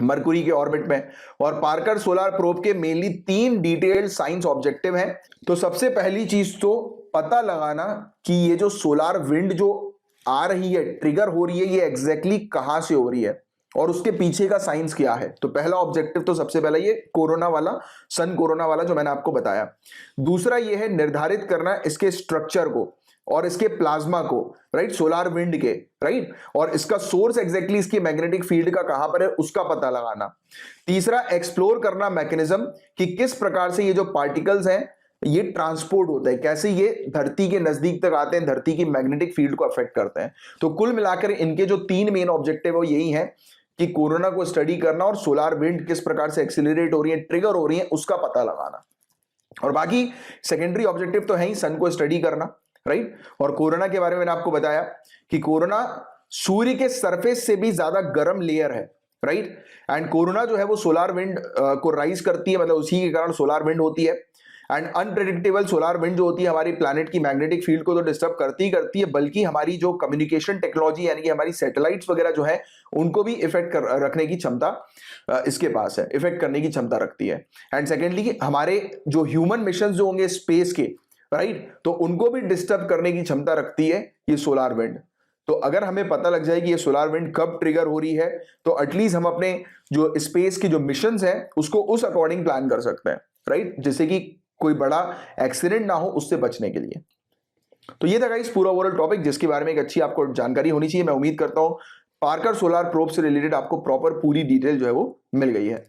मरकुरी के ऑर्बिट में। और पार्कर सोलार प्रोब के मेनली 3 डिटेल्ड साइंस ऑब्जेक्टिव हैं। तो सबसे पहली चीज तो पता लगाना कि ये जो सोलार विंड जो आ रही है, ट्रिगर हो रही है, ये एग्जैक्टली कहां से हो रही है और उसके पीछे का साइंस क्या है। तो पहला ऑब्जेक्टिव तो सबसे पहला ये कोरोना वाला, सन कोरोना वाला जो मैंने आपको बताया। दूसरा ये है निर्धारित करना इसके स्ट्रक्चर को और इसके प्लाज्मा को, राइट, सोलार विंड के, राइट, और इसका सोर्स एग्जैक्टली इसकी मैग्नेटिक फील्ड का कहां पर है उसका पता लगाना। तीसरा एक्सप्लोर करना मैकेनिज्म कि किस प्रकार से ये जो पार्टिकल्स हैं ये ट्रांसपोर्ट होते हैं, कैसे ये धरती के नजदीक तक आते हैं, धरती की मैग्नेटिक फील्ड को अफेक्ट करते हैं। तो कुल मिलाकर इनके जो 3 मेन ऑब्जेक्टिव है वो यही है कि कोरोना को स्टडी करना और सोलार विंड किस प्रकार से एक्सिलरेट हो रही है, ट्रिगर हो रही है, उसका पता लगाना। और बाकी सेकेंडरी ऑब्जेक्टिव तो है ही सन को स्टडी करना, राइट। और कोरोना के बारे में मैंने आपको बताया कि कोरोना सूर्य के सरफेस से भी ज्यादा गर्म लेयर है, राइट। एंड कोरोना जो है वो सोलार विंड को राइज करती है, मतलब उसी के कारण सोलार विंड होती है। एंड अनप्रेडिक्टेबल सोलार विंड जो होती है हमारी प्लैनेट की मैग्नेटिक फील्ड को तो डिस्टर्ब करती ही करती है, बल्कि हमारी जो कम्युनिकेशन टेक्नोलॉजी यानी कि हमारी सैटेलाइट्स वगैरह जो है उनको भी इफेक्ट रखने की क्षमता इसके पास है, इफेक्ट करने की क्षमता रखती है। एंड सेकेंडली हमारे जो ह्यूमन मिशन जो होंगे स्पेस के, राइट, तो उनको भी डिस्टर्ब करने की क्षमता रखती है ये सोलार विंड। तो अगर हमें पता लग जाए कि ये सोलार विंड कब ट्रिगर हो रही है, तो एटलीस्ट हम अपने जो स्पेस की जो मिशंस है उसको उस अकॉर्डिंग प्लान कर सकते हैं, राइट, जिससे कि कोई बड़ा एक्सीडेंट ना हो उससे बचने के लिए। तो ये था गाइस पूरा ओवरऑल टॉपिक, जिसके बारे में एक अच्छी आपको जानकारी होनी चाहिए। मैं उम्मीद करता हूं पार्कर सोलार प्रोब से रिलेटेड आपको प्रॉपर पूरी डिटेल जो है वो मिल गई है।